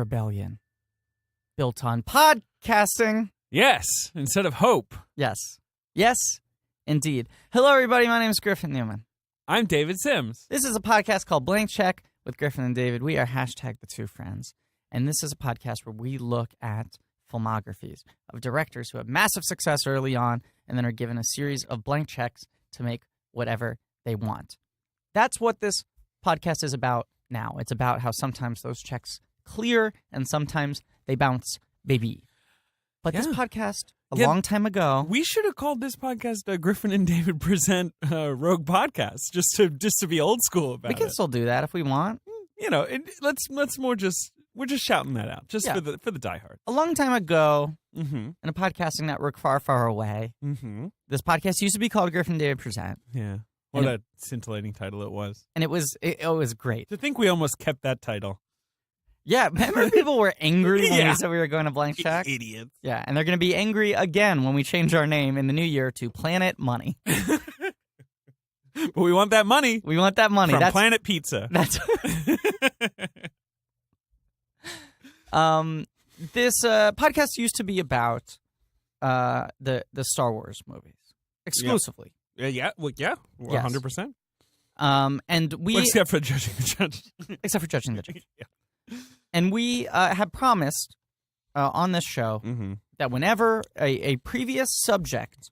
rebellion built on podcasting. Yes, instead of hope. Yes. Yes, indeed. Hello, everybody. My name is Griffin Newman. I'm David Sims. This is a podcast called Blank Check with Griffin and David. We are hashtag the two friends. And this is a podcast where we look at filmographies of directors who have massive success early on and then are given a series of blank checks to make whatever they want. That's what this podcast is about now. It's about how sometimes those checks clear and sometimes they bounce, baby. But this podcast, a long time ago... We should have called this podcast Griffin and David Present Rogue Podcast, just to be old school about it. We can still do that if we want. You know, let's more just... We're just shouting that out, just for the diehards. A long time ago, in a podcasting network far, far away, this podcast used to be called Griffin and David Present. Yeah. What a scintillating title it was. And it was great. To think we almost kept that title. Yeah, remember people were angry when we said we were going to Blank Check? Idiots. Yeah, and they're going to be angry again when we change our name in the new year to Planet Money. But we want that money. We want that money. From Planet Pizza. That's... This podcast used to be about the Star Wars movies exclusively. Yeah, 100%. And we except for judging the judge. Except for judging the judge. Yeah. And we have promised on this show that whenever a previous subject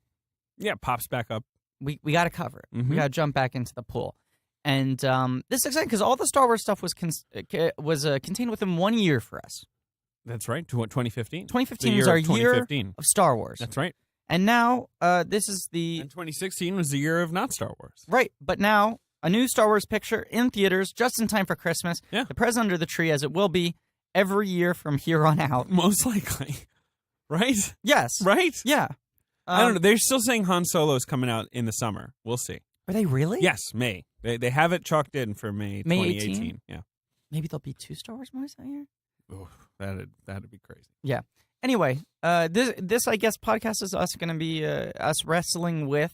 pops back up, we got to cover it. We got to jump back into the pool. And this is exciting because all the Star Wars stuff was contained within 1 year for us. That's right. 2015. 2015 was our year of Star Wars. That's right. And now this is the... And 2016 was the year of not Star Wars. Right. But now a new Star Wars picture in theaters just in time for Christmas. Yeah. The present under the tree as it will be every year from here on out. Most likely. Right? Yes. Right? Yeah. I don't know. They're still saying Han Solo is coming out in the summer. We'll see. Are they really? Yes, May. They have it chalked in for May 2018. 18? Yeah. Maybe there'll be 2 Star Wars movies that year? Oh, that'd be crazy. Yeah. Anyway, this I guess podcast is us going to be us wrestling with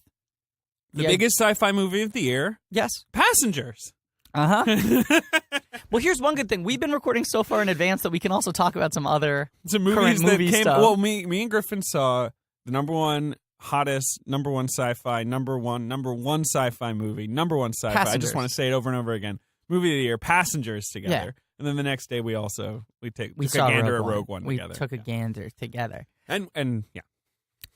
the biggest sci-fi movie of the year. Yes. Passengers. Uh-huh. Well, here's one good thing. We've been recording so far in advance that we can also talk about some other movies that came. Stuff. Well, me and Griffin saw the number one sci-fi, number one sci-fi movie, number one sci-fi. Passengers. I just want to say it over and over again. Movie of the year, Passengers together. Yeah. And then the next day we took a saw gander at Rogue One we together. We took a gander together. And yeah.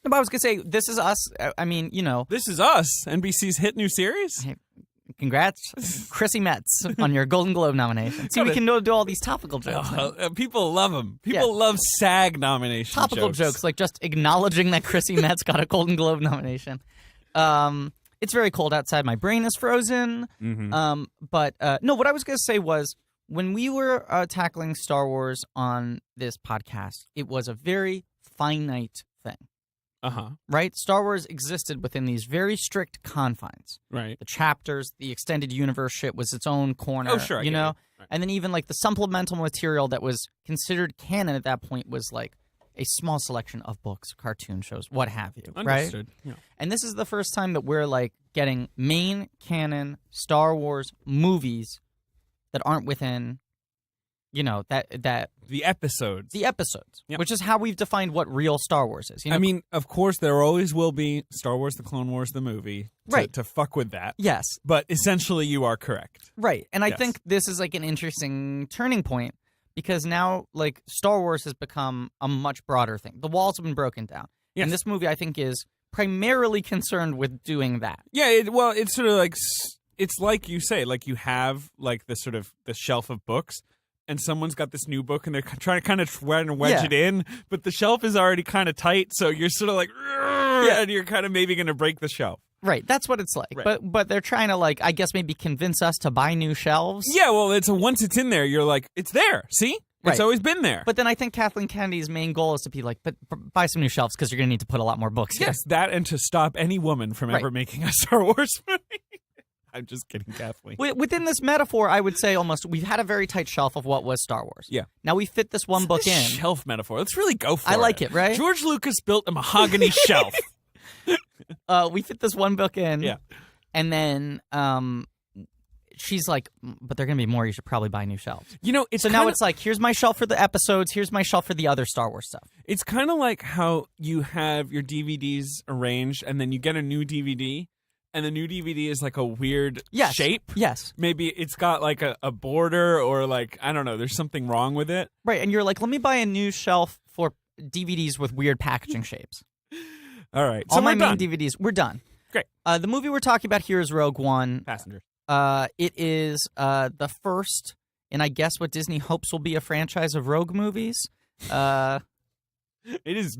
No, but I was going to say, this is us. I mean, you know. This is us, NBC's hit new series. Hey, congrats, Chrissy Metz, on your Golden Globe nomination. See, we can do all these topical jokes. People love them. People love SAG nomination topical jokes, like just acknowledging that Chrissy Metz got a Golden Globe nomination. It's very cold outside. My brain is frozen. But no, what I was going to say was, when we were tackling Star Wars on this podcast, it was a very finite thing. Right? Star Wars existed within these very strict confines. Right. The chapters, the extended universe shit was its own corner. Oh, sure. You know? Right. And then even like the supplemental material that was considered canon at that point was like a small selection of books, cartoon shows, what have you. Understood. Right? Yeah. And this is the first time that we're like getting main canon Star Wars movies that aren't within, you know, that the episodes. Yep. Which is how we've defined what real Star Wars is. You know? I mean, of course, there always will be Star Wars: The Clone Wars, the movie, to fuck with that. Yes. But essentially, you are correct. Right. And I think this is like an interesting turning point because now, like, Star Wars has become a much broader thing. The walls have been broken down. Yes. And this movie, I think, is primarily concerned with doing that. Yeah. It's sort of like, it's like you say, like you have like the sort of the shelf of books. And someone's got this new book, and they're trying to kind of wedge it in, but the shelf is already kind of tight, so you're sort of like, and you're kind of maybe going to break the shelf. Right, that's what it's like. Right. But they're trying to, like, I guess maybe convince us to buy new shelves. Yeah, well, once it's in there, you're like, it's there. See, it's always been there. But then I think Kathleen Kennedy's main goal is to be like, but buy some new shelves because you're going to need to put a lot more books here. Yes, that and to stop any woman from ever making a Star Wars movie. I'm just kidding, Kathleen. Within this metaphor, I would say almost we've had a very tight shelf of what was Star Wars. Yeah. Now we fit this one book in. Shelf metaphor. Let's really go for it. I like it, right? George Lucas built a mahogany shelf. We fit this one book in. Yeah. And then she's like, but there are going to be more. You should probably buy new shelves. It's So now it's like, here's my shelf for the episodes. Here's my shelf for the other Star Wars stuff. It's kind of like how you have your DVDs arranged, and then you get a new DVD, and the new DVD is like a weird shape. Yes. Maybe it's got like a border, or like, I don't know, there's something wrong with it. Right, and you're like, let me buy a new shelf for DVDs with weird packaging shapes. All right. All So my we're main done. DVDs, we're done. Great. The movie we're talking about here is Rogue One. Passengers. It is the first, and I guess what Disney hopes will be a franchise of Rogue movies. It is,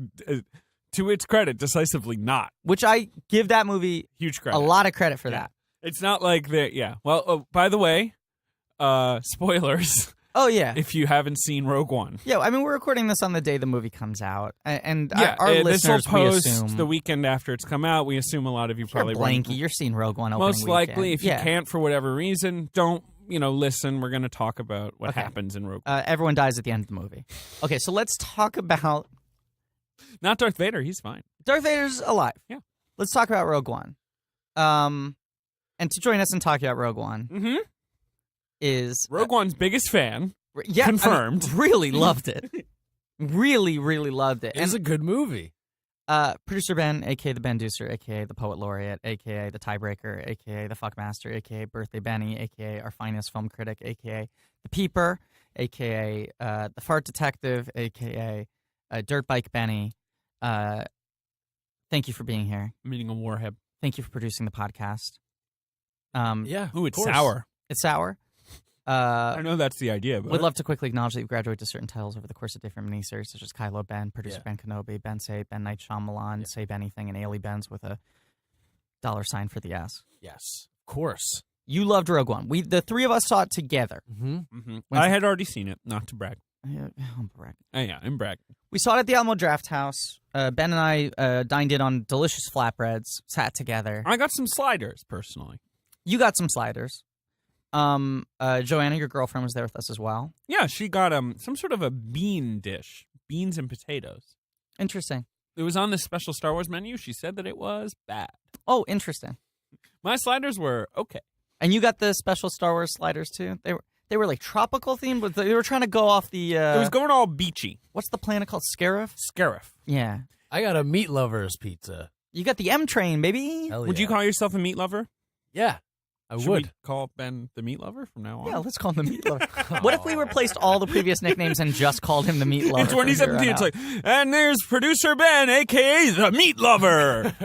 to its credit, decisively not. Which I give that movie Huge credit. a lot of credit for Yeah. that. It's not like the, yeah. Well, by the way, spoilers. Oh, yeah. If you haven't seen Rogue One. Yeah, I mean, we're recording this on the day the movie comes out. And Yeah, our listeners, this will we post assume... the weekend after it's come out. We assume a lot of you probably You're blanky. You're seeing Rogue One opening Most likely, weekend. if you can't for whatever reason, don't, listen. We're going to talk about what Okay. happens in Rogue One. Everyone dies at the end of the movie. Okay, so let's talk about... Not Darth Vader. He's fine. Darth Vader's alive. Yeah. Let's talk about Rogue One. And to join us in talking about Rogue One is... Rogue One's biggest fan. Yeah, confirmed. I mean, really loved it. Really, really loved it. It's a good movie. Producer Ben, a.k.a. the Ben Deucer, a.k.a. the Poet Laureate, a.k.a. the Tiebreaker, a.k.a. the Fuckmaster, a.k.a. Birthday Benny, a.k.a. our finest film critic, a.k.a. the Peeper, a.k.a. the Fart Detective, a.k.a. Dirt Bike Benny. Thank you for being here. Meeting a warhead. Thank you for producing the podcast. Yeah. Ooh, it's of course. sour. It's sour. I know that's the idea, but Would love to quickly acknowledge that you've graduated to certain titles over the course of different miniseries, such as Kylo Ben, Producer Yeah. Ben Kenobi, Ben Say, Ben Night Shyamalan, Say Anything, and Ailey Benz with a $sign for the S. Yes, of course. You loved Rogue One. The three of us saw it together. Mm-hmm. I had already seen it, not to brag. I'm bragging. Yeah, I'm bragging. We saw it at the Alamo Draft House. Ben and I dined in on delicious flatbreads, sat together. I got some sliders, personally. You got some sliders. Joanna, your girlfriend, was there with us as well. Yeah, she got some sort of a bean dish. Beans and potatoes. Interesting. It was on this special Star Wars menu. She said that it was bad. Oh, interesting. My sliders were okay. And you got the special Star Wars sliders too? They were like tropical themed, but they were trying to go off the It was going all beachy. what's the planet called? Scarif? Scarif. Yeah. I got a meat lover's pizza. You got the M train, baby. Hell Would yeah. you call yourself a meat lover? Yeah, I Should would. we call Ben the meat lover from now on? Yeah, let's call him the Meat Lover. What if we replaced all the previous nicknames and just called him the Meat Lover? In from here 2017, on it's out? like, and there's producer Ben, a.k.a. the meat lover.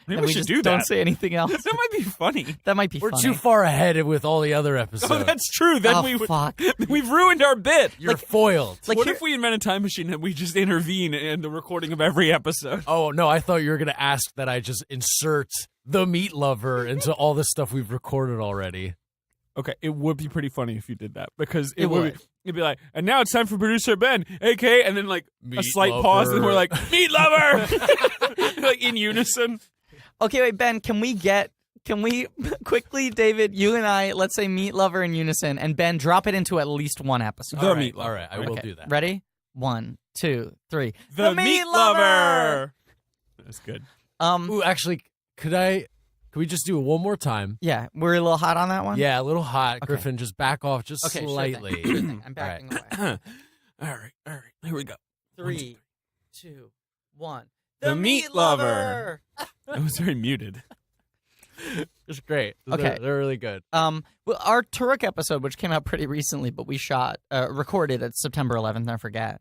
Maybe And we should just do that. Don't say anything else. That might be funny. That might be We're funny. too far ahead with all the other episodes. Oh, that's true. Then Oh, fuck. we've ruined our bit. You're foiled. Like What here- if we invent a time machine and we just intervene in the recording of every episode? Oh, no, I thought you were going to ask that I just insert the meat lover into all the stuff we've recorded already. Okay, it would be pretty funny if you did that because It would. It'd be like, and now it's time for producer Ben, a.k.a. and then like a Meat slight pause, and lover. we're like, meat lover, like in unison. Okay, wait, Ben, can we quickly, David, you and I, let's say Meat Lover in unison, and Ben, drop it into at least one episode. The All right, meat lover. All right, I will Okay, do that. Ready? 1, 2, 3. The meat lover. That's good. Ooh, actually, could we just do it one more time? Yeah, we're a little hot on that one? Yeah, a little hot. Okay. Griffin, just back off just Okay, slightly. Sure thing. I'm backing away. All right. Here we go. 3, 2, 1. The meat lover. It was very muted. It's great. Okay. They're really good. Well, our Turek episode, which came out pretty recently, but we recorded at September 11th, I forget.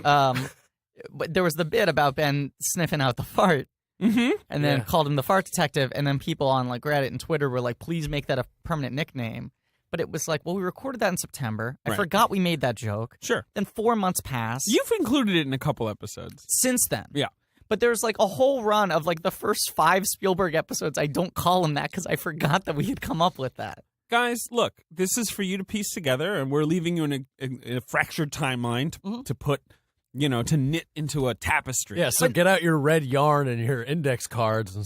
But there was the bit about Ben sniffing out the fart, Mm-hmm. and then Yeah. called him the Fart Detective, and then people on like Reddit and Twitter were like, please make that a permanent nickname. But it was like, well, we recorded that in September. I Right. forgot we made that joke. Sure. Then 4 months passed. You've included it in a couple episodes. Since then. Yeah. But there's like a whole run of like the first 5 Spielberg episodes. I don't call him that because I forgot that we had come up with that. Guys, look, this is for you to piece together, and we're leaving you in a fractured timeline to put, to knit into a tapestry. Yeah, so get out your red yarn and your index cards and,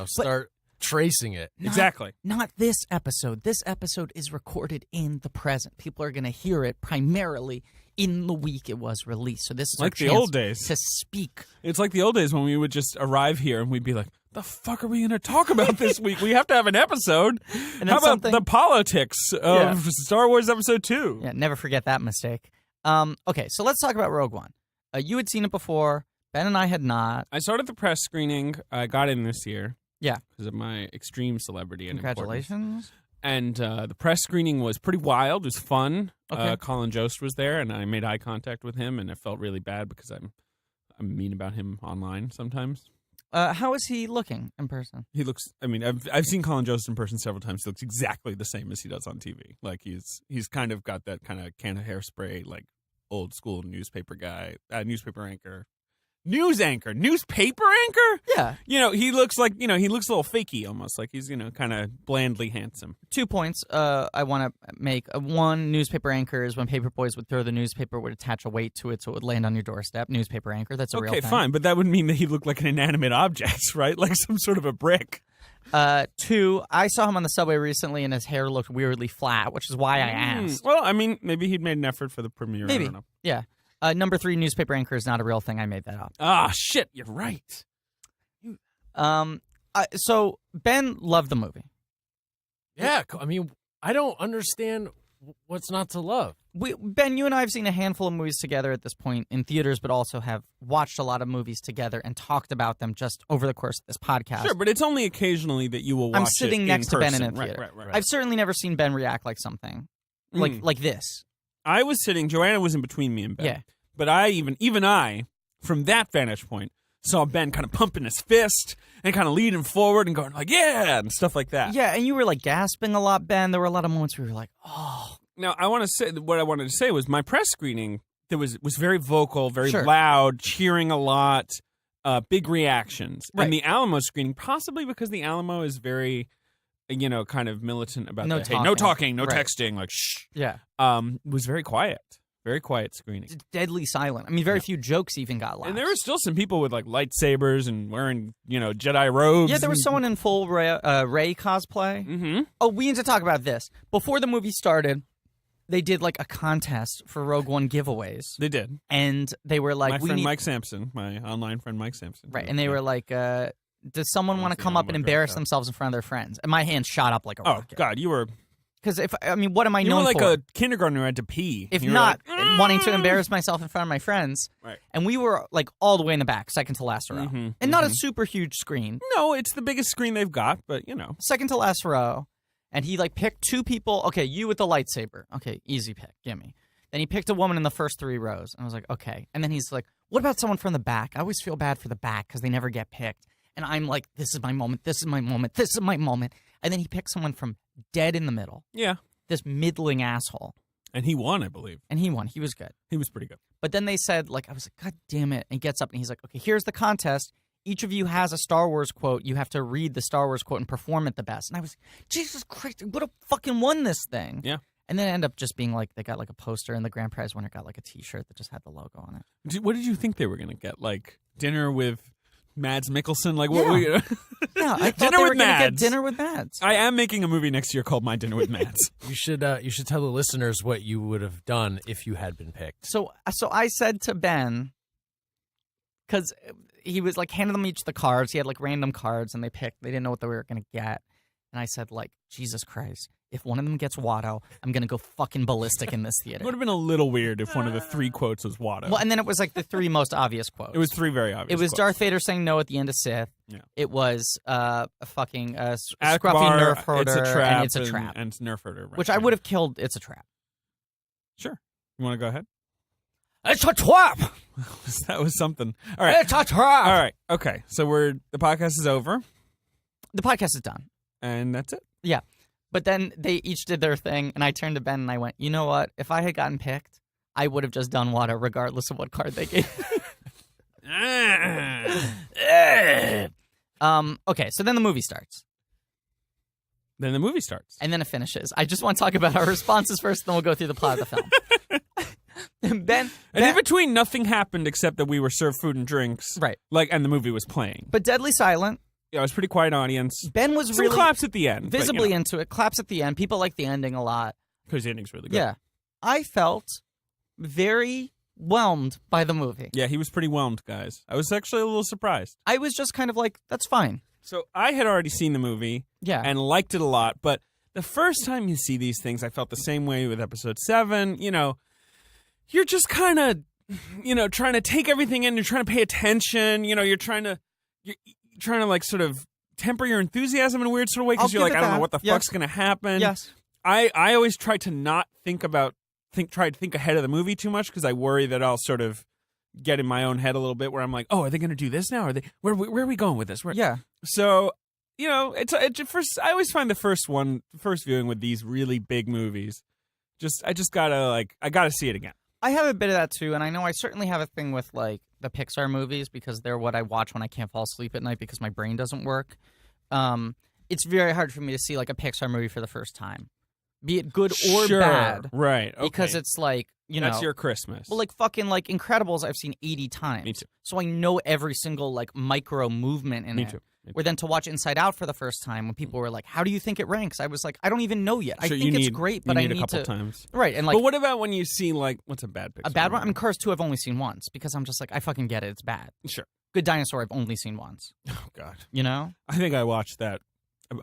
start tracing it. Exactly. Not this episode. This episode is recorded in the present. People are going to hear it primarily in the week it was released. So this is Like our the chance old days. to speak. It's like the old days when we would just arrive here and we'd be like, the fuck are we going to talk about this week? We have to have an episode. And How about the politics of Star Wars Episode 2? Yeah, never forget that mistake. Okay, so let's talk about Rogue One. You had seen it before. Ben and I had not. I started the press screening. I got in this year. Yeah. Because of my extreme celebrity and importance. Congratulations. And the press screening was pretty wild. It was fun. Okay. Colin Jost was there, and I made eye contact with him, and I felt really bad because I'm mean about him online sometimes. How is he looking in person? He looks. I mean, I've seen Colin Jost in person several times. He looks exactly the same as he does on TV. Like he's kind of got that kind of can of hairspray, like old school newspaper guy, newspaper anchor. Newspaper anchor? Yeah. He looks like, he looks a little fakey almost, like he's, kind of blandly handsome. 2 points I want to make. One, newspaper anchor is when paper boys would throw the newspaper, would attach a weight to it so it would land on your doorstep. Newspaper anchor, that's a real thing. Okay, fine, but that would mean that he looked like an inanimate object, right? Like some sort of a brick. 2, I saw him on the subway recently and his hair looked weirdly flat, which is why I asked. Well, I mean, maybe he'd made an effort for the premiere. Maybe. I don't know. Yeah. Number 3, newspaper anchor is not a real thing. I made that up. Ah, shit, you're right. So Ben loved the movie. Yeah, I mean, I don't understand what's not to love. Ben, you and I have seen a handful of movies together at this point in theaters, but also have watched a lot of movies together and talked about them just over the course of this podcast. Sure, but it's only occasionally that you will watch I'm sitting it next in to Ben in a person. theater. Right. I've certainly never seen Ben react like something like this. I was sitting. Joanna was in between me and Ben. Yeah. But I even I, from that vantage point, saw Ben kind of pumping his fist and kind of leaning forward and going like, yeah, and stuff like that. Yeah, and you were like gasping a lot, Ben. There were a lot of moments where you were like, oh. Now, I want to say what I wanted to say was my press screening that was very vocal, very Sure. loud, cheering a lot, big reactions. Right. And the Alamo screening, possibly because the Alamo is very, kind of militant about No that. Hey, no talking, no Right. texting, like shh. Yeah. Was very quiet. Very quiet screening. It's deadly silent. I mean, very few jokes even got laughs. And there were still some people with like lightsabers and wearing, Jedi robes. Yeah, there was someone in full Rey cosplay. Mm-hmm. Oh, we need to talk about this. Before the movie started, they did like a contest for Rogue One giveaways. They did. And they were like, my friend Mike Sampson, my online friend Mike Sampson. Right, and they were like, does someone want to come up and embarrass themselves in front of their friends? And my hand shot up like a rocket. Oh, God, you were... Because what am I You known were like for? a kindergartner who had to pee. If You were not, like, wanting to embarrass myself in front of my friends. Right. And we were like all the way in the back, second to last row. Mhm, And not a super huge screen. No, it's the biggest screen they've got, but Second to last row. And he like picked 2 people. Okay, you with the lightsaber. Okay, easy pick. Gimme. Then he picked a woman in the first 3 rows. And I was like, okay. And then he's like, what about someone from the back? I always feel bad for the back because they never get picked. And I'm like, this is my moment. This is my moment. This is my moment. And then he picked someone from dead in the middle. Yeah. This middling asshole. And he won, I believe. And he won. He was good. He was pretty good. But then they said, like, I was like, God damn it. And he gets up and he's like, okay, here's the contest. Each of you has a Star Wars quote. You have to read the Star Wars quote and perform it the best. And I was, Jesus Christ, I would have fucking won this thing. Yeah. And then it ended up just being like, they got like a poster and the grand prize winner got like a t-shirt that just had the logo on it. What did you think they were going to get? Like dinner with Mads Mikkelsen? Like Yeah. what? Yeah, I thought Dinner they with were going to get Mads. dinner with Mads. I am making a movie next year called My Dinner with Mads. You should tell the listeners what you would have done if you had been picked. So I said to Ben, because he was like handing them each the cards. He had like random cards and they didn't know what they were going to get. And I said like, Jesus Christ, if one of them gets Watto, I'm going to go fucking ballistic in this It theater. would have been a little weird if one of the 3 quotes was Watto. Well, and then it was like the 3 most obvious quotes. It was 3 very obvious It was quotes. Darth Vader saying no at the end of Sith. Yeah. It was a fucking scruffy Akbar, nerf herder, it's a trap, and it's a trap. and nerf herder. Right, Which I would have killed. It's a trap. Sure. You want to go ahead? It's a trap. That was something. All right. It's a trap. All right. Okay. So the podcast is over, The podcast is done. and that's it. Yeah. But then they each did their thing, and I turned to Ben and I went, you know what? If I had gotten picked, I would have just done Watto regardless of what card they gave. Okay, so then the movie starts. Then the movie starts. And then it finishes. I just want to talk about our responses first, then we'll go through the plot of the film. Ben, And in between, nothing happened except that we were served food and drinks. Right. And the movie was playing. But deadly silent. Yeah, it was a pretty quiet audience. Ben was Some really claps at the end. visibly into it. Claps at the end. People like the ending a lot. Because the ending's really good. Yeah. I felt very whelmed by the movie. Yeah, he was pretty whelmed, guys. I was actually a little surprised. I was just kind of like, that's fine. So I had already seen the movie and liked it a lot, but the first time you see these things, I felt the same way with episode 7. You're just kind of, trying to take everything in. You're trying to pay attention. You're trying to like sort of temper your enthusiasm in a weird sort of way because you're like, I don't know what the fuck's going to happen. Yes. I always try to not try to think ahead of the movie too much because I worry that I'll sort of get in my own head a little bit where I'm like, oh, are they going to do this now? Where are we going with this? Yeah. So, I always find the first viewing with these really big movies, I gotta see it again. I have a bit of that too, and I know I certainly have a thing with like the Pixar movies because they're what I watch when I can't fall asleep at night because my brain doesn't work. It's very hard for me to see like a Pixar movie for the first time, be it good or bad. Right. Okay. Because it's like, that's your Christmas. Well, like fucking like Incredibles I've seen 80 times. Me too. So I know every single like micro movement in it. Me too. Where then to watch Inside Out for the first time when people were like, how do you think it ranks? I was like, I don't even know yet. I think it's great, but I need a couple times. Right. And like, but what about when you see like, what's a bad Pixar a bad movie? one? I mean, Cars 2 I've only seen once because I'm just like, I fucking get it. It's bad. Sure. Good Dinosaur I've only seen once. Oh, God. I think I watched that.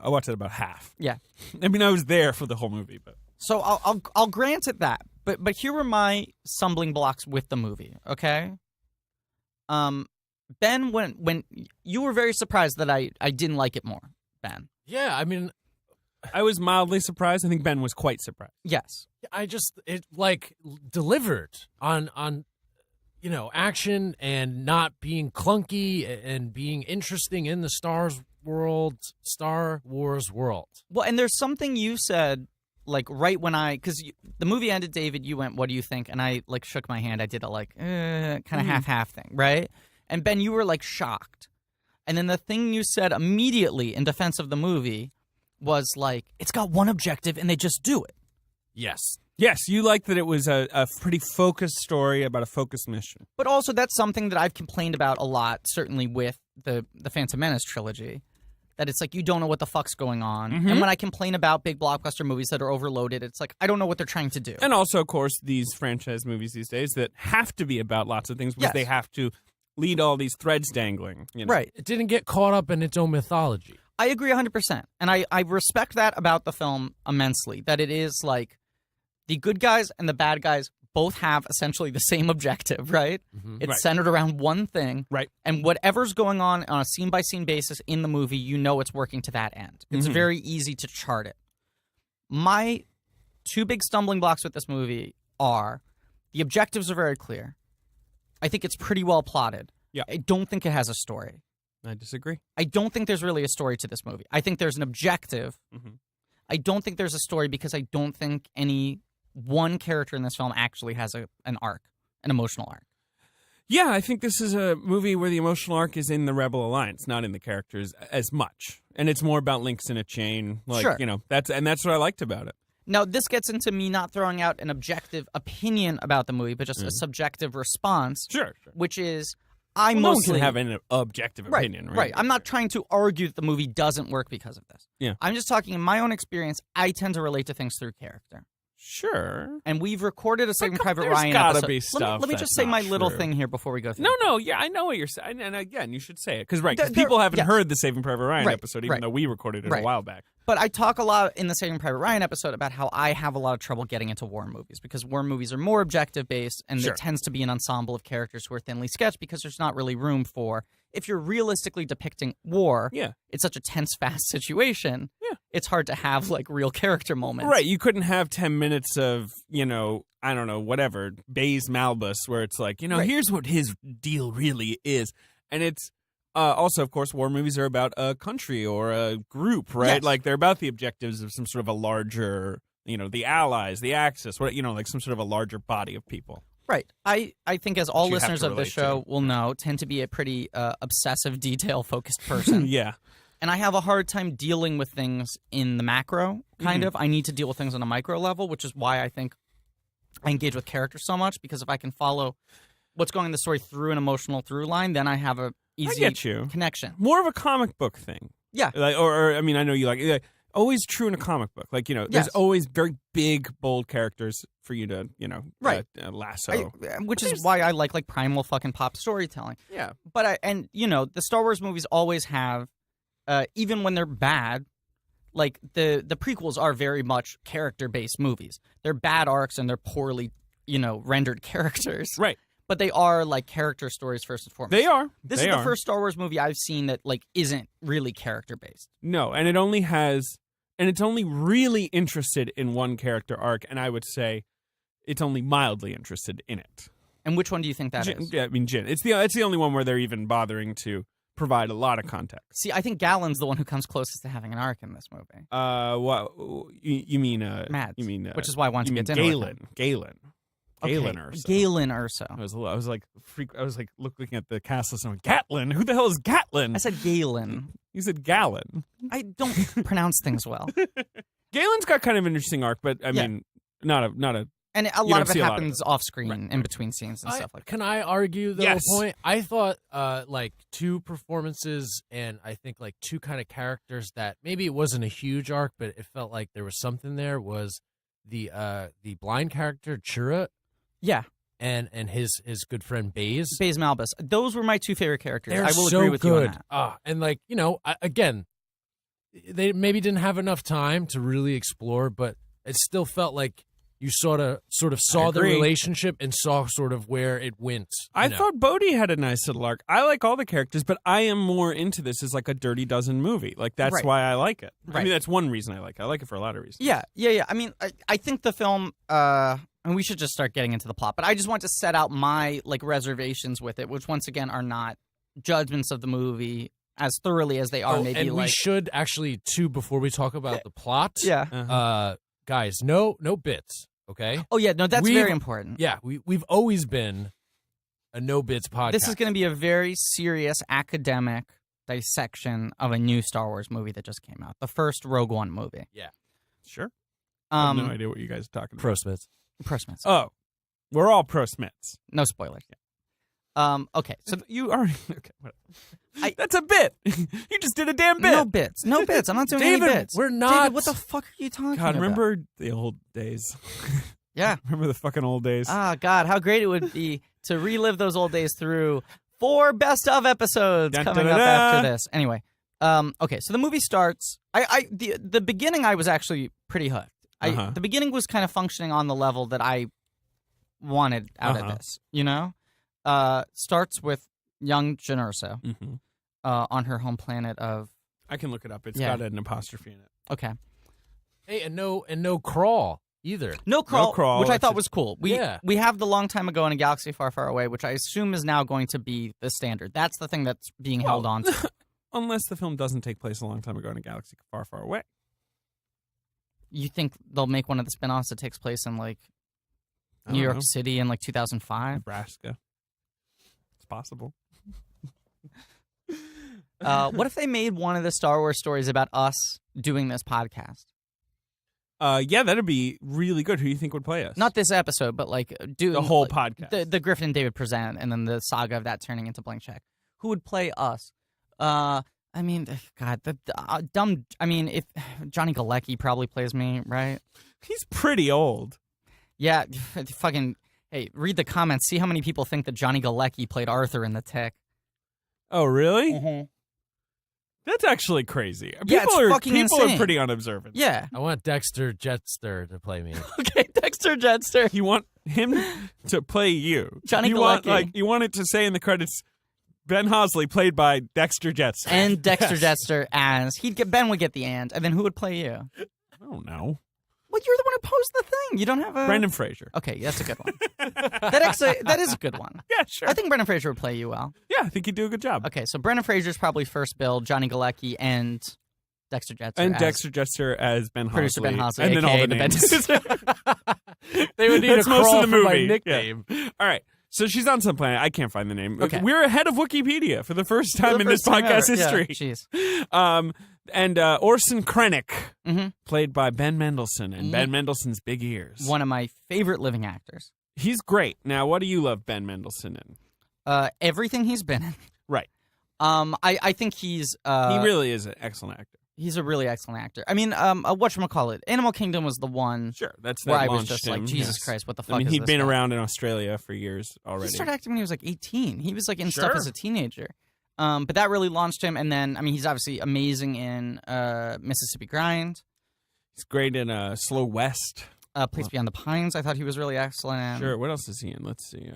I watched it about half. Yeah. I mean, I was there for the whole movie, but. So I'll grant it that. But here were my stumbling blocks with the movie, okay? Ben, when you were very surprised that I didn't like it more, Ben. Yeah, I mean, I was mildly surprised. I think Ben was quite surprised. Yes. It like delivered on action and not being clunky and being interesting in the Star Wars world. Well, and there's something you said like right when because the movie ended, David, you went, what do you think? And I like shook my hand. I did a like kind of half thing, right? And Ben, you were like shocked. And then the thing you said immediately in defense of the movie was like, it's got one objective and they just do it. Yes. Yes, you liked that it was a pretty focused story about a focused mission. But also that's something that I've complained about a lot, certainly with the Phantom Menace trilogy. That it's like you don't know what the fuck's going on. Mm-hmm. And when I complain about big blockbuster movies that are overloaded, it's like I don't know what they're trying to do. And also, of course, these franchise movies these days that have to be about lots of things because they have to lead all these threads dangling. Right. It didn't get caught up in its own mythology. I agree 100%. And I respect that about the film immensely, that it is like the good guys and the bad guys both have essentially the same objective, right? Mm-hmm. It's centered around one thing. Right. And whatever's going on a scene-by-scene basis in the movie, you know it's working to that end. It's very easy to chart it. My two big stumbling blocks with this movie are the objectives are very clear. I think it's pretty well plotted. Yeah. I don't think it has a story. I disagree. I don't think there's really a story to this movie. I think there's an objective. Mm-hmm. I don't think there's a story because I don't think any one character in this film actually has an arc, an emotional arc. Yeah, I think this is a movie where the emotional arc is in the Rebel Alliance, not in the characters as much. And it's more about links in a chain. Like, sure. That's what I liked about it. Now, this gets into me not throwing out an objective opinion about the movie, but just a subjective response. Sure. Which is, no one can have an objective opinion, right? Right. I'm not trying to argue that the movie doesn't work because of this. Yeah. I'm just talking in my own experience, I tend to relate to things through character. Sure. And we've recorded a Saving Private There's Ryan gotta episode. be stuff Let me just say my little thing here before we go through. No, yeah, I know what you're saying. And again, you should say it. Because people haven't heard the Saving Private Ryan episode, even though we recorded it a while back. But I talk a lot in the Saving Private Ryan episode about how I have a lot of trouble getting into war movies because war movies are more objective-based and there tends to be an ensemble of characters who are thinly sketched because there's not really room for, if you're realistically depicting war, it's such a tense, fast situation, it's hard to have like real character moments. Right, you couldn't have 10 minutes of, I don't know, whatever, Baze Malbus, where it's like, here's what his deal really is. And it's also, of course, war movies are about a country or a group, right? Yes. Like they're about the objectives of some sort of a larger, the Allies, the Axis, like some sort of a larger body of people. Right. I think as all listeners of this show to. will know, tend to be a pretty obsessive, detail-focused person. Yeah. And I have a hard time dealing with things in the macro, kind of. I need to deal with things on a micro level, which is why I think I engage with characters so much, because if I can follow what's going in the story through an emotional through line, then I have a easy connection. More of a comic book thing. Yeah. Like, or I mean, I know you like always true in a comic book. Like, there's always very big, bold characters for you to, lasso. Which is why I like primal fucking pop storytelling. Yeah. But the Star Wars movies always have even when they're bad, like the prequels are very much character-based movies. They're bad arcs and they're poorly, rendered characters. Right. But they are like character stories first and foremost. They are. This is the first Star Wars movie I've seen that like isn't really character-based. No, and it's only really interested in one character arc, and I would say it's only mildly interested in it. And which one do you think that is? Yeah, I mean, Jin. It's the only one where they're even bothering to provide a lot of context. See, I think Galen's the one who comes closest to having an arc in this movie. What you mean? Mads. You mean? Which is why I wanted to get dinner with him. Galen Erso. Galen Erso. I was like looking at the cast list and I went, Gatlin? Who the hell is Gatlin? I said Galen. You said Gallon. I don't pronounce things well. Galen's got kind of an interesting arc, but I mean, not a. And a lot of it happens off screen in between scenes and stuff like that. Can I argue though? Yes. A point? I thought like two performances and I think like two kind of characters that maybe it wasn't a huge arc, but it felt like there was something there. Was the blind character Chirrut? Yeah. And his good friend Baze Malbus. Those were my two favorite characters. They're I will so agree with good. you on that. And like again, they maybe didn't have enough time to really explore, but it still felt like you sort of saw the relationship and saw sort of where it went. I thought Bodhi had a nice little arc. I like all the characters, but I am more into this as like a Dirty Dozen movie. Like that's why I like it. Right. I mean, that's one reason I like it. I like it for a lot of reasons. Yeah. I mean, I think the film. And we should just start getting into the plot, but I just want to set out my like reservations with it, which once again are not judgments of the movie as thoroughly as they are. And we should actually too before we talk about the plot. Yeah. Guys, no bits. Okay. Oh yeah, no, that's very important. Yeah, we've always been a no bits podcast. This is going to be a very serious academic dissection of a new Star Wars movie that just came out, the first Rogue One movie. Yeah, sure. I have no idea what you guys are talking about. Pro Smiths. Oh, we're all pro Smiths. No spoilers. Okay, so you already okay. That's a bit. You just did a damn bit. No bits. I'm not doing David, any bits. We're not. David, what the fuck are you talking about? God, remember the old days? Yeah. Remember the fucking old days? Ah, God, how great it would be to relive those old days through 4 best of episodes coming up after this. Anyway, okay, so the movie starts. The beginning I was actually pretty hooked. The beginning was kind of functioning on the level that I wanted out of this. Starts with young Jyn Erso on her home planet of. I can look it up. It's got an apostrophe in it. Okay. Hey, and no crawl either. No crawl, which I thought was cool. We have the long time ago in a galaxy far, far away, which I assume is now going to be the standard. That's the thing that's being held on to. Unless the film doesn't take place a long time ago in a galaxy far, far away. You think they'll make one of the spinoffs that takes place in like New York City in like 2005? Nebraska. It's possible. What if they made one of the Star Wars stories about us doing this podcast? Yeah, that'd be really good. Who do you think would play us? Not this episode, but like do the whole podcast. The Griffin and David present, and then the saga of that turning into Blank Check. Who would play us? I mean, God, the dumb. I mean, if Johnny Galecki probably plays me, right? He's pretty old. Yeah, fucking. Hey, read the comments. See how many people think that Johnny Galecki played Arthur in The Tick. Oh, really? Mm-hmm. That's actually crazy. Yeah, People are pretty unobservant. Yeah. I want Dexter Jetster to play me. Okay, Dexter Jetster. You want him to play you. Johnny Galecki. You want it to say in the credits, Ben Hosley played by Dexter Jetster. And Dexter Jetster as Ben would get the and then who would play you? I don't know. Well, you're the one who posed the thing. You don't have a Brendan Fraser. Okay, that's a good one. that is a good one. Yeah, sure. I think Brendan Fraser would play you well. Yeah, I think he'd do a good job. Okay, so Brendan Fraser's probably first bill, Johnny Galecki and Dexter Jetster. And Dexter Jetster as Ben Hosley. Producer Ben Hosley, and then all the names. They would need That's a most crawl of the for my movie. nickname. Yeah. All right. So she's on some planet. I can't find the name. Okay. We're ahead of Wikipedia for the first time in this podcast history. Yeah, jeez. And Orson Krennic, played by Ben Mendelsohn, and Ben Mendelsohn's big ears. One of my favorite living actors. He's great. Now, what do you love Ben Mendelsohn in? Everything he's been in. Right. I think he's... he really is an excellent actor. He's a really excellent actor. I mean, whatchamacallit? Animal Kingdom was the one that's where that I was launched just him. like, Jesus Christ, what the fuck is he'd this been guy? around in Australia for years already. He started acting when he was like 18. He was like in stuff as a teenager. But that really launched him. And then, I mean, he's obviously amazing in Mississippi Grind. He's great in Slow West. Place Beyond the Pines, I thought he was really excellent. Sure. What else is he in? Let's see.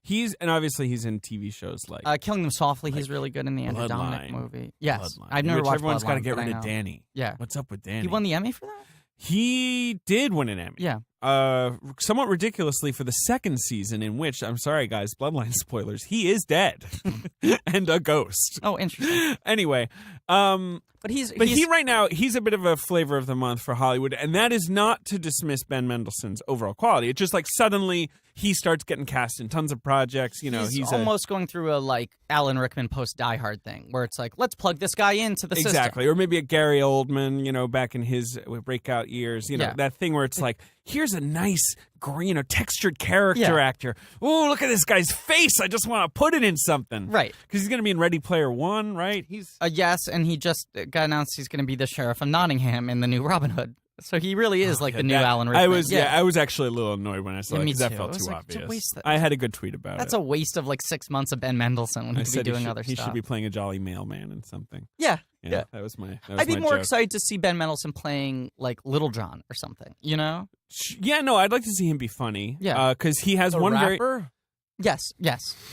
He's in TV shows like Killing Them Softly. He's really good in the Andrew Dominic movie. Yes, I've never watched everyone's got to Bloodline, get but rid I of know. Danny. Yeah, what's up with Danny? he won the Emmy for that. He did win an Emmy. Yeah. Somewhat ridiculously for the second season, in which, I'm sorry guys, Bloodline spoilers, he is dead and a ghost. Oh, interesting. Anyway, But he right now, he's a bit of a flavor of the month for Hollywood, and that is not to dismiss Ben Mendelsohn's overall quality. It's just like suddenly he starts getting cast in tons of projects. You know, he's almost going through a like Alan Rickman post Die Hard thing, where it's like, let's plug this guy into the system. Exactly, or maybe a Gary Oldman, you know, back in his breakout years. You know, that thing where it's like, here's a nice, textured character actor. Oh, look at this guy's face! I just want to put it in something, right? Because he's going to be in Ready Player One, right? He's yes, and he just got announced he's going to be the sheriff of Nottingham in the new Robin Hood. So he really is the new Alan Rickman. I was actually a little annoyed when I saw it because that felt too obvious. I had a good tweet about That's a waste of like 6 months of Ben Mendelsohn when he could be doing other stuff. He should be playing a jolly mailman in something. Yeah. That was my. I'd be more joke. excited to see Ben Mendelsohn playing like Little John or something. You know? Yeah, no, I'd like to see him be funny. Yeah, because he has one rapper? Yes.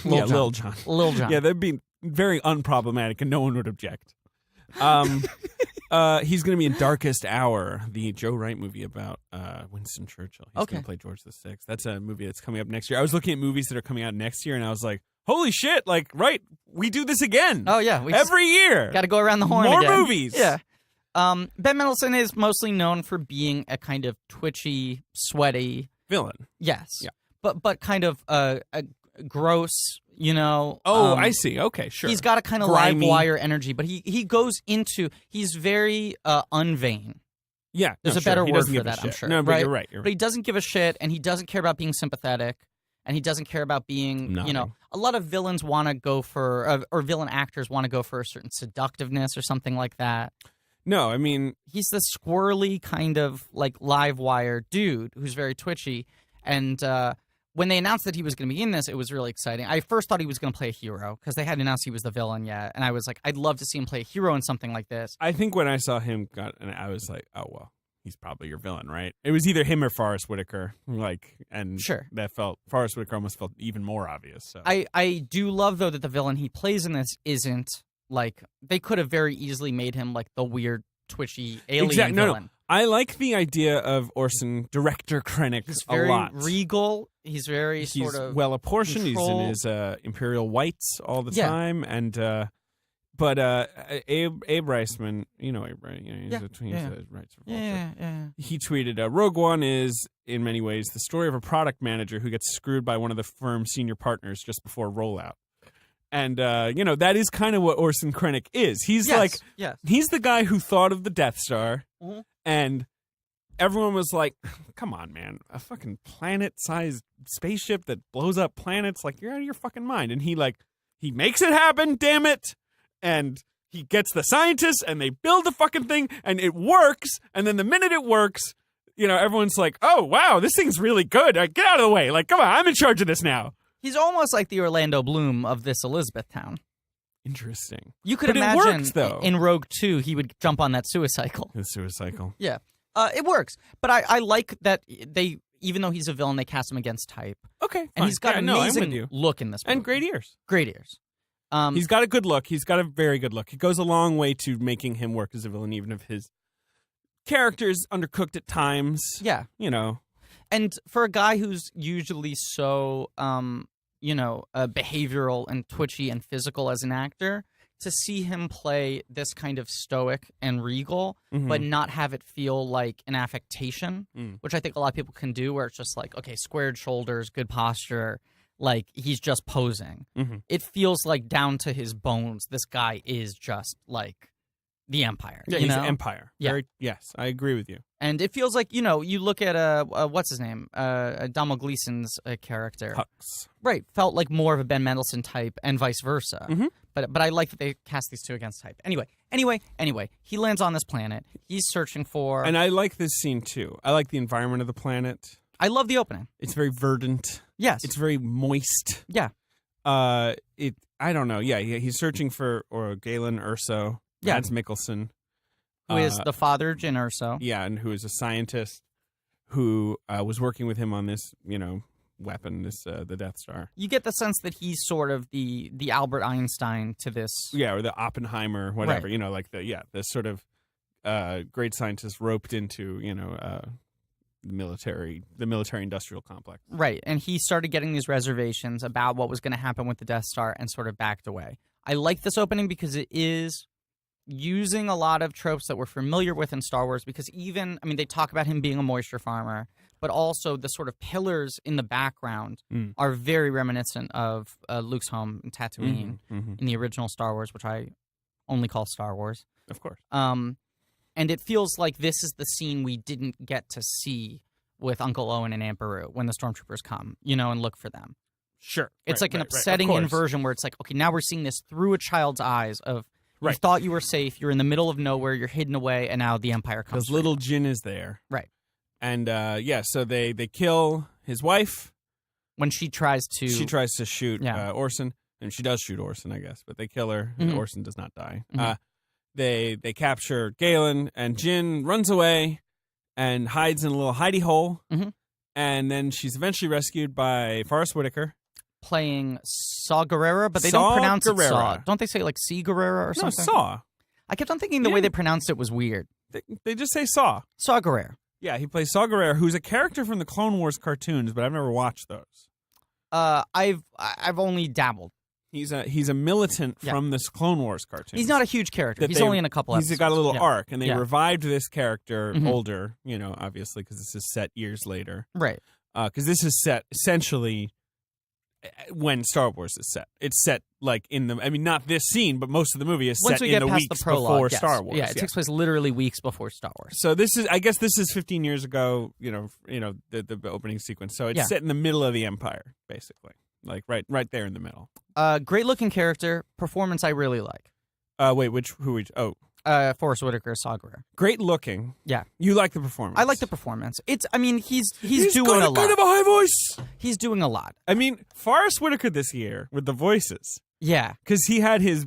Lil Jon. Lil Jon. Yeah, that'd be very unproblematic, and no one would object. He's going to be in Darkest Hour, the Joe Wright movie about Winston Churchill. He's going to play George VI. That's a movie that's coming up next year. I was looking at movies that are coming out next year, and I was like, holy shit, like, right, we do this again. Oh, yeah. Every year. Got to go around the horn More again. movies. Yeah. Ben Mendelsohn is mostly known for being a kind of twitchy, sweaty... villain. Yes. Yeah. But kind of a gross, you know... I see. Okay, sure. He's got a kind of live wire energy, but he goes into... He's very unvain. Yeah. There's a better word for that, I'm sure. No, but right? you're right. But he doesn't give a shit, and he doesn't care about being sympathetic, and he doesn't care about being, No. you know... A lot of villains want to go for... or villain actors want to go for a certain seductiveness or something like that. No, I mean... He's the squirrely kind of, like, live wire dude who's very twitchy, and... when they announced that he was going to be in this, it was really exciting. I first thought he was going to play a hero because they hadn't announced he was the villain yet. And I was like, I'd love to see him play a hero in something like this. I think when I saw him, I was like, oh, well, he's probably your villain, right? It was either him or Forrest Whitaker. Sure. Forrest Whitaker almost felt even more obvious. So. I do love, though, that the villain he plays in this isn't, like, they could have very easily made him, like, the weird, twitchy alien villain. No. I like the idea of Orson, director Krennic, He's a very lot. Regal. He's very sort of well apportioned. controlled. He's in his imperial whites all the time, and but Abe Reisman, you know Abe, right? He's a rights revolter. Yeah. He tweeted, "Rogue One is in many ways the story of a product manager who gets screwed by one of the firm's senior partners just before rollout." And that is kind of what Orson Krennic is. He's he's the guy who thought of the Death Star. Mm-hmm. And everyone was like, come on, man, a fucking planet-sized spaceship that blows up planets, like, you're out of your fucking mind. And he makes it happen, damn it. And he gets the scientists, and they build the fucking thing, and it works. And then the minute it works, everyone's like, oh, wow, this thing's really good. Get out of the way. Like, come on, I'm in charge of this now. He's almost like the Orlando Bloom of this Elizabethtown. Interesting. You could but imagine it works, though. In Rogue 2, he would jump on that suicycle. The suicycle. Yeah. It works. But I like that they, even though he's a villain, they cast him against type. Okay. And fine. he's got an amazing look in this movie. And great ears. Great ears. He's got a good look. He's got a very good look. It goes a long way to making him work as a villain, even if his character is undercooked at times. Yeah. And for a guy who's usually so... behavioral and twitchy and physical as an actor, to see him play this kind of stoic and regal, but not have it feel like an affectation, which I think a lot of people can do, where it's just like, okay, squared shoulders, good posture, like he's just posing. It feels like down to his bones, this guy is just like the Empire. Yeah, he's Empire. Yeah. Yes, I agree with you. And it feels like, you look at, what's his name? Donald Gleason's character. Hux. Right. Felt like more of a Ben Mendelsohn type and vice versa. But I like that they cast these two against type. Anyway, he lands on this planet. He's searching for... And I like this scene, too. I like the environment of the planet. I love the opening. It's very verdant. Yes. It's very moist. Yeah. I don't know. Yeah, he's searching for Galen Erso. Yeah. Mads Mikkelsen. Who is the father, Jyn Erso. Yeah, and who is a scientist who was working with him on this, weapon, the Death Star. You get the sense that he's sort of the Albert Einstein to this. Yeah, or the Oppenheimer, whatever. Right. The sort of great scientist roped into, the military industrial complex. Right, and he started getting these reservations about what was going to happen with the Death Star and sort of backed away. I like this opening because it is using a lot of tropes that we're familiar with in Star Wars, because they talk about him being a moisture farmer, but also the sort of pillars in the background are very reminiscent of Luke's home in Tatooine in the original Star Wars, which I only call Star Wars. Of course. And it feels like this is the scene we didn't get to see with Uncle Owen and Aunt Beru when the stormtroopers come, and look for them. Sure. It's an upsetting inversion where it's like, okay, now we're seeing this through a child's eyes of, you thought you were safe, you're in the middle of nowhere, you're hidden away, and now the Empire comes. Because little Jyn is there. Right. And, so they kill his wife. When she tries to... She tries to shoot Orson, and she does shoot Orson, I guess, but they kill her, and Orson does not die. They capture Galen, and Jyn runs away and hides in a little hidey hole, and then she's eventually rescued by Forrest Whitaker. Playing Saw Gerrera, but they don't pronounce it Saw. Don't they say like C. Gerrera or something? No, Saw. I kept on thinking the way they pronounced it was weird. They just say Saw. Saw Gerrera. Yeah, he plays Saw Gerrera, who's a character from the Clone Wars cartoons, but I've never watched those. I've only dabbled. He's a militant from this Clone Wars cartoon. He's not a huge character. He's only in a couple episodes. He's got a little arc, and they revived this character older, obviously, because this is set years later. Right. Because this is set essentially when Star Wars is set. It's set like not this scene, but most of the movie is set in the weeks before Star Wars. Yeah, it takes place literally weeks before Star Wars. So I guess this is 15 years ago, the opening sequence. So it's set in the middle of the Empire, basically. Like right there in the middle. Great looking character, performance I really like. Forrest Whitaker, Saw Gerrera. Great looking. Yeah. You like the performance. I like the performance. He's doing a lot. Kind of a high voice. He's doing a lot. Forrest Whitaker this year with the voices. Yeah. Because he had his,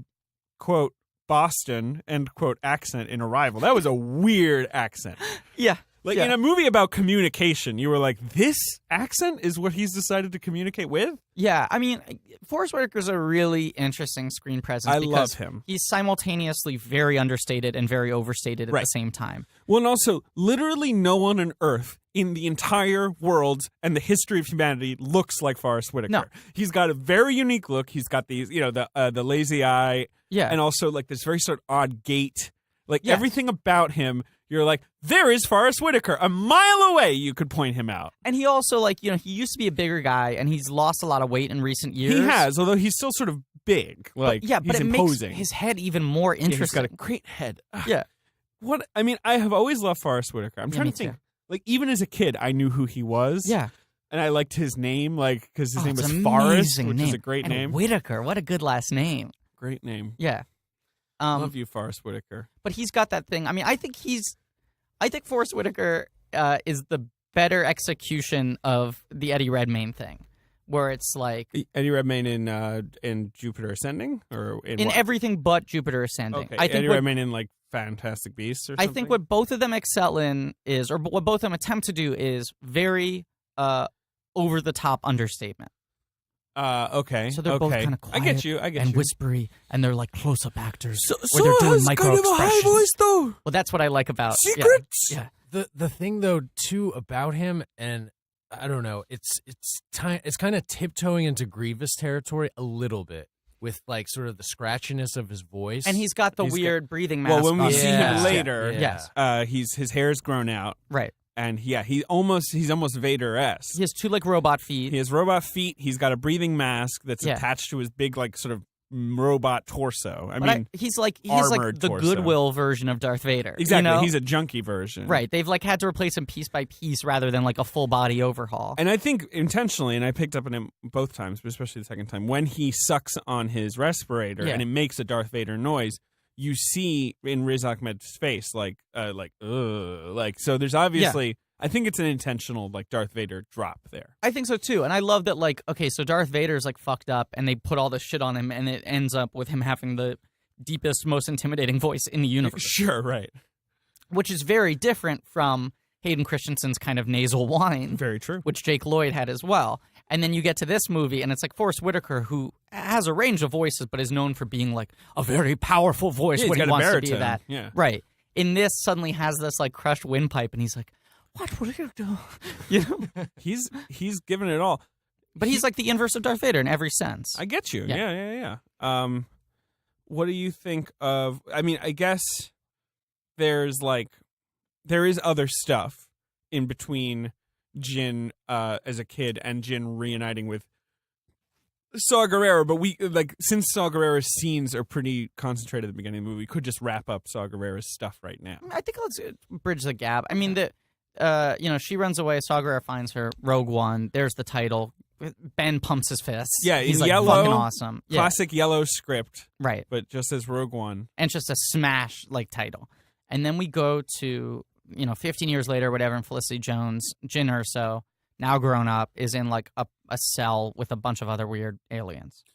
quote, Boston, end quote, accent in Arrival. That was a weird accent. Yeah. In a movie about communication, you were like, this accent is what he's decided to communicate with? Yeah, Forrest Whitaker's a really interesting screen presence. I love him. He's simultaneously very understated and very overstated at the same time. Well, and also, literally no one on Earth in the entire world and the history of humanity looks like Forrest Whitaker. No. He's got a very unique look. He's got these, the lazy eye. Yeah. And also, this very sort of odd gait. Everything about him, you're like, there is Forrest Whitaker. A mile away, you could point him out. And he also, he used to be a bigger guy, and he's lost a lot of weight in recent years. He has, although he's still sort of big. But he's it imposing. Makes his head even more interesting. He's got a great head. Yeah. I have always loved Forrest Whitaker. I'm trying to think. Even as a kid, I knew who he was. Yeah. And I liked his name, because his name was Forrest, which is a great name. Whitaker, what a good last name. Great name. Yeah. Love you, Forrest Whitaker. But he's got that thing. I think Forrest Whitaker is the better execution of the Eddie Redmayne thing, where it's like Eddie Redmayne in Jupiter Ascending, or in what? Everything but Jupiter Ascending. Okay. Eddie Redmayne in Fantastic Beasts or something. I think what both of them excel in is, or what both of them attempt to do is very over the top understatement. Okay. So they're both kind of quiet I get you. and whispery, and they're like close-up actors. So they're doing has kind of a high voice, though. Well, that's what I like about Secrets. Yeah. The thing though too about him, and I don't know, it's kind of tiptoeing into Grievous territory a little bit with sort of the scratchiness of his voice, and he's got the weird breathing mask. Well, when we on. see him later, yes, his hair's grown out, right. And he's almost Vader-esque. He has two robot feet. He has robot feet. He's got a breathing mask that's attached to his big sort of robot torso. He's the torso. Goodwill version of Darth Vader. Exactly. He's a junky version. Right. They've had to replace him piece by piece rather than a full body overhaul. And I think intentionally, and I picked up on him both times, but especially the second time, when he sucks on his respirator and it makes a Darth Vader noise, you see in Riz Ahmed's face, so there's obviously I think it's an intentional like Darth Vader drop there. I think so too, and I love that. Like, okay, so Darth Vader's like fucked up, and they put all this shit on him, and it ends up with him having the deepest, most intimidating voice in the universe. Sure, right. Which is very different from Hayden Christensen's kind of nasal whine. Very true. Which Jake Lloyd had as well. And then you get to this movie, and it's like Forrest Whitaker, who has a range of voices, but is known for being like a very powerful voice when he wants to be that. Yeah. Right. In this, suddenly has this like crushed windpipe, and he's like, "What will you do?" You know, he's given it all, but he's like the inverse of Darth Vader in every sense. I get you. Yeah. What do you think of? I mean, I guess there is other stuff in between Jin as a kid and Jin reuniting with Saw Gerrera, but we since Saw Gerrera's scenes are pretty concentrated at the beginning of the movie, we could just wrap up Saw Gerrera's stuff right now. I think let's bridge the gap. I mean, she runs away. Saw Gerrera finds her. Rogue One. There's the title. Ben pumps his fists. Yeah, he's in like yellow, fucking awesome. Classic yellow script, right? But just as Rogue One, and it's just a smash like title. And then we go to 15 years later, whatever, and Felicity Jones, Jyn Erso, now grown up, is in like a cell with a bunch of other weird aliens.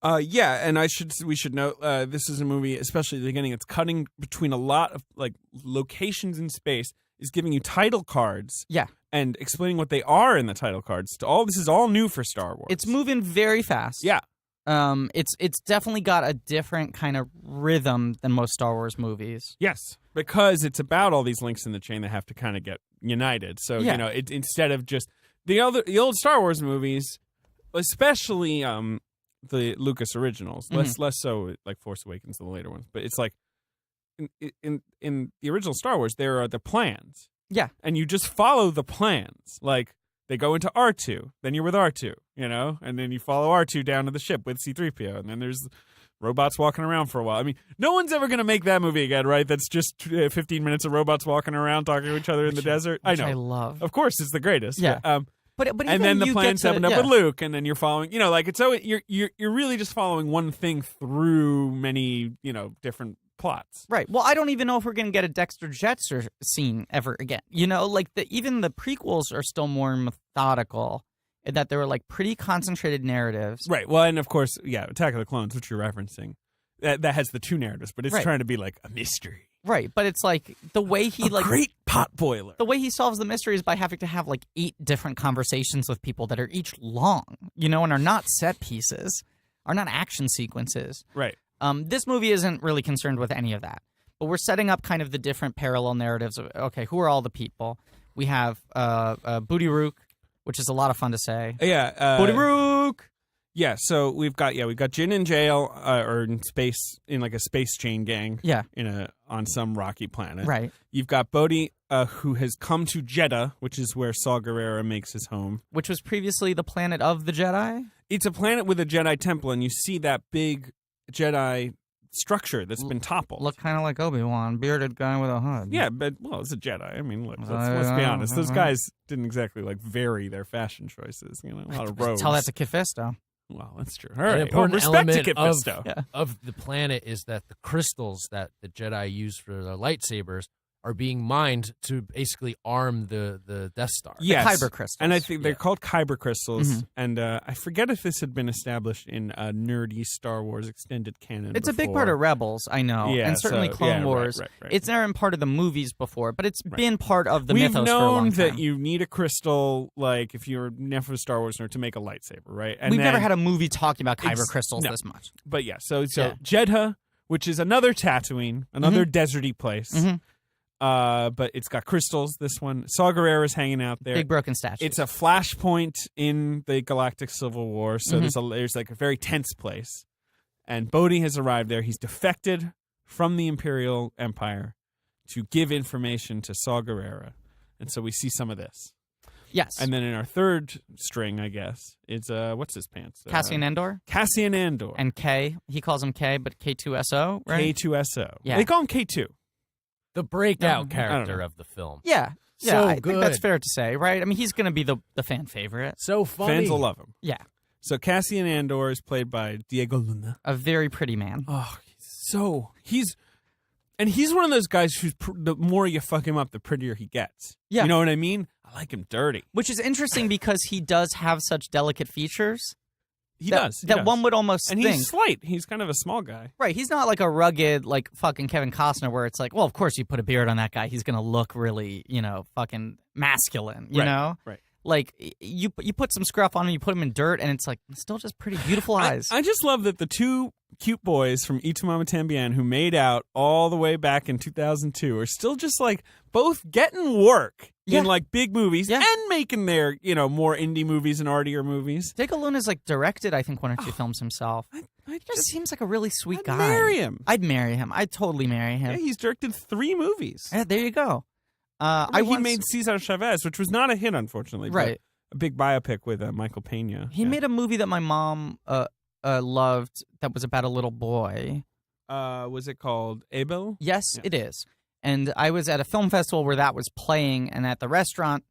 And we should note this is a movie, especially at the beginning. It's cutting between a lot of like locations in space. Is giving you title cards, and explaining what they are in the title cards. This is all new for Star Wars. It's moving very fast. Yeah, it's definitely got a different kind of rhythm than most Star Wars movies. Yes, because it's about all these links in the chain that have to kind of get united. So instead of just the old Star Wars movies, especially the Lucas originals, less so like Force Awakens and the later ones, but it's like. In the original Star Wars, there are the plans. Yeah. And you just follow the plans. Like, they go into R2, then you're with R2, and then you follow R2 down to the ship with C-3PO, and then there's robots walking around for a while. I mean, no one's ever going to make that movie again, right? That's just 15 minutes of robots walking around talking to each other in the desert. I know. I love. Of course, it's the greatest. Yeah. But and then the plans happen up with Luke, and then you're following, you're really just following one thing through many, different plots. Right. Well, I don't even know if we're going to get a Dexter Jettster scene ever again. Even the prequels are still more methodical in that they were like pretty concentrated narratives. Right. Well, and of course, Attack of the Clones, which you're referencing, that has the two narratives, but it's trying to be like a mystery. Right. But it's like the way he great pot boiler. The way he solves the mystery is by having to have like 8 different conversations with people that are each long, and are not set pieces, are not action sequences. Right. This movie isn't really concerned with any of that, but we're setting up kind of the different parallel narratives of, okay, who are all the people? We have Booty Rook, which is a lot of fun to say. Yeah. Booty Rook! Yeah, so we've got Jyn in jail or in space, in like a space chain gang. Yeah. On some rocky planet. Right. You've got Bodhi, who has come to Jeddah, which is where Saw Gerrera makes his home. Which was previously the planet of the Jedi? It's a planet with a Jedi temple, and you see that big Jedi structure that's been toppled. Look kind of like Obi-Wan, bearded guy with a hood. Yeah, but, it's a Jedi. I mean, let's be honest. Those guys didn't exactly, vary their fashion choices. A lot of robes. Tell that to Kit Fisto. Well, that's true. All right. An important respect to element Kit Fisto. of the planet is that the crystals that the Jedi use for their lightsabers are being mined to basically arm the Death Star. Yes. The Kyber crystals. And I think they're called Kyber crystals. And I forget if this had been established in a nerdy Star Wars extended canon It's before. a big part of Rebels, I know. Yeah, and certainly Clone Wars. Right. It's never been part of the movies before, but it's been part of the mythos for a We've long known time. that you need a crystal, if you're enough of a Star Wars nerd, to make a lightsaber, right? And We've never had a movie talking about Kyber crystals no. this much. But so Jeddah, which is another Tatooine, another deserty place. But it's got crystals, this one. Saw Gerrera's hanging out there. Big broken statues. It's a flashpoint in the Galactic Civil War, so there's a very tense place. And Bodhi has arrived there. He's defected from the Imperial Empire to give information to Saw Gerrera. And so we see some of this. Yes. And then in our third string, I guess, it's what's his pants? Cassian Andor. Cassian Andor. And K. He calls him K, but K2SO, right? K2SO. Yeah. They call him K2. The breakout character of the film. Yeah. So I good. think that's fair to say, right? I mean, he's going to be the fan favorite. So funny. Fans will love him. Yeah. So Cassian Andor is played by Diego Luna. A very pretty man. Oh, And he's one of those guys who's the more you fuck him up, the prettier he gets. Yeah. You know what I mean? I like him dirty. Which is interesting because he does have such delicate features. He does. One would almost and think. He's slight. He's kind of a small guy. Right. He's not like a rugged, like fucking Kevin Costner where it's like, well, of course you put a beard on that guy. He's going to look really, fucking masculine, you know? Right. Like, you put some scruff on him, you put him in dirt, and it's like, still just pretty beautiful eyes. I just love that the two cute boys from Y Tu Mama Tambien who made out all the way back in 2002 are still just like both getting work in like big movies and making their, more indie movies and artier movies. Diego Luna's like directed, I think, one or two films himself. I just seems like a really sweet guy. I'd marry him. I'd marry him. I'd totally marry him. Yeah, he's directed 3 movies. Yeah, there you go. He made Cesar Chavez, which was not a hit, unfortunately. Right. But a big biopic with Michael Pena. He made a movie that my mom loved that was about a little boy. Was it called Abel? Yes, it is. And I was at a film festival where that was playing, and at the restaurant,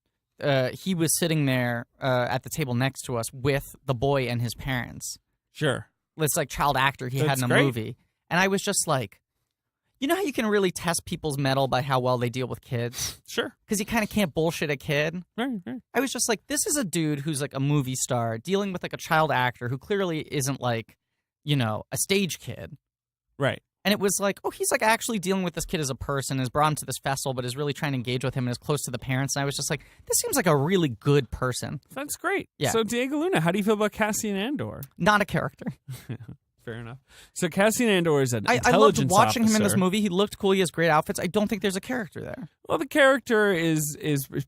he was sitting there at the table next to us with the boy and his parents. Sure. This like child actor he had in a movie. And I was just like, you know how you can really test people's mettle by how well they deal with kids? Sure. Because you kind of can't bullshit a kid. Right. I was just like, this is a dude who's like a movie star dealing with like a child actor who clearly isn't like, a stage kid. Right. And it was like, oh, he's like actually dealing with this kid as a person, is brought him to this festival, but is really trying to engage with him and is close to the parents. And I was just like, this seems like a really good person. That's great. Yeah. So Diego Luna, how do you feel about Cassian Andor? Not a character. Fair enough. So Cassian Andor is an I intelligence loved watching officer. him in this movie. He looked cool. He has great outfits. I don't think there's a character there. Well, the character is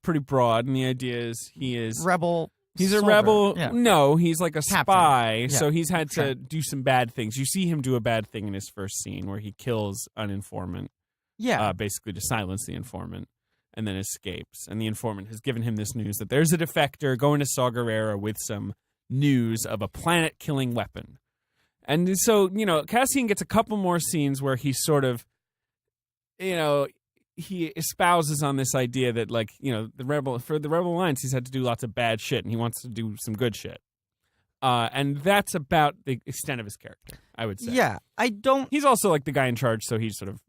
pretty broad, and the idea is he is rebel. He's soldier. a rebel. Yeah. No, he's like a spy. Yeah. So he's had to do some bad things. You see him do a bad thing in his first scene where he kills an informant. Yeah. Basically to silence the informant, and then escapes. And the informant has given him this news that there's a defector going to Saw Gerrera with some news of a planet-killing weapon. And so, Cassian gets a couple more scenes where he sort of, he espouses on this idea that, like, the Rebel Alliance, he's had to do lots of bad shit, and he wants to do some good shit. And that's about the extent of his character, I would say. Yeah, I don't... He's also, like, the guy in charge, so he sort of,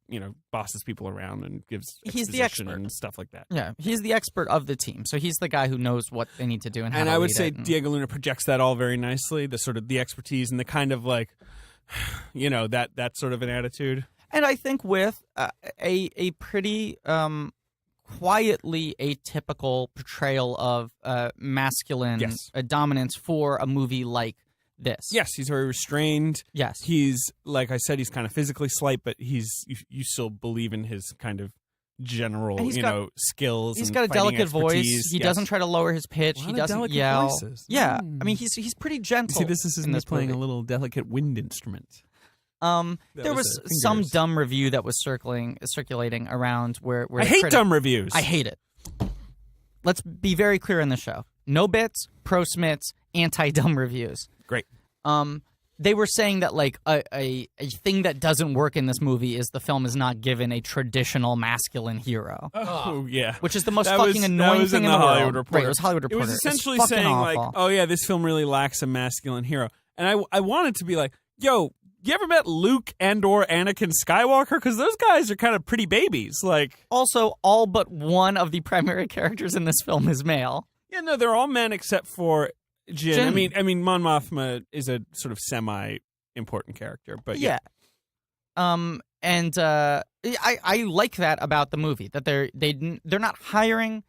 bosses people around and gives he's the exposition expert. and stuff like that. Yeah, he's the expert of the team, so he's the guy who knows what they need to do and how to I would lead say it. Diego Luna projects that all very nicely, the sort of the expertise and the kind of, like, that sort of an attitude. And I think with a pretty quietly atypical portrayal of masculine dominance for a movie like this. Yes, he's very restrained. Yes. He's, like I said, he's kind of physically slight, but you still believe in his kind of general, skills. He's and got a fighting delicate voice. expertise. He doesn't try to lower his pitch. He doesn't yell. Voices. Yeah. I mean, he's pretty gentle. See, this is in this playing movie. a little delicate wind instrument. There was some dumb review that was circulating around where I hate dumb reviews. I hate it. Let's be very clear in the show. No bits, pro smits, anti-dumb reviews. Great. They were saying that like a thing that doesn't work in this movie is the film is not given a traditional masculine hero. Oh yeah, which is the most fucking annoying thing in the Hollywood world. Reporter. Right, it was Hollywood Reporter. It was essentially it's saying awful. like, oh yeah, this film really lacks a masculine hero, and I wanted to be like, yo, you ever met Luke and/or Anakin Skywalker? Because those guys are kind of pretty babies. Like, also, all but one of the primary characters in this film is male. Yeah, no, they're all men except for Jin. I mean, Mon Mothma is a sort of semi-important character, but yeah. And I like that about the movie, that they're not hiring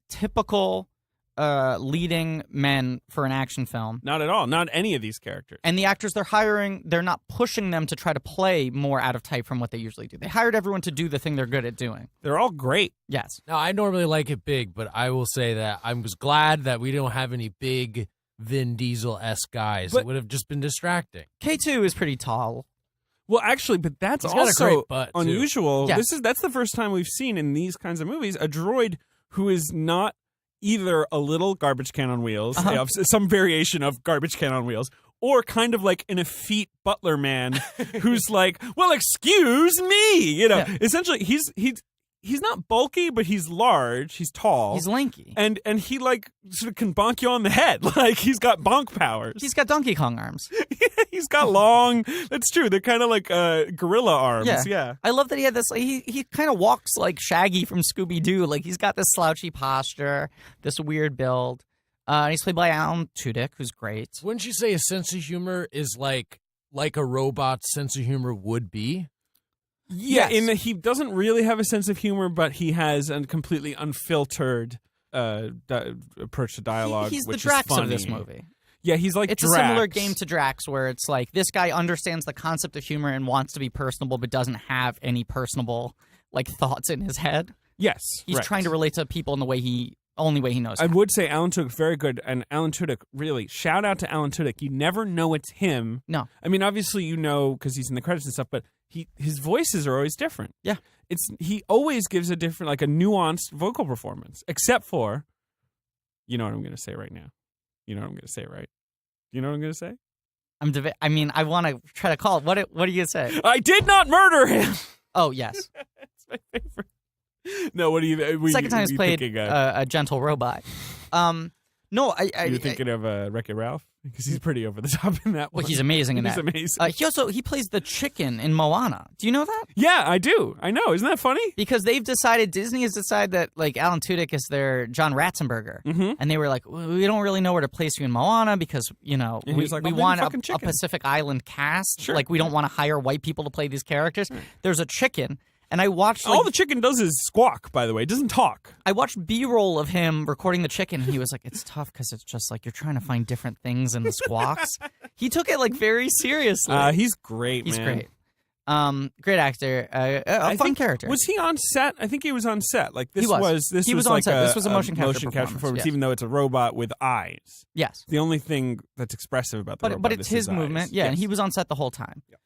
typical leading men for an action film. Not at all. Not any of these characters. And the actors they're hiring, they're not pushing them to try to play more out of type from what they usually do. They hired everyone to do the thing they're good at doing. They're all great. Yes. Now, I normally like it big, but I will say that I was glad that we don't have any big Vin Diesel-esque guys. It would have just been distracting. K2 is pretty tall. Well, actually, but that's He's got a great butt, too. unusual. Yes. That's the first time we've seen in these kinds of movies a droid who is not either a little garbage can on wheels, some variation of garbage can on wheels, or kind of like an effete butler man who's like, well, excuse me, Essentially, he's not bulky, but he's large. He's tall. He's lanky. And he like sort of can bonk you on the head. Like he's got bonk powers. He's got Donkey Kong arms. He's got long. That's true. They're kind of like gorilla arms. Yeah. I love that he had this. He kind of walks like Shaggy from Scooby Doo. Like he's got this slouchy posture, this weird build. And he's played by Alan Tudyk, who's great. Wouldn't you say his sense of humor is like a robot's sense of humor would be? Yeah, Yes. in that he doesn't really have a sense of humor, but he has a completely unfiltered approach to dialogue. He's the which Drax is funny. of this movie. Yeah, he's like It's Drax. a similar game to Drax, where it's like this guy understands the concept of humor and wants to be personable, but doesn't have any personable like thoughts in his head. Yes, He's right. trying to relate to people in the only way he knows I how. would say Alan Tudyk very good, and Alan Tudyk really shout out to Alan Tudyk. You never know it's him. No. I mean obviously you know because he's in the credits and stuff, but his voices are always different. Yeah, he always gives a different, like a nuanced vocal performance, except for, you know what I'm going to say right now. You know what I'm going to say, right? You know what I'm going to say? I want to try to call it. What do you say? I did not murder him. Oh yes, It's my favorite. No, what do you? second time he's played Thinking, a gentle robot. No, you're thinking of Wreck-It Ralph because he's pretty over the top in that one. Well, he's amazing in He's that. amazing. He plays the chicken in Moana. Do you know that? Yeah, I do. I know. Isn't that funny? Because Disney has decided that like Alan Tudyk is their John Ratzenberger, and they were like, we don't really know where to place you in Moana because And he we was like, we "Well, want then a fucking chicken." Pacific Island cast. Sure. Like we don't want to hire white people to play these characters. There's a chicken, and I watched All the chicken does is squawk. By the way, it doesn't talk. I watched B-roll of him recording the chicken, and he was like, it's tough because it's just like you're trying to find different things in the squawks. He took it like very seriously. He's great. He's man. great. Great actor. A fun character. Was he on set? I think he was on set. Like this He was. This He was was on like set. This was a motion capture performance, yes. even though it's a robot with eyes. Yes. The only thing that's expressive about the robot But it's is his eyes. movement. Yeah, Yes. and he was on set the whole time. Yep.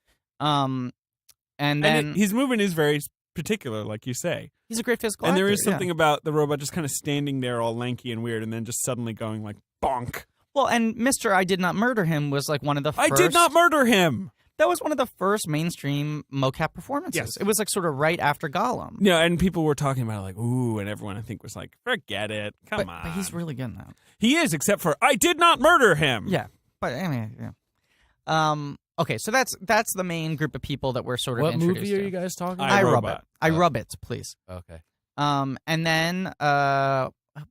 And then his movement is very particular, like you say. he's a great physical And there actor, is something about the robot just kind of standing there all lanky and weird and then just suddenly going like bonk. Well, and Mr. I Did Not Murder Him was like one of the first. I did not murder him. That was one of the first mainstream mocap performances. Yes. It was like sort of right after Gollum. Yeah, and people were talking about it like, ooh, and everyone I think was like, forget it. Come on. But he's really good now. He is, except for I did not murder him. Yeah. But I mean, yeah. Okay, so that's the main group of people that we're sort of What introduced movie are to. you guys talking I, about? rub Robot. it. I rub it, please. Okay. And then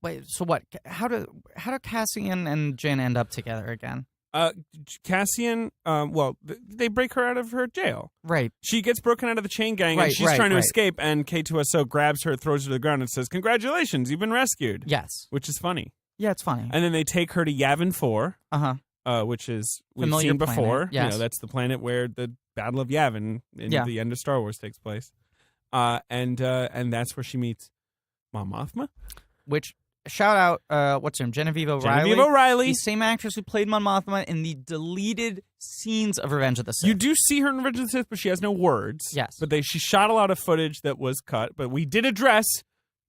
wait, so what? How do Cassian and Jin end up together again? Cassian, they break her out of her jail. Right. She gets broken out of the chain gang, Right, and she's right, trying to right. escape, and K2SO grabs her, throws her to the ground, and says, congratulations, you've been rescued. Yes. Which is funny. Yeah, it's funny. And then they take her to Yavin 4, which is, we've Familiar seen before. planet, yes. You know, that's the planet where the Battle of Yavin in the end of Star Wars takes place. And that's where she meets Mon Mothma. Which, shout out, what's her name? Genevieve O'Reilly. Genevieve O'Reilly. The same actress who played Mon Mothma in the deleted scenes of Revenge of the Sith. You do see her in Revenge of the Sith, but she has no words. Yes. But she shot a lot of footage that was cut, but we did address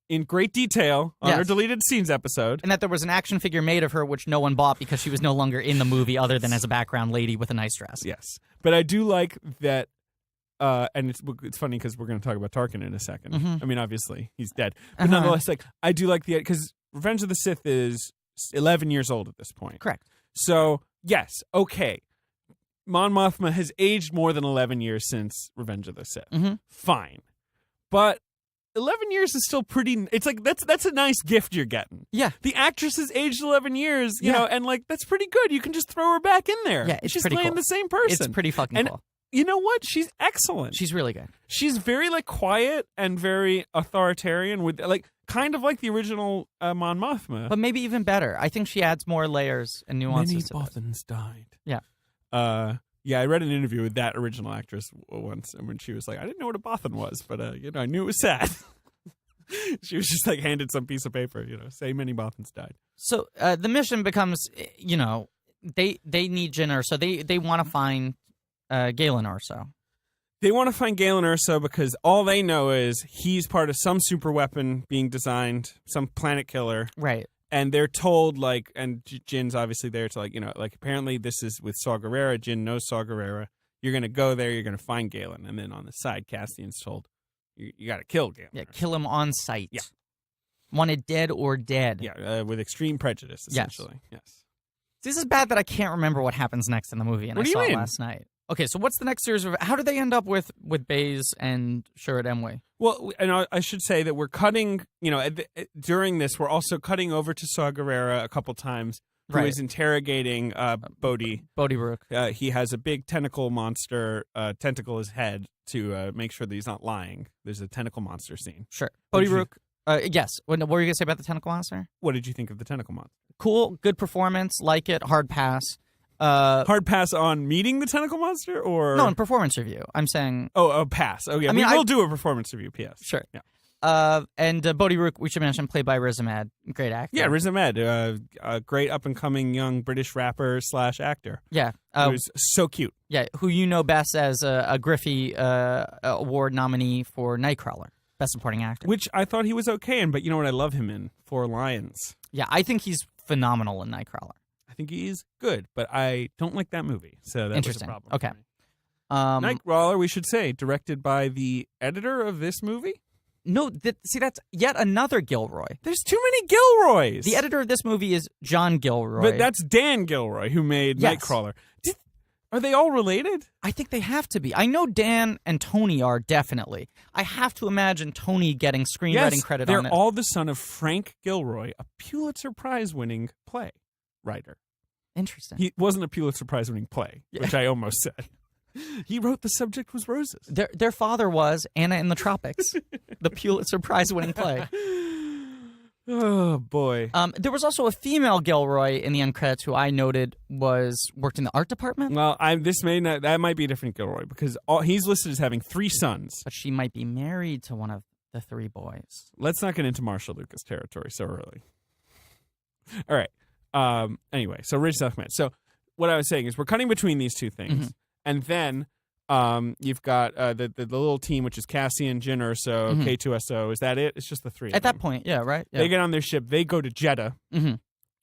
in great detail on our Yes. deleted scenes episode. And that there was an action figure made of her which no one bought because she was no longer in the movie other than as a background lady with a nice dress. Yes. But I do like that, and it's funny because we're going to talk about Tarkin in a second. Mhm. I mean, obviously, he's dead. But nonetheless, like, I do like because Revenge of the Sith is 11 years old at this point. Correct. So, yes, okay. Mon Mothma has aged more than 11 years since Revenge of the Sith. Mhm. Fine. But 11 years is still pretty. It's like that's a nice gift you're getting. Yeah. The actress has aged 11 years, you Yeah. know, and like that's pretty good. You can just throw her back in there. Yeah, it's She's pretty playing cool. the same person. It's pretty fucking And cool. you know what? She's excellent. She's really good. She's very like quiet and very authoritarian with like kind of like the original Mon Mothma. But maybe even better. I think she adds more layers and nuances Many to it. Bothans died. Yeah. Yeah, I read an interview with that original actress once, and when she was like, I didn't know what a Bothan was, but I knew it was sad. She was just like handed some piece of paper, say many Bothans died. So the mission becomes, they need Jyn Erso. They want to find Galen Erso. They want to find Galen Erso because all they know is he's part of some super weapon being designed, some planet killer. Right. And they're told, like, and Jin's obviously there to, like, apparently this is with Saw Gerrera. Jyn knows Saw Gerrera. You're going to go there. You're going to find Galen. And then on the side, Cassian's told, you got to kill gamblers. Yeah, kill him on sight. Yeah. Wanted dead or dead. Yeah, with extreme prejudice, essentially. Yes. This is bad that I can't remember what happens next in the movie, and What I do you saw it mean? last night. Okay, so what's the next series of... How do they end up with Baze and Sherrod Emwe? Well, and I should say that we're cutting, during this, we're also cutting over to Saw Gerrera a couple times, who is interrogating Bodhi. Bodhi Rook. He has a big tentacle monster tentacle his head to make sure that he's not lying. There's a tentacle monster scene. Sure. Bodhi Rook. Yes. What were you going to say about the tentacle monster? What did you think of the tentacle monster? Cool. Good performance. Like it. Hard pass. Hard pass on meeting the tentacle monster, or no, in performance review. I'm saying. Oh, a pass. Oh, yeah. I mean, we'll do a performance review. P.S. Sure. Yeah. And Bodhi Rook, we should mention, played by Riz Ahmed, great actor. Yeah, Riz Ahmed, a great up and coming young British rapper / actor. Yeah, who's so cute. Yeah, who you know best as a Griffey Award nominee for Nightcrawler, Best Supporting Actor. Which I thought he was okay in, but you know what I love him in? Four Lions. Yeah, I think he's phenomenal in Nightcrawler. I think he is good, but I don't like that movie, so that was a problem. Okay. For me. Nightcrawler, we should say, directed by the editor of this movie. No, see, that's yet another Gilroy. There's too many Gilroys. The editor of this movie is John Gilroy. But that's Dan Gilroy, who made Nightcrawler. Are they all related? I think they have to be. I know Dan and Tony are, definitely. I have to imagine Tony getting screenwriting credit on it. They're all the son of Frank Gilroy, a Pulitzer Prize-winning play writer. Interesting. He wasn't a Pulitzer Prize-winning play, which I almost said. He wrote The Subject Was Roses. Their father was Anna in the Tropics, the Pulitzer Prize-winning play. Oh, boy. There was also a female Gilroy in the end credits who I noted worked in the art department. Well, that might be a different Gilroy, because he's listed as having 3 sons. But she might be married to one of the 3 boys. Let's not get into Marshall Lucas territory so early. All right. Anyway, so Riz Ahmed. So what I was saying is we're cutting between these two things. Mm-hmm. And then you've got the little team, which is Cassian, Jyn Erso, K2SO. Is that it? It's just the 3 At that point, yeah, right? Yeah. They get on their ship. They go to Jeddah,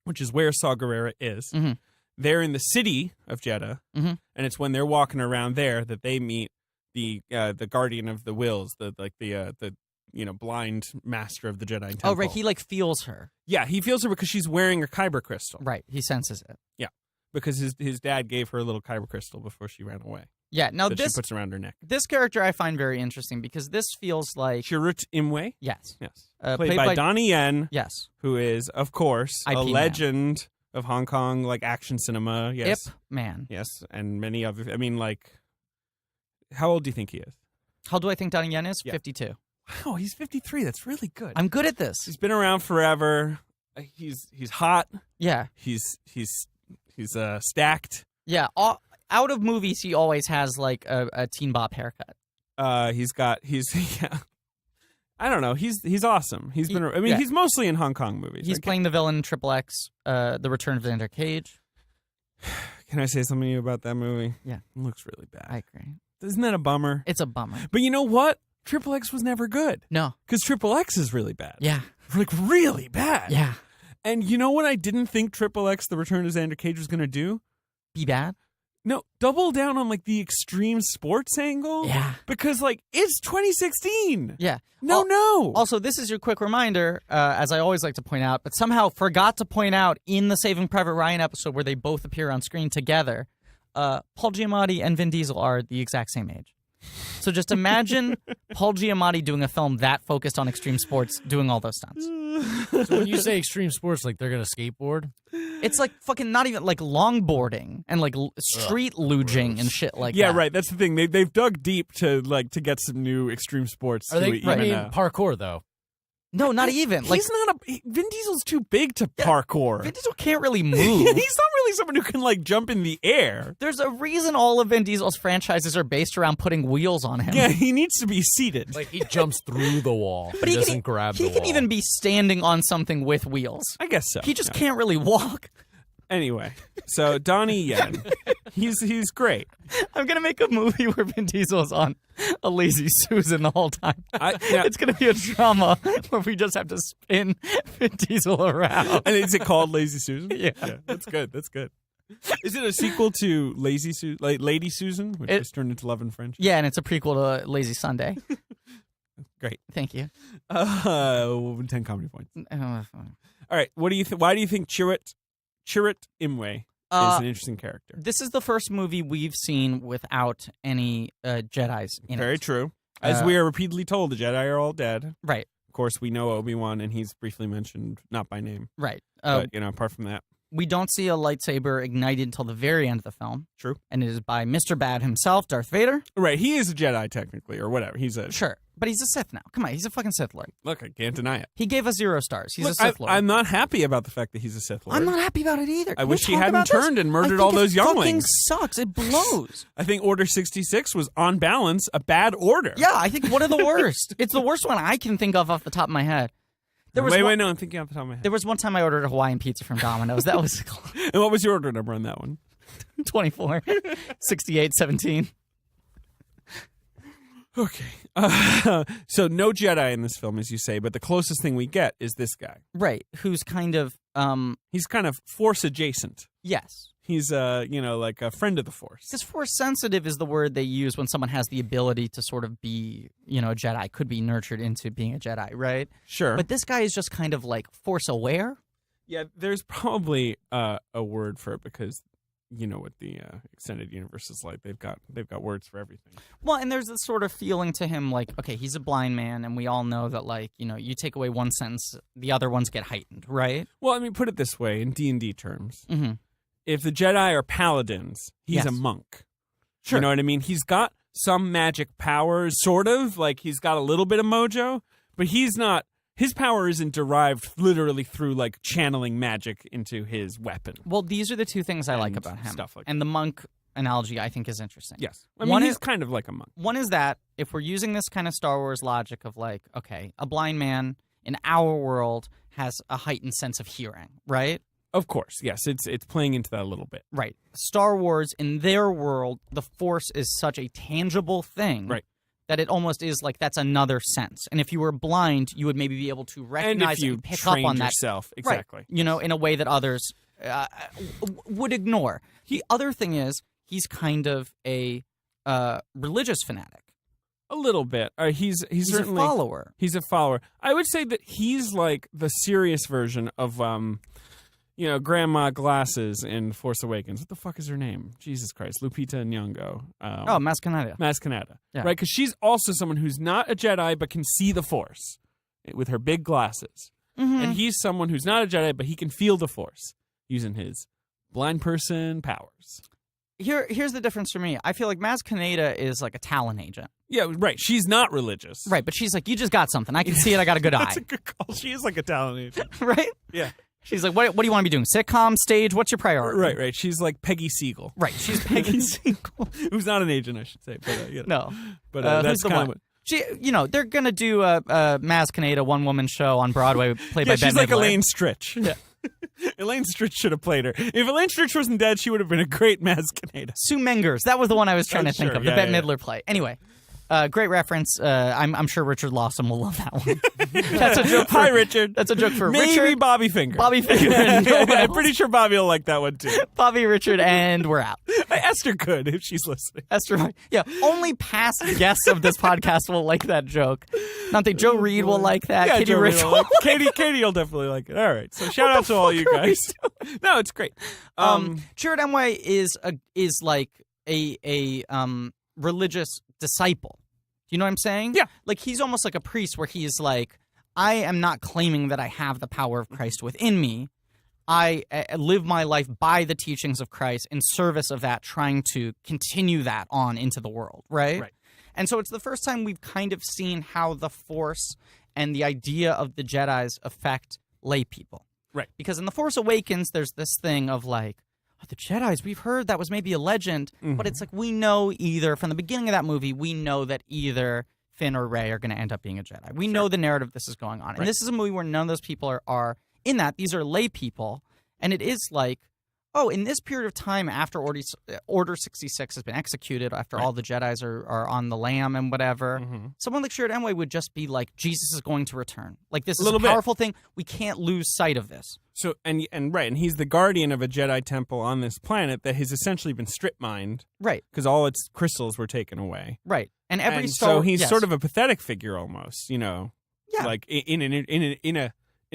which is where Saw Gerrera is. Mm-hmm. They're in the city of Jeddah, and it's when they're walking around there that they meet the Guardian of the Wills, the blind master of the Jedi Temple. Oh, right. He feels her. Yeah, he feels her because she's wearing a kyber crystal. Right. He senses it. Yeah. Because his dad gave her a little kyber crystal before she ran away. Yeah, now that she puts around her neck. This character I find very interesting because this feels like... Chirrut Imwe? Yes. Played by Donnie Yen. Yes. Who is, of course, IP a legend of Hong Kong, action cinema. Yes. Ip Man. Yes, and many other... how old do you think he is? How old do I think Donnie Yen is? Yeah. 52. Wow, he's 53. That's really good. I'm good at this. He's been around forever. He's hot. Yeah. He's stacked. Yeah. Out of movies, he always has a teen bop haircut. Yeah. I don't know. He's awesome. He's mostly in Hong Kong movies. He's playing the villain in XXX, The Return of Xander Cage. Can I say something to you about that movie? Yeah. It looks really bad. I agree. Isn't that a bummer? It's a bummer. But you know what? XXX was never good. No. Because XXX is really bad. Yeah. Really bad. Yeah. And you know what I didn't think XXX, The Return of Xander Cage, was going to do? Be bad? No, double down on the extreme sports angle. Yeah. Because it's 2016. Yeah. No. Also, this is your quick reminder, as I always like to point out, but somehow forgot to point out in the Saving Private Ryan episode where they both appear on screen together, Paul Giamatti and Vin Diesel are the exact same age. So just imagine Paul Giamatti doing a film that focused on extreme sports, doing all those stunts. So when you say extreme sports, they're going to skateboard? It's fucking not even longboarding and street luging and shit like that. Yeah, right. That's the thing. They've dug deep to get some new extreme sports. Are they parkour though? No, not even. Vin Diesel's too big to parkour. Vin Diesel can't really move. He's not really someone who can jump in the air. There's a reason all of Vin Diesel's franchises are based around putting wheels on him. Yeah, he needs to be seated. He jumps through the wall. But he doesn't grab the wall. He can even be standing on something with wheels. I guess so. He just can't really walk. Anyway, so Donnie Yen, he's great. I'm gonna make a movie where Vin Diesel is on a Lazy Susan the whole time. It's gonna be a drama where we just have to spin Vin Diesel around. And is it called Lazy Susan? Yeah, that's good. That's good. Is it a sequel to Lady Susan, which was turned into Love and Friendship? Yeah, and it's a prequel to Lazy Sunday. Great. Thank you. 10 comedy points. All right. What do you why do you think Chirrut Imwe is an interesting character? This is the first movie we've seen without any Jedis in it. Very true. As we are repeatedly told, the Jedi are all dead. Right. Of course, we know Obi-Wan, and he's briefly mentioned, not by name. Right. But, apart from that. We don't see a lightsaber ignited until the very end of the film. True. And it is by Mr. Bad himself, Darth Vader. Right. He is a Jedi, technically, or whatever. He's a... Sure. But he's a Sith now. Come on, he's a fucking Sith Lord. Look, I can't deny it. He gave us 0 stars. He's Look, a Sith Lord. I'm not happy about the fact that he's a Sith Lord. I'm not happy about it either. I wish he hadn't turned and murdered all those younglings. It fucking sucks. It blows. I think Order 66 was, on balance, a bad order. Yeah, I think one of the worst. It's the worst one I can think of off the top of my head. No, I'm thinking off the top of my head. There was one time I ordered a Hawaiian pizza from Domino's. That was... And what was your order number on that one? 24. 68, 17. Okay. So no Jedi in this film, as you say, but the closest thing we get is this guy. Right, who's kind of... He's kind of Force adjacent. Yes. He's, like a friend of the Force. Because Force sensitive is the word they use when someone has the ability to sort of be, a Jedi, could be nurtured into being a Jedi, right? Sure. But this guy is just kind of like Force aware. Yeah, there's probably a word for it because you know what the extended universe is like. They've got words for everything. Well, and there's this sort of feeling to him like, okay, he's a blind man, and we all know that, like, you take away one sentence, the other ones get heightened, right? Well, I mean, put it this way, in D&D terms. Mm-hmm. If the Jedi are paladins, he's a monk. Sure. You know what I mean? He's got some magic powers, sort of. Like, he's got a little bit of mojo, but he's not... His power isn't derived literally through, like, channeling magic into his weapon. Well, these are the two things I like about him. Stuff like and the monk analogy, I think, is interesting. Yes. I mean, he's kind of like a monk. One is that if we're using this kind of Star Wars logic of, like, okay, a blind man in our world has a heightened sense of hearing, right? Of course, yes. It's playing into that a little bit. Right. Star Wars, in their world, the Force is such a tangible thing. Right. That it almost is like that's another sense. And if you were blind, you would maybe be able to recognize and pick up on that. Yourself. Exactly. Right. In a way that others would ignore. The other thing is he's kind of a religious fanatic. A little bit. He's certainly a follower. He's a follower. I would say that he's like the serious version of Grandma Glasses in Force Awakens. What the fuck is her name? Jesus Christ. Lupita Nyong'o. Maz Kanata. Maz Kanata. Yeah. Right? Because she's also someone who's not a Jedi but can see the Force with her big glasses. Mm-hmm. And he's someone who's not a Jedi but he can feel the Force using his blind person powers. Here's the difference for me. I feel like Maz Kanata is like a Talon agent. Yeah, right. She's not religious. Right, but she's like, you just got something. I can see it. I got a good eye. That's a good call. She is like a Talon agent. Right? Yeah. She's like, what do you want to be doing? Sitcom, stage? What's your priority? Right. She's like Peggy Siegel. Right, she's Peggy Siegel. Who's not an agent, I should say. But, No. But that's kind of... She, they're going to do a Maz Kanata one-woman show on Broadway played by Ben she's like Midler. Elaine Stritch. Yeah. Elaine Stritch should have played her. If Elaine Stritch wasn't dead, she would have been a great Maz Kanata. Sue Mengers. That was the one I was trying to think of, the Bette Midler play. Anyway. Great reference. I'm sure Richard Lawson will love that one. That's a joke. Hi, Richard. That's a joke for Maybe Richard. Bobby Finger. Bobby Finger. And I'm pretty sure Bobby will like that one too. Bobby, Richard, and we're out. Esther could if she's listening. Esther, yeah. Only past guests of this podcast will like that joke. Not that Joe Reed will like that. Yeah, Katie Joe Rich Reed will will like it. Katie will definitely like it. All right. So shout out to all you guys. No, it's great. Chirrut Imwe is like a religious disciple. You know what I'm saying? Yeah. Like, he's almost like a priest where he is like, I am not claiming that I have the power of Christ within me. I live my life by the teachings of Christ in service of that, trying to continue that on into the world, right? Right. And so it's the first time we've kind of seen how the Force and the idea of the Jedis affect lay people. Right. Because in The Force Awakens, there's this thing of like, the Jedis, we've heard that was maybe a legend, but it's like we know either, from the beginning of that movie, we know that either Finn or Rey are going to end up being a Jedi. We know the narrative this is going on. Right. And this is a movie where none of those people are in that. These are lay people, and it is like, oh, in this period of time after Order 66 has been executed, after all the Jedis are on the lam and whatever, someone like Chirrut Îmwe would just be like, Jesus is going to return. Like, this is a powerful thing. We can't lose sight of this. So, and he's the guardian of a Jedi temple on this planet that has essentially been strip mined. Right. Because all its crystals were taken away. Right. And so he's sort of a pathetic figure almost, you know. Yeah. Like, in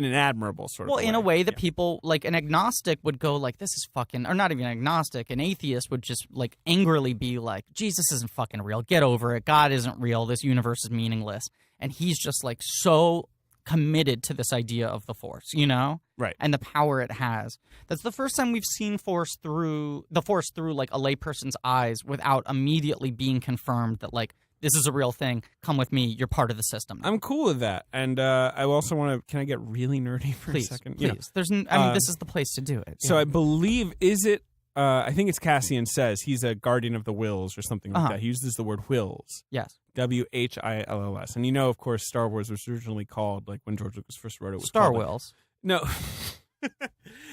an admirable sort of way. Well, in a way that people, like an agnostic would go like, this is fucking, or not even agnostic, an atheist would just like angrily be like, Jesus isn't fucking real, get over it, God isn't real, this universe is meaningless. And he's just like so committed to this idea of the Force, you know? Right. And the power it has. That's the first time we've seen the Force through like a layperson's eyes without immediately being confirmed that like, this is a real thing. Come with me. You're part of the system. I'm cool with that. And I also want to... Can I get really nerdy for a second? Please. You know, I mean, this is the place to do it. So I believe... Is it... I think it's Cassian says he's a guardian of the wills or something like that. He uses the word wills. Yes. WHILLS. And you know, of course, Star Wars was originally called, like when George Lucas first wrote it, was Star called, Wills. No.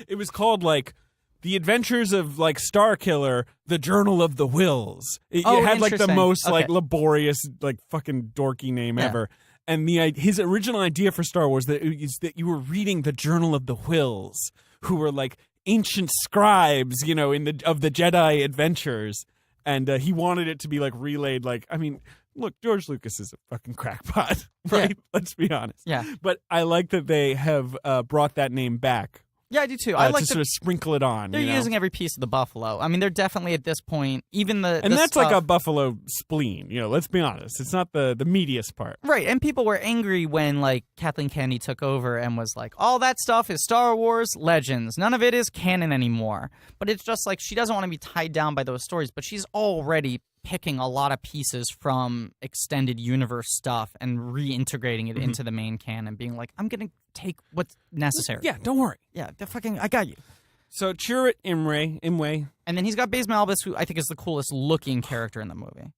It was called, like... The Adventures of, like, Star Killer, The Journal of the Wills. It had, like, the most, like, laborious, like, fucking dorky name ever. And his original idea for Star Wars is that you were reading the Journal of the Wills, who were, like, ancient scribes, you know, of the Jedi adventures. And he wanted it to be, like, relayed, like, I mean... Look, George Lucas is a fucking crackpot, right? Yeah. Let's be honest. Yeah. But I like that they have brought that name back. Yeah, I do too. I like to sort of sprinkle it on. They're using every piece of the buffalo. I mean, they're definitely at this point, even and that's stuff, like a buffalo spleen. You know, let's be honest. It's not the meatiest part, right? And people were angry when like Kathleen Kennedy took over and was like, all that stuff is Star Wars legends. None of it is canon anymore. But it's just like she doesn't want to be tied down by those stories. But she's already picking a lot of pieces from extended universe stuff and reintegrating it into the main canon, being like, I'm going to take what's necessary. Yeah, don't worry. Yeah, I got you. So Chirrut Îmwe. And then he's got Baze Malbus, who I think is the coolest looking character in the movie.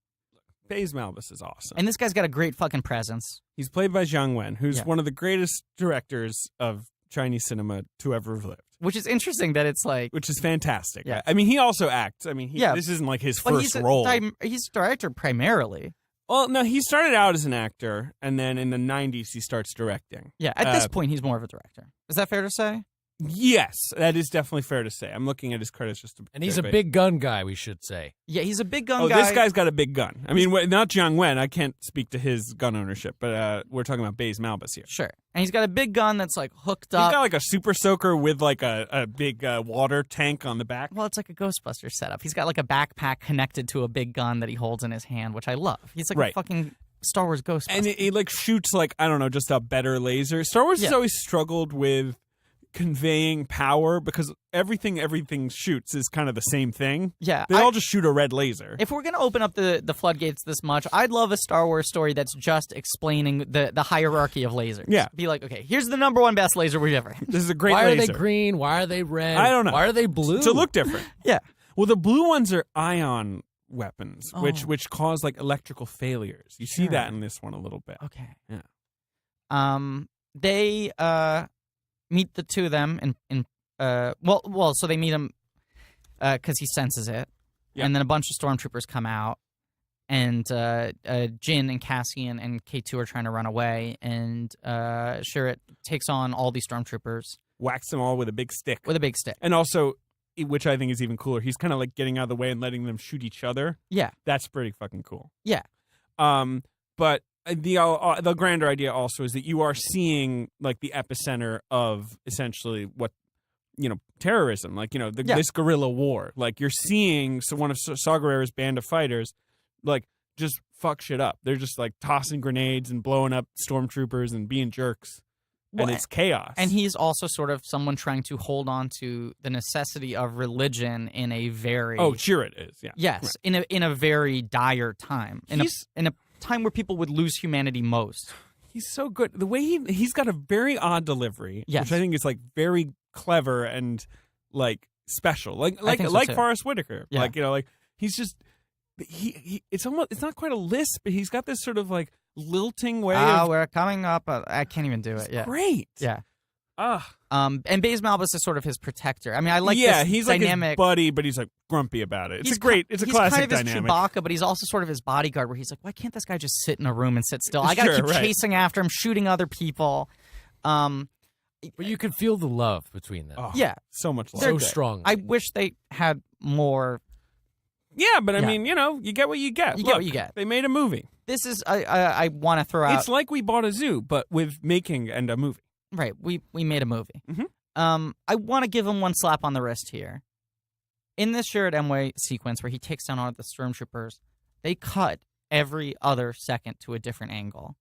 Baze Malbus is awesome. And this guy's got a great fucking presence. He's played by Zhang Wen, who's one of the greatest directors of Chinese cinema to ever have lived. Which is interesting that it's like... Which is fantastic. Yeah. I mean, he also acts. I mean, this isn't like his first role. He's a director primarily. Well, no, he started out as an actor, and then in the 90s he starts directing. Yeah, at this point he's more of a director. Is that fair to say? Yes, that is definitely fair to say. I'm looking at his credits just to... And he's a big gun guy, we should say. Yeah, he's a big gun guy. Oh, this guy's got a big gun. I mean, not Zhang Wen. I can't speak to his gun ownership, but we're talking about Baze Malbus here. Sure. And he's got a big gun that's, like, hooked up. He's got, like, a super soaker with, like, a big water tank on the back. Well, it's like a Ghostbusters setup. He's got, like, a backpack connected to a big gun that he holds in his hand, which I love. He's like a fucking... Star Wars Ghostbusters. And it like shoots like, I don't know, just a better laser. Star Wars has always struggled with conveying power because everything shoots is kind of the same thing. Yeah. They all just shoot a red laser. If we're going to open up the floodgates this much, I'd love a Star Wars story that's just explaining the hierarchy of lasers. Yeah. Be like, okay, here's the number one best laser we've ever had. This is a great laser. Why are they green? Why are they red? I don't know. Why are they blue? To look different. Yeah. Well, the blue ones are ion weapons, which cause like electrical failures. You see that in this one a little bit. Okay. Yeah. They meet the two of them so they meet him because he senses it, and then a bunch of stormtroopers come out, and Jin and Cassian and K2 are trying to run away, and Chirrut takes on all these stormtroopers, whacks them all with a big stick. And also, which I think is even cooler, he's kind of like getting out of the way and letting them shoot each other. Yeah. That's pretty fucking cool. Yeah. But the grander idea also is that you are seeing like the epicenter of essentially what, you know, terrorism, like, you know, this guerrilla war. Like you're seeing one of Saw Gerrera's band of fighters like just fuck shit up. They're just like tossing grenades and blowing up stormtroopers and being jerks. And it's chaos. And he's also sort of someone trying to hold on to the necessity of religion in a very... Oh, Chirrut is, yeah. Yes, right. in a very dire time. In a time where people would lose humanity most. He's so good. The way he's got a very odd delivery, which I think is like very clever and like special. Like Forrest Whitaker. Yeah. Like, you know, like he's just... it's not quite a lisp, but he's got this sort of like lilting way of... we're coming up. I can't even do it. Great. Yeah. And Baze Malbus is sort of his protector. I mean, I like this he's dynamic. like his buddy, but he's like grumpy about it. It's a classic he's kind of dynamic. his Chewbacca, but he's also sort of his bodyguard, where he's like, why can't this guy just sit in a room and sit still? I gotta keep chasing after him, shooting other people. But you can feel the love between them. Oh, yeah, so much love. So strong. I wish they had more. Yeah, but I mean, you get what you get. You get what you get. They made a movie. This is I want to throw out. It's like we bought a zoo, but with making and a movie. Right, we made a movie. Mm-hmm. I want to give him one slap on the wrist here. In this Jared Emway sequence where he takes down all the stormtroopers, they cut every other second to a different angle.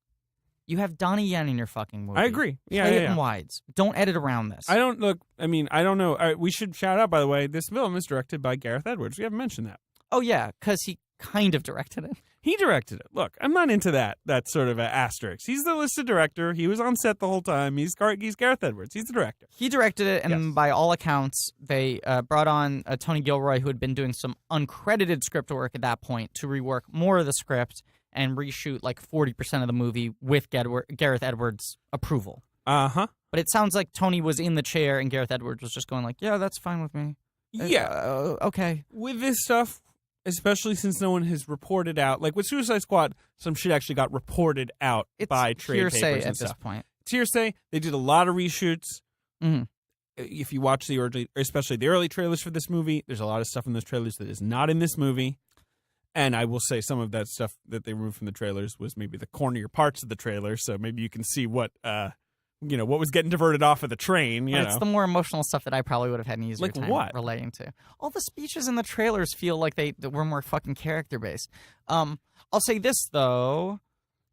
You have Donnie Yen in your fucking movie. I agree. Yeah, Play it in wides. Don't edit around this. I don't know. All right, we should shout out, by the way, this film is directed by Gareth Edwards. We haven't mentioned that. Oh, yeah, because he kind of directed it. He directed it. Look, I'm not into that sort of asterisk. He's the listed director. He was on set the whole time. He's Gareth Edwards. He's the director. He directed it, and by all accounts, they brought on Tony Gilroy, who had been doing some uncredited script work at that point, to rework more of the script and reshoot like 40% of the movie with Gareth Edwards' approval. Uh-huh. But it sounds like Tony was in the chair, and Gareth Edwards was just going like, yeah, that's fine with me. Yeah. Okay. With this stuff, especially since no one has reported out, like with Suicide Squad, some shit actually got reported out by trade hearsay papers and at stuff. this point. It's hearsay. They did a lot of reshoots. Mm-hmm. If you watch the early, especially the early trailers for this movie, there's a lot of stuff in those trailers that is not in this movie. And I will say some of that stuff that they removed from the trailers was maybe the cornier parts of the trailer, so maybe you can see what what was getting diverted off of the train. It's the more emotional stuff that I probably would have had an easier time relating to. All the speeches in the trailers feel like they were more fucking character based. I'll say this though.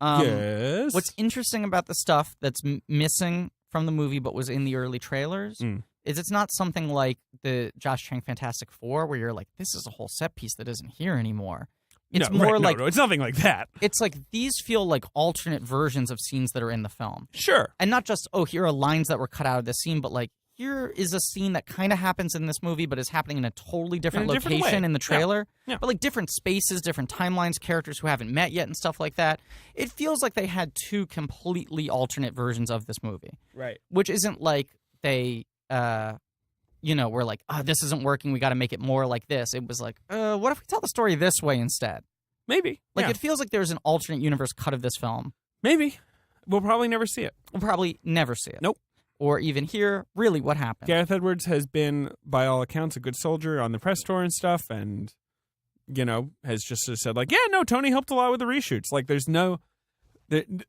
Yes. What's interesting about the stuff that's missing from the movie but was in the early trailers is it's not something like the Josh Trank Fantastic Four where you're like, this is a whole set piece that isn't here anymore. It's it's nothing like that. It's like these feel like alternate versions of scenes that are in the film. Sure. And not just, here are lines that were cut out of this scene, but like, here is a scene that kind of happens in this movie, but is happening in a totally different location in the trailer. Yeah. But like different spaces, different timelines, characters who haven't met yet and stuff like that. It feels like they had two completely alternate versions of this movie. Right. Which isn't like they, we're like, this isn't working, we got to make it more like this. It was like, what if we tell the story this way instead? Maybe. Like, it feels like there's an alternate universe cut of this film. Maybe. We'll probably never see it. We'll probably never see it. Nope. Or even hear really what happened. Gareth Edwards has been, by all accounts, a good soldier on the press tour and stuff, and, has just sort of said, like, Tony helped a lot with the reshoots. Like,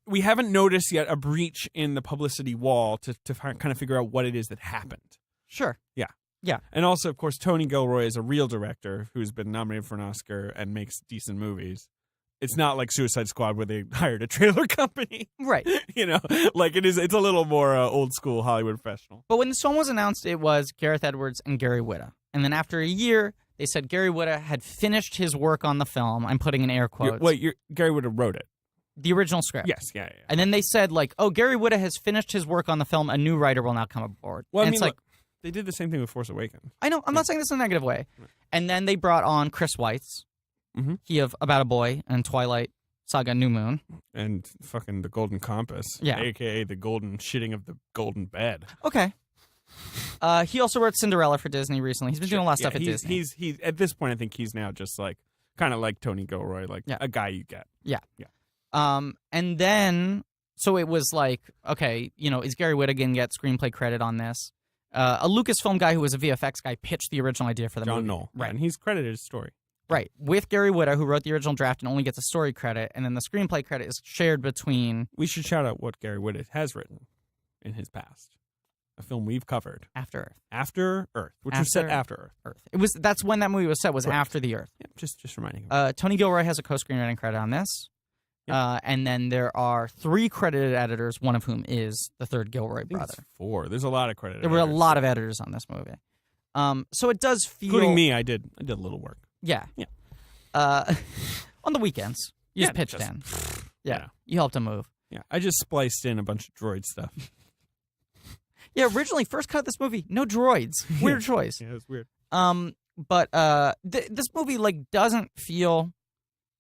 we haven't noticed yet a breach in the publicity wall to kind of figure out what it is that happened. Sure. Yeah. Yeah. And also, of course, Tony Gilroy is a real director who's been nominated for an Oscar and makes decent movies. It's not like Suicide Squad where they hired a trailer company. Right. Like it's a little more old school Hollywood professional. But when this film was announced, it was Gareth Edwards and Gary Whitta. And then after a year, they said Gary Whitta had finished his work on the film. I'm putting in air quotes. Gary Whitta wrote it. The original script. Yes, yeah. And then they said, like, Gary Whitta has finished his work on the film. A new writer will now come aboard. Well, and look, they did the same thing with Force Awakens. I know. I'm not saying this in a negative way. And then they brought on Chris Weitz. Mm-hmm. He of About a Boy and Twilight Saga New Moon. And fucking The Golden Compass. Yeah. A.k.a. the golden shitting of the golden bed. Okay. He also wrote Cinderella for Disney recently. He's been doing a lot of stuff at Disney. He's at this point, I think he's now just like, kind of like Tony Gilroy, like a guy you get. Yeah. Yeah. And then, so it was like, okay, is Gary Whitta going to get screenplay credit on this? A Lucasfilm guy who was a VFX guy pitched the original idea for the movie. John Knoll. Right. And he's credited his story. Right. With Gary Whitta, who wrote the original draft and only gets a story credit, and then the screenplay credit is shared between... We should shout out what Gary Whitta has written in his past. A film we've covered. After Earth. After Earth, which was set after Earth. That's when that movie was set, was after the Earth. Yeah, just reminding him. Tony Gilroy has a co-screenwriting credit on this. Yep. And then there are 3 credited editors, one of whom is the third Gilroy brother. It's 4. There's a lot of credit. There were a lot of editors on this movie. So it does feel... Including me, I did a little work. Yeah. Yeah. On the weekends. You just pitched in. Yeah. You helped him move. Yeah. I just spliced in a bunch of droid stuff. Yeah, originally, first cut of this movie, no droids. Weird choice. Yeah, it was weird. But this movie, like, doesn't feel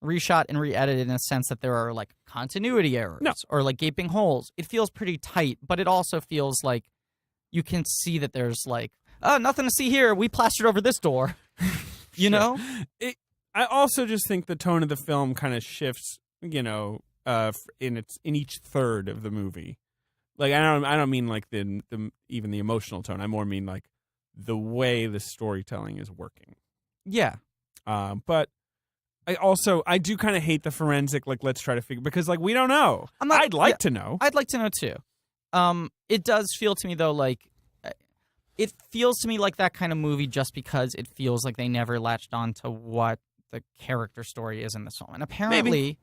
reshot and re-edited in a sense that there are, like, continuity errors or, like, gaping holes. It feels pretty tight, but it also feels like you can see that there's like, oh, nothing to see here. We plastered over this door. You know? I also just think the tone of the film kind of shifts, in each third of the movie. Like I don't mean like the even the emotional tone. I more mean like the way the storytelling is working. Yeah. But I do kind of hate the forensic, like, let's try to figure, because, like, we don't know. I'd like to know. I'd like to know, too. It does feel to me, though, like, it feels to me like that kind of movie just because it feels like they never latched on to what the character story is in this film. And apparently,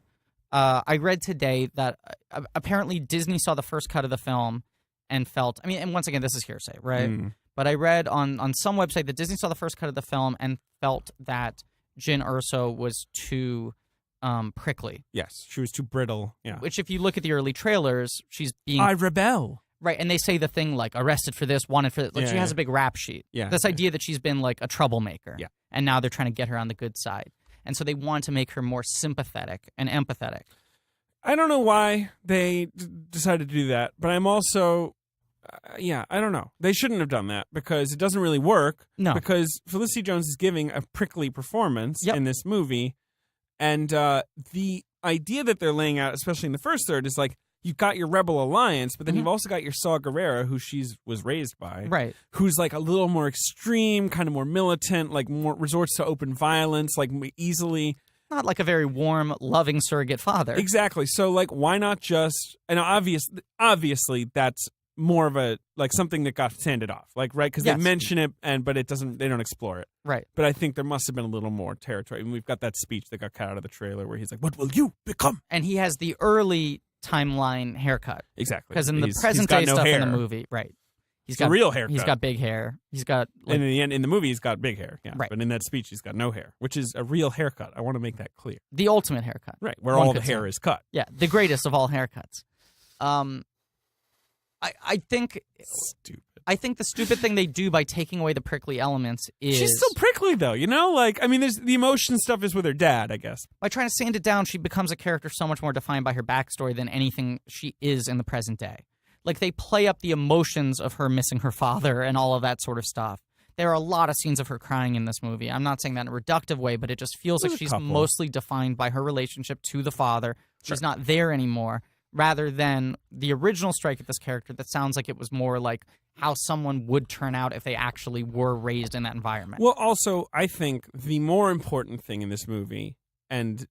I read today that apparently Disney saw the first cut of the film and felt, I mean, and once again, this is hearsay, right? But I read on some website that Disney saw the first cut of the film and felt that Jyn Erso was too prickly. Yes, she was too brittle. Yeah. Which, if you look at the early trailers, she's being... I rebel. Right, and they say the thing like, arrested for this, wanted for this. Like, she has a big rap sheet. Yeah. This idea that she's been, like, a troublemaker. Yeah. And now they're trying to get her on the good side. And so they want to make her more sympathetic and empathetic. I don't know why they decided to do that, but I'm also... I don't know. They shouldn't have done that because it doesn't really work. No. Because Felicity Jones is giving a prickly performance in this movie. And the idea that they're laying out, especially in the first third, is like, you've got your Rebel Alliance, but then you've also got your Saw Gerrera, who was raised by. Right. Who's like a little more extreme, kind of more militant, like more resorts to open violence, like easily... Not like a very warm, loving surrogate father. Exactly. So, like, why not just... And obviously that's... more of a like something that got sanded off, like, right, because they mention it but it doesn't, they don't explore it, right. But I think there must have been a little more territory, and we've got that speech that got cut out of the trailer where he's like, what will you become? And he has the early timeline haircut, exactly, because in the present day stuff in the movie, right, he's got real haircut. He's got big hair. He's got like, and in the end, in the movie, he's got big hair, right. But in that speech, he's got no hair, which is a real haircut. I want to make that clear. The ultimate haircut, right, where all the hair is cut. Yeah, the greatest of all haircuts. I think stupid. I think the stupid thing they do by taking away the prickly elements is... She's still prickly, though, you know? Like, I mean, there's the emotion stuff is with her dad, I guess. By trying to sand it down, she becomes a character so much more defined by her backstory than anything she is in the present day. Like, they play up the emotions of her missing her father and all of that sort of stuff. There are a lot of scenes of her crying in this movie. I'm not saying that in a reductive way, but it just feels like she's mostly defined by her relationship to the father. She's not there anymore. Rather than the original strike at this character that sounds like it was more like how someone would turn out if they actually were raised in that environment. Well, also, I think the more important thing in this movie, and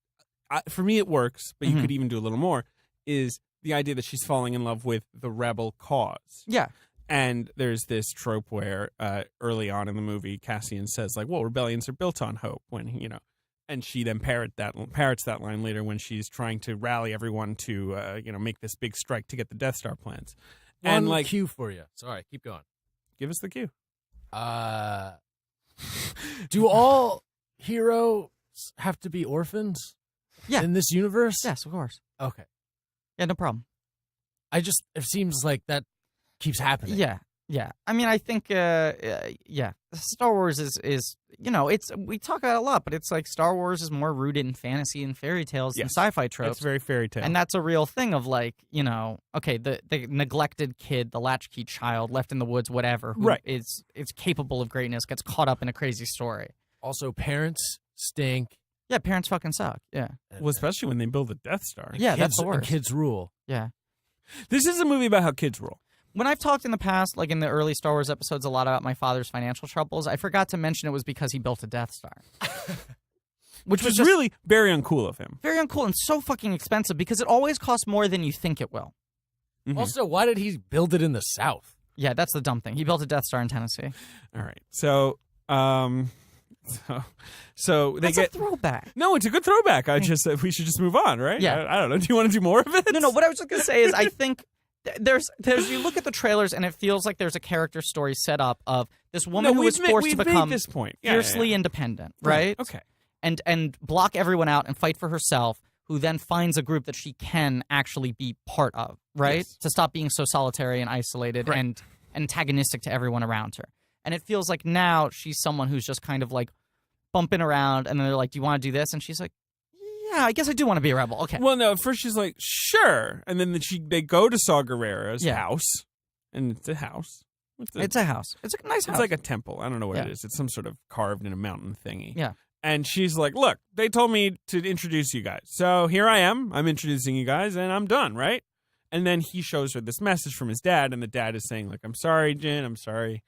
for me it works, but you could even do a little more, is the idea that she's falling in love with the rebel cause. Yeah. And there's this trope where early on in the movie, Cassian says, like, well, rebellions are built on hope, when, you know. And she then parrots that line later when she's trying to rally everyone to, make this big strike to get the Death Star plans. And like cue for you. Sorry, keep going. Give us the cue. Do all heroes have to be orphans? Yeah. In this universe? Yes, of course. Okay. Yeah, no problem. It seems like that keeps happening. Yeah. Yeah, I mean, I think, Star Wars is we talk about it a lot, but it's like Star Wars is more rooted in fantasy and fairy tales than sci-fi tropes. It's very fairy tale. And that's a real thing of like, okay, the neglected kid, the latchkey child left in the woods, whatever, who is capable of greatness, gets caught up in a crazy story. Also, parents stink. Yeah, parents fucking suck, yeah. Well, especially when they build a Death Star. Yeah, that's the worst. Kids rule. Yeah. This is a movie about how kids rule. When I've talked in the past, like in the early Star Wars episodes, a lot about my father's financial troubles, I forgot to mention it was because he built a Death Star. Which was just really very uncool of him. Very uncool and so fucking expensive because it always costs more than you think it will. Mm-hmm. Also, why did he build it in the South? Yeah, that's the dumb thing. He built a Death Star in Tennessee. All right. So That's a throwback. No, it's a good throwback. We should just move on, right? Yeah. I don't know. Do you want to do more of it? No. What I was just gonna say is I think there's you look at the trailers and it feels like there's a character story set up of this woman who is forced to become this point. fiercely independent, right? Okay. And block everyone out and fight for herself, who then finds a group that she can actually be part of, right? Yes. To stop being so solitary and isolated and antagonistic to everyone around her. And it feels like now she's someone who's just kind of like bumping around, and then they're like, do you want to do this? And she's like, yeah, I guess I do want to be a rebel. Okay. Well, no, at first she's like, sure. And then they go to Saw Gerrera's house, and it's a house. It's a house. It's a nice house. It's like a temple. I don't know what Yeah. it is. It's some sort of carved in a mountain thingy. Yeah. And she's like, look, they told me to introduce you guys. So here I am. I'm introducing you guys, and I'm done, right? And then he shows her this message from his dad, and the dad is saying, like, I'm sorry, Jen. I'm sorry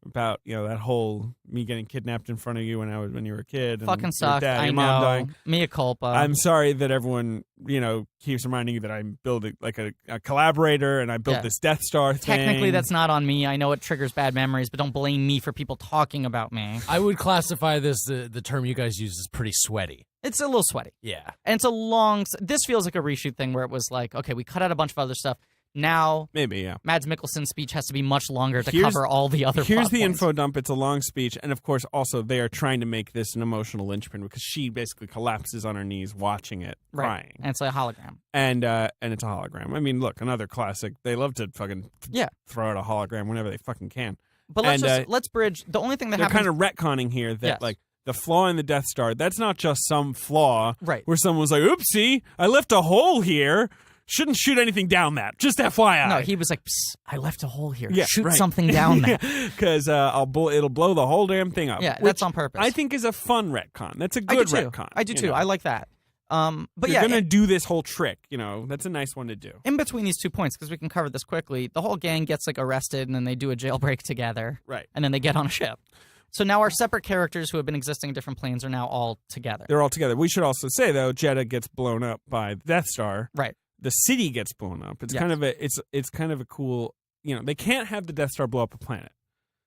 about, that whole me getting kidnapped in front of you when you were a kid. And Fucking your sucked. dad, I your mom know. dying. Mea culpa. I'm sorry that everyone, keeps reminding you that I'm building like a collaborator and I built this Death Star thing. Technically, that's not on me. I know it triggers bad memories, but don't blame me for people talking about me. I would classify this, the term you guys use, as pretty sweaty. It's a little sweaty. Yeah. And it's a long... This feels like a reshoot thing where it was like, okay, we cut out a bunch of other stuff. Now, maybe, yeah. Mads Mikkelsen's speech has to be much longer to cover all the other Here's plot the points. info dump. It's a long speech. And, of course, also they are trying to make this an emotional linchpin because she basically collapses on her knees watching it, crying. And it's like a hologram. And it's a hologram. I mean, look, another classic. They love to fucking throw out a hologram whenever they fucking can. But let's bridge. The only thing that they're happens... kind of retconning here that, like, the flaw in the Death Star, that's not just some flaw where someone was like, oopsie, I left a hole here. Shouldn't shoot anything down that. Just FYI. No, he was like, psst, I left a hole here. Yeah, Shoot something down there. Because it'll blow the whole damn thing up. Yeah, that's on purpose. I think is a fun retcon. That's a good retcon. I do too. I like that. But you're going to do this whole trick. That's a nice one to do. In between these 2 points, because we can cover this quickly, the whole gang gets like arrested and then they do a jailbreak together. Right. And then they get on a ship. So now our separate characters who have been existing in different planes are now all together. They're all together. We should also say, though, Jeddah gets blown up by the Death Star. Right. The city gets blown up. It's kind of a cool, they can't have the Death Star blow up a planet.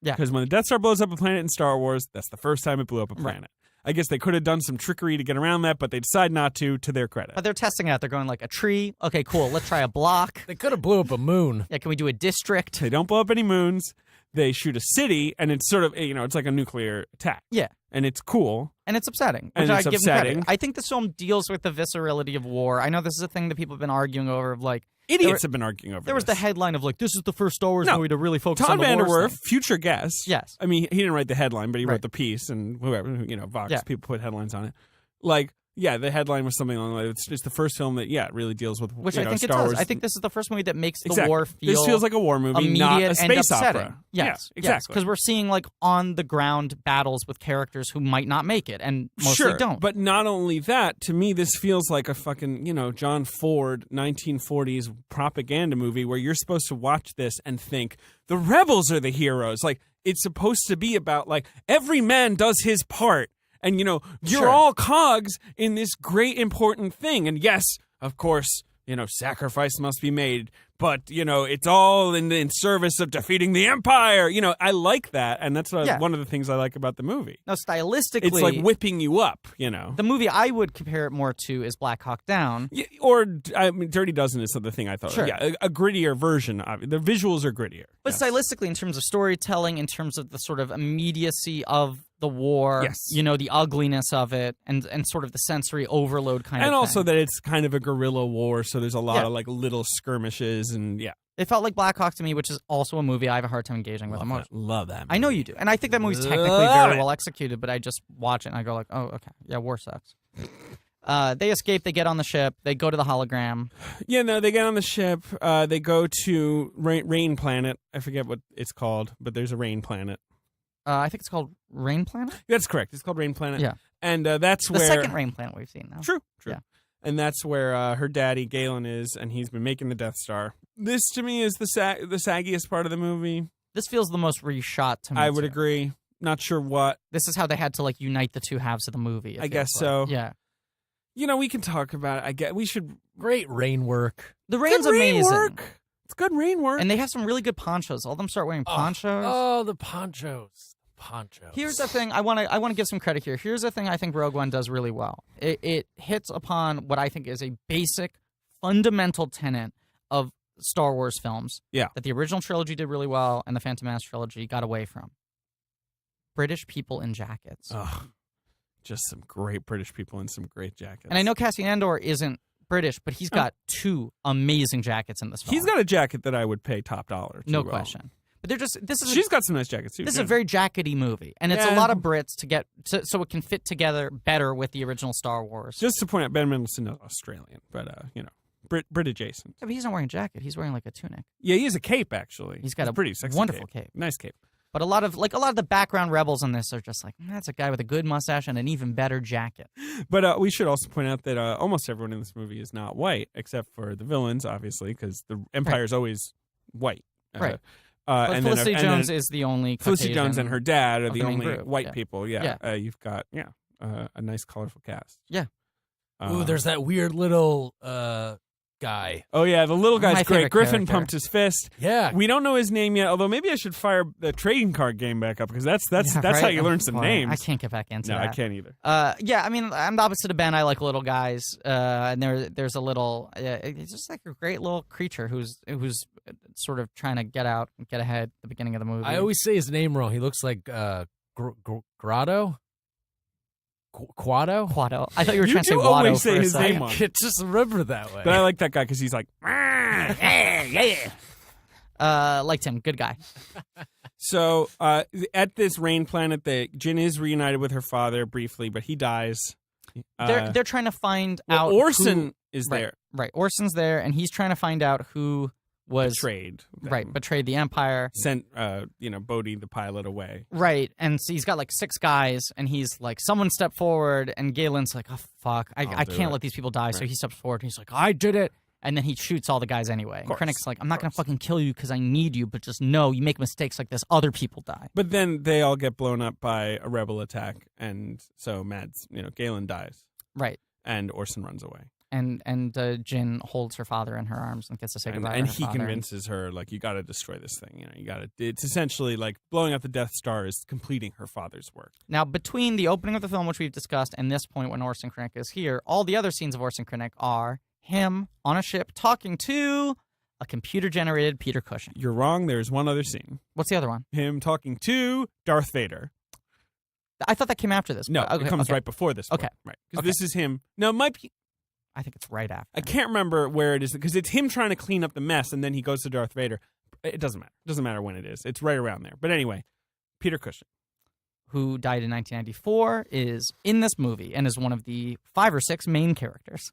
Yeah. Because when the Death Star blows up a planet in Star Wars, that's the first time it blew up a planet. Right. I guess they could have done some trickery to get around that, but they decide not to their credit. But they're testing it out. They're going like a tree. Okay, cool. Let's try a block. They could have blew up a moon. Yeah, can we do a district? They don't blow up any moons. They shoot a city, and it's sort of, it's like a nuclear attack. Yeah. And it's cool. And it's upsetting. And which it's I give them upsetting. credit. I think this film deals with the viscerality of war. I know this is a thing that people have been arguing over of like... Idiots have been arguing over There was this. the headline of like, this is the first Star Wars movie to really focus Todd on the war Vanderwerf, thing. future guest. Yes. I mean, he didn't write the headline, but he wrote the piece, and whoever, Vox, people put headlines on it. Like... Yeah, the headline was something along like it's the first film that really deals with which I think Star it does. Wars. I think this is the first movie that makes the war feel this feels like a war movie, immediate not a and space upsetting. opera. Yes, exactly. Because we're seeing like on the ground battles with characters who might not make it and mostly don't. But not only that, to me, this feels like a fucking John Ford 1940s propaganda movie where you're supposed to watch this and think the rebels are the heroes. Like it's supposed to be about like every man does his part. And, you're all cogs in this great important thing. And yes, of course, sacrifice must be made. But, it's all in service of defeating the Empire. I like that. And that's one of the things I like about the movie. Now, stylistically... It's like whipping you up, The movie I would compare it more to is Black Hawk Down. Yeah, or, Dirty Dozen is the thing I thought. Sure. Yeah, a grittier version of it. The visuals are grittier. But stylistically, in terms of storytelling, in terms of the sort of immediacy of the war, the ugliness of it, and sort of the sensory overload kind of thing. And also that it's kind of a guerrilla war, so there's a lot of like little skirmishes and It felt like Black Hawk to me, which is also a movie I have a hard time engaging with emotion. Love that movie. I know you do. And I think that movie's technically very well executed, but I just watch it and I go like, oh, okay. Yeah, war sucks. They escape, they get on the ship, they go to the hologram. Yeah, no, they get on the ship, they go to Rain Planet. I forget what it's called, but there's a Rain Planet. I think it's called Rain Planet? That's correct. It's called Rain Planet. Yeah. And that's the where... The second Rain Planet we've seen now. True. Yeah. And that's where her daddy, Galen, is, and he's been making the Death Star. This, to me, is the saggiest part of the movie. This feels the most reshot to me, I would agree. Not sure what. This is how they had to, like, unite the two halves of the movie. I guess so. Yeah. We can talk about it. We should... Great rain work. The rain's amazing. Work. It's good rain work. And they have some really good ponchos. All of them start wearing ponchos. Oh, the ponchos. Here's the thing. I want to give some credit here. Here's the thing I think Rogue One does really well. It hits upon what I think is a basic, fundamental tenet of Star Wars films. Yeah. That the original trilogy did really well and the Phantom Menace trilogy got away from. British people in jackets. Oh, just some great British people in some great jackets. And I know Cassian Andor isn't British, but he's got two amazing jackets in this film. He's got a jacket that I would pay top dollar to. No question. But they're just she's got some nice jackets too. This is a very jackety movie, and it's a lot of Brits to get so it can fit together better with the original Star Wars. Just to point out, Ben Mendelsohn is Australian, but Brit adjacent. Yeah, but he's not wearing a jacket. He's wearing like a tunic. Yeah, he has a cape actually. He's got It's a pretty sexy wonderful cape. Nice cape. But a lot of the background rebels in this are just like, that's a guy with a good mustache and an even better jacket. But we should also point out that almost everyone in this movie is not white, except for the villains, obviously, because the Empire is always white. Right. But Felicity Jones is the only Felicity Caucasian Jones and her dad are of the the main only group. white Yeah. people. Yeah. You've got a nice, colorful cast. Yeah. Ooh, there's that weird little guy. Oh yeah, the little guy's My great. favorite Griffin character. pumped his fist. Yeah. We don't know his name yet, although maybe I should fire the trading card game back up because that's right? how you learn some Boy, names. I can't get back into No, that. I can't either. Yeah, I mean, I'm the opposite of Ben. I like little guys, and there's a little, it's just like a great little creature who's sort of trying to get ahead at the beginning of the movie. I always say his name wrong. He looks like Grotto? Quado? Quado. I thought you were You trying to say do Watto always for say a his second. name I wrong. can't just remember it that way. But I like that guy because he's like, Liked him. Good guy. So at this rain planet, Jin is reunited with her father briefly, but he dies. They're trying to find out. Orson is right, there. Right. Orson's there, and he's trying to find out who was Betrayed. betrayed the Empire. Sent, Bodhi the pilot away. Right, and so he's got like 6 guys, and he's like, someone step forward, and Galen's like, oh fuck, I do can't it. let these people die. So Right. he steps forward, and he's like, I did it, and then he shoots all the guys anyway. And course, Krennic's like, I'm not gonna course. fucking kill you because I need you, but just know you make mistakes like this, other people die. But then they all get blown up by a rebel attack, and so Galen dies, Right, and Orson runs away. and Jin holds her father in her arms and gets to say goodbye. And to her he father. convinces her, like, you got to destroy this thing. You got to. It's essentially like blowing up the Death Star is completing her father's work. Now, between the opening of the film, which we've discussed, and this point when Orson Krennic is here, all the other scenes of Orson Krennic are him on a ship talking to a computer-generated Peter Cushing. You're wrong. There's one other scene. What's the other one? Him talking to Darth Vader. I thought that came after this. No, but- okay, it comes okay. right before this. Okay. One. Right. Because Okay. this is him. No, it might be. I think it's right after. I can't remember where it is because it's him trying to clean up the mess, and then he goes to Darth Vader. It doesn't matter. It doesn't matter when it is. It's right around there. But anyway, Peter Cushing. Who died in 1994, is in this movie and is one of the 5 or 6 main characters.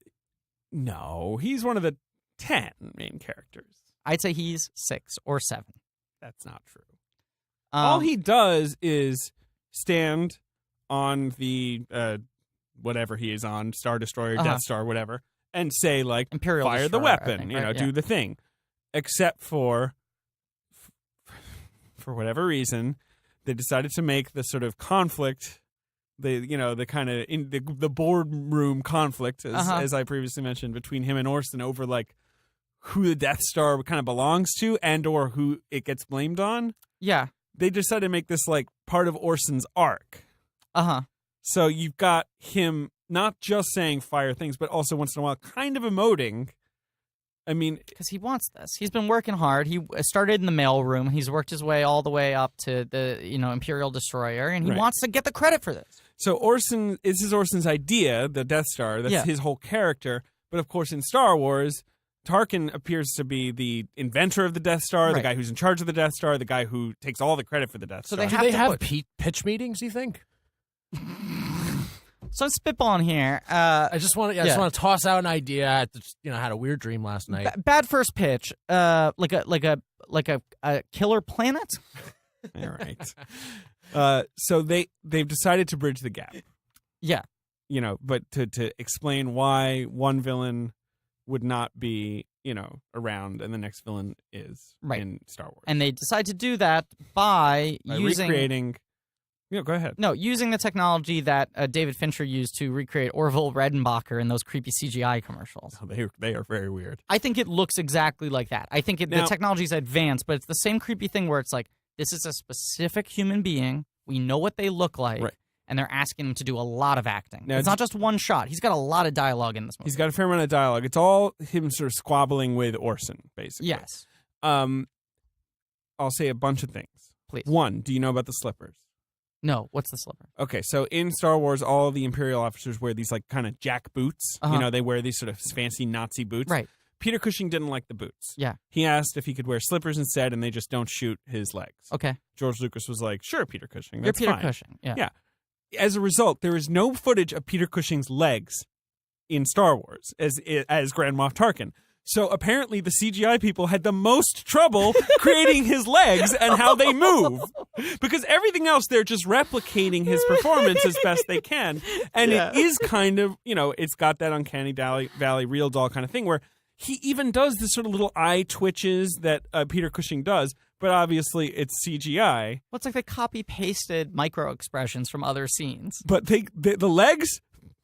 No, he's one of the 10 main characters. I'd say he's 6 or 7. That's not true. All he does is stand on the whatever he is on, Star Destroyer, Death Star, whatever, and say, like, Imperial fire the Destroyer, I weapon, think, you know, right? do Yeah. the thing. Except for whatever reason, they decided to make the sort of conflict, the kind of in the boardroom conflict, as I previously mentioned, between him and Orson over, like, who the Death Star kind of belongs to and or who it gets blamed on. Yeah. They decided to make this, like, part of Orson's arc. Uh-huh. So you've got him not just saying fire things, but also once in a while kind of emoting. I mean, Because he wants this. He's been working hard. He started in the mailroom. He's worked his way all the way up to the Imperial Destroyer, and he Right. wants to get the credit for this. so this is Orson's idea, the Death Star. That's Yeah. his whole character. But of course, in Star Wars, Tarkin appears to be the inventor of the Death Star, the Right. guy who's in charge of the Death Star, the guy who takes all the credit for the Death So Star. they Do have they to have put- pitch meetings, you think? So I'm spitballing here. I just want to toss out an idea. I had a weird dream last night. Bad first pitch. Like a killer planet. All right. So they've decided to bridge the gap. Yeah. But to explain why one villain would not be, around and the next villain is Right. in Star Wars. And they decide to do that by using recreating. Go ahead. using the technology that David Fincher used to recreate Orville Redenbacher in those creepy CGI commercials. Oh, they are very weird. I think it looks exactly like that. I think the Now- technology's advanced, but it's the same creepy thing where it's like, this is a specific human being. We know what they look like. Right. And they're asking him to do a lot of acting. Now, it's not just one shot. He's got a lot of dialogue in this movie. He's got a fair amount of dialogue. It's all him sort of squabbling with Orson, basically. Yes. I'll say a bunch of things. Please. One, do you know about the slippers? No, what's the slipper? Okay, so in Star Wars, all the Imperial officers wear these, like, kind of jack boots. Uh-huh. They wear these sort of fancy Nazi boots. Right. Peter Cushing didn't like the boots. Yeah. He asked if he could wear slippers instead, and they just don't shoot his legs. Okay. George Lucas was like, sure, Peter Cushing, You're that's Peter fine. Cushing. Yeah. Yeah. As a result, there is no footage of Peter Cushing's legs in Star Wars as Grand Moff Tarkin. So apparently the CGI people had the most trouble creating his legs and how they move. Because everything else, they're just replicating his performance as best they can. And it is kind of, it's got that uncanny valley real doll kind of thing where he even does this sort of little eye twitches that Peter Cushing does, but obviously it's CGI. Well, it's like they copy-pasted micro expressions from other scenes. But the legs,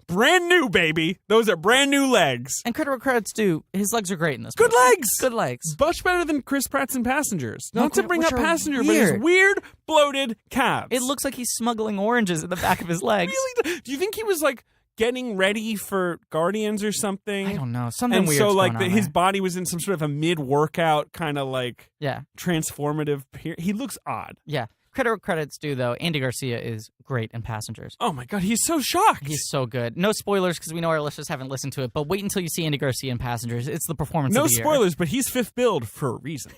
brand new, baby. Those are brand new legs. And credit's due. His legs are great in this Good movie. legs. Good legs. Much better than Chris Pratt's in Passengers. No, Not to bring which up are Passenger, but weird. his weird, bloated calves. It looks like he's smuggling oranges in the back of his legs. Really? Do you think he was like getting ready for Guardians or something? I don't know. Something and weird. so like going on his there. body was in some sort of a mid-workout kind of like Yeah. transformative period. He looks odd. Yeah. Credit's due, though. Andy Garcia is great in Passengers. Oh my God, he's so shocked. He's so good. No spoilers because we know our listeners haven't listened to it, but wait until you see Andy Garcia in Passengers. It's the performance No of the year. spoilers, but he's fifth billed for a reason.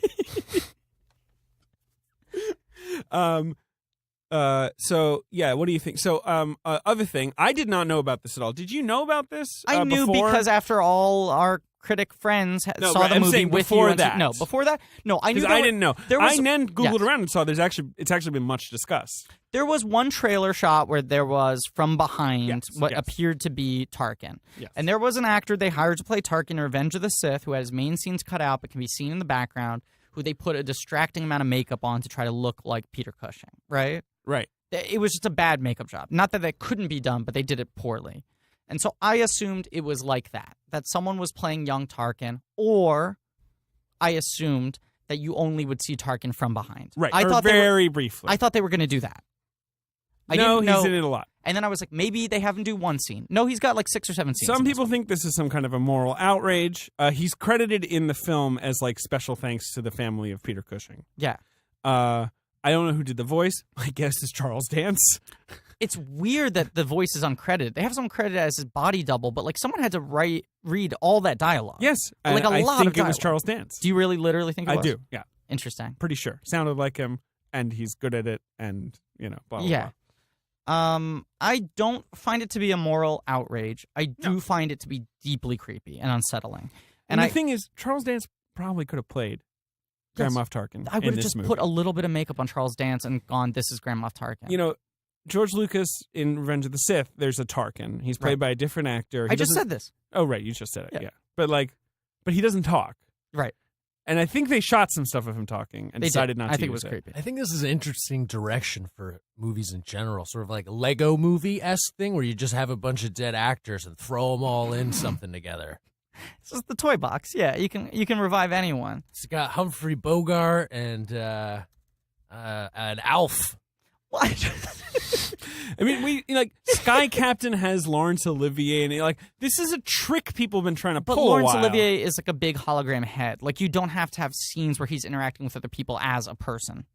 So yeah, what do you think? So other thing, I did not know about this at all. Did you know about this? I knew before? because after all our critic friends No, saw right, the I'm movie saying with before you. that. No, before that? No, I knew Because I didn't know. There was, I then Googled yes. around and saw it's actually been much discussed. There was one trailer shot where there was from behind Yes, what yes. appeared to be Tarkin. Yes. And there was an actor they hired to play Tarkin in Revenge of the Sith who had his main scenes cut out but can be seen in the background, who they put a distracting amount of makeup on to try to look like Peter Cushing, right? Right. It was just a bad makeup job. Not that that couldn't be done, but they did it poorly. And so I assumed it was like that someone was playing young Tarkin, or I assumed that you only would see Tarkin from behind. Right. I or thought very briefly. I thought they were going to do that. I no, didn't know. he's in it a lot. And then I was like, maybe they have him do one scene. No, he's got like 6 or 7 scenes. Some in this people one. think this is some kind of a moral outrage. He's credited in the film as like special thanks to the family of Peter Cushing. Yeah. I don't know who did the voice. My guess is Charles Dance. It's weird that the voice is uncredited. They have someone credited as his body double, but like someone had to read all that dialogue. Yes, Like and a lot I think of it was dialogue. Charles Dance. Do you really literally think it I was? do. Yeah, Interesting. pretty sure. Sounded like him, and he's good at it, and blah blah. Yeah. I don't find it to be a moral outrage. I do find it to be deeply creepy and unsettling. And the thing is, Charles Dance probably could have played Grand Moff Tarkin. I would in have this just movie. put a little bit of makeup on Charles Dance and gone, this is Grand Moff Tarkin. George Lucas in Revenge of the Sith, there's a Tarkin. He's played by a different actor. I just said this. Oh, right, you just said it. Yeah. Yeah, but he doesn't talk. Right. And I think they shot some stuff of him talking and They decided did. not I to think it use was creepy. I think this is an interesting direction for movies in general, sort of like a Lego movie-esque thing where you just have a bunch of dead actors and throw them all in something together. It's just the toy box. Yeah, you can revive anyone. It's got Humphrey Bogart and Alf. What? I mean, Sky Captain has Laurence Olivier, and this is a trick people have been trying to But pull. Laurence a while. Olivier is like a big hologram head. Like, you don't have to have scenes where he's interacting with other people as a person.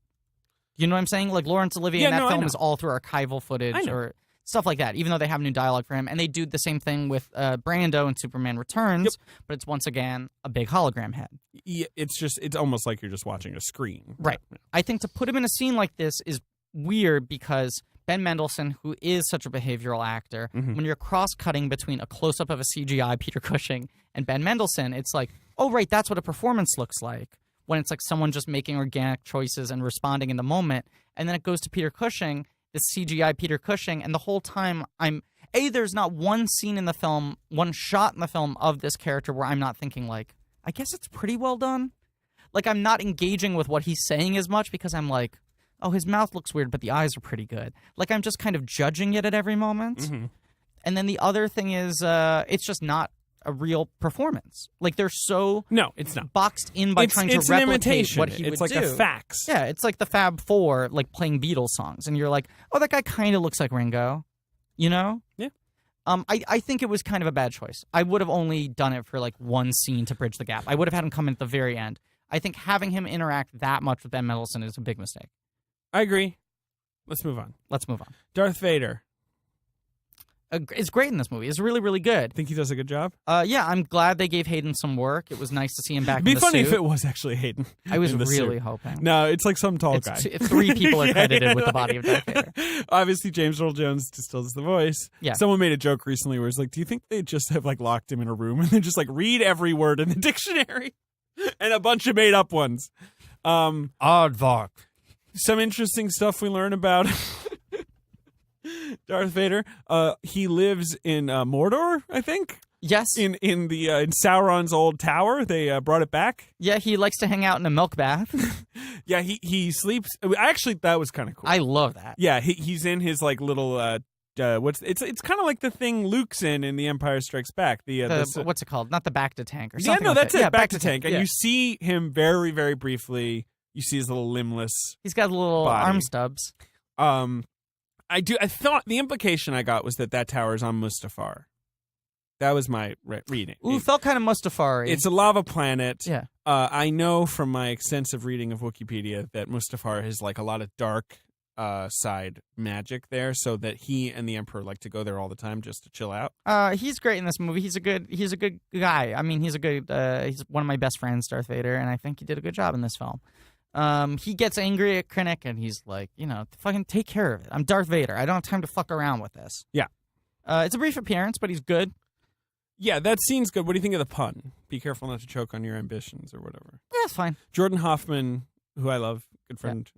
You know what I'm saying? Like, Laurence Olivier in that I film know. is all through archival footage or stuff like that, even though they have new dialogue for him. And they do the same thing with Brando in Superman Returns, but it's once again a big hologram head. Yeah, it's almost like you're just watching a screen. Right. I think to put him in a scene like this is weird because Ben Mendelsohn, who is such a behavioral actor, when you're cross-cutting between a close-up of a CGI Peter Cushing and Ben Mendelsohn, it's like, oh, right, that's what a performance looks like. When it's like someone just making organic choices and responding in the moment. And then it goes to Peter Cushing, this CGI Peter Cushing, and the whole time there's not one scene in the film, one shot in the film of this character where I'm not thinking like, I guess it's pretty well done. Like, I'm not engaging with what he's saying as much because I'm like, oh, his mouth looks weird, but the eyes are pretty good. Like, I'm just kind of judging it at every moment. And then the other thing is, it's just not a real performance. Like, they're so it's not boxed in by trying to it's an replicate imitation. what he it's would like do. a fax. Yeah, it's like the Fab Four, like playing Beatles songs, and you're like, oh, that guy kind of looks like Ringo, you know? Yeah. I think it was kind of a bad choice. I would have only done it for like one scene to bridge the gap. I would have had him come in at the very end. I think having him interact that much with Ben Mendelsohn is a big mistake. I agree. Let's move on. Let's move on. Darth Vader. is great in this movie. It's really, really good. Think he does a good job? Yeah, I'm glad they gave Hayden some work. It was nice to see him back It'd be in the funny suit. if it was actually Hayden. I was in the really suit. hoping. No, it's like some tall guy. 3 people are credited with the body of Darth Vader. Obviously, James Earl Jones still does the voice. Yeah. Someone made a joke recently where it's like, do you think they just have like locked him in a room and they just like read every word in the dictionary and a bunch of made up ones? Aardvark. Some interesting stuff we learn about Darth Vader. He lives in Mordor, I think. Yes. In Sauron's old tower. They brought it back. Yeah, he likes to hang out in a milk bath. Yeah, he sleeps. Actually, that was kind of cool. I love that. Yeah, he's in his like little it's kind of like the thing Luke's in The Empire Strikes Back. What's it called? Not the back to tank or yeah, something. no, like that's that. it. Yeah, back to tank, and yeah. you see him very, very briefly. You see his little limbless. He's got little body. arm stubs. I thought the implication I got was that tower is on Mustafar. That was my reading. Ooh, felt kind of Mustafari. It's a lava planet. Yeah. I know from my extensive reading of Wikipedia that Mustafar has like a lot of dark side magic there, so that he and the Emperor like to go there all the time just to chill out. He's great in this movie. He's a good guy. I mean, he's one of my best friends, Darth Vader, and I think he did a good job in this film. He gets angry at Krennic, and he's like, fucking take care of it. I'm Darth Vader. I don't have time to fuck around with this. Yeah. It's a brief appearance, but he's good. Yeah, that scene's good. What do you think of the pun? Be careful not to choke on your ambitions or whatever. Yeah, it's fine. Jordan Hoffman, who I love, good friend,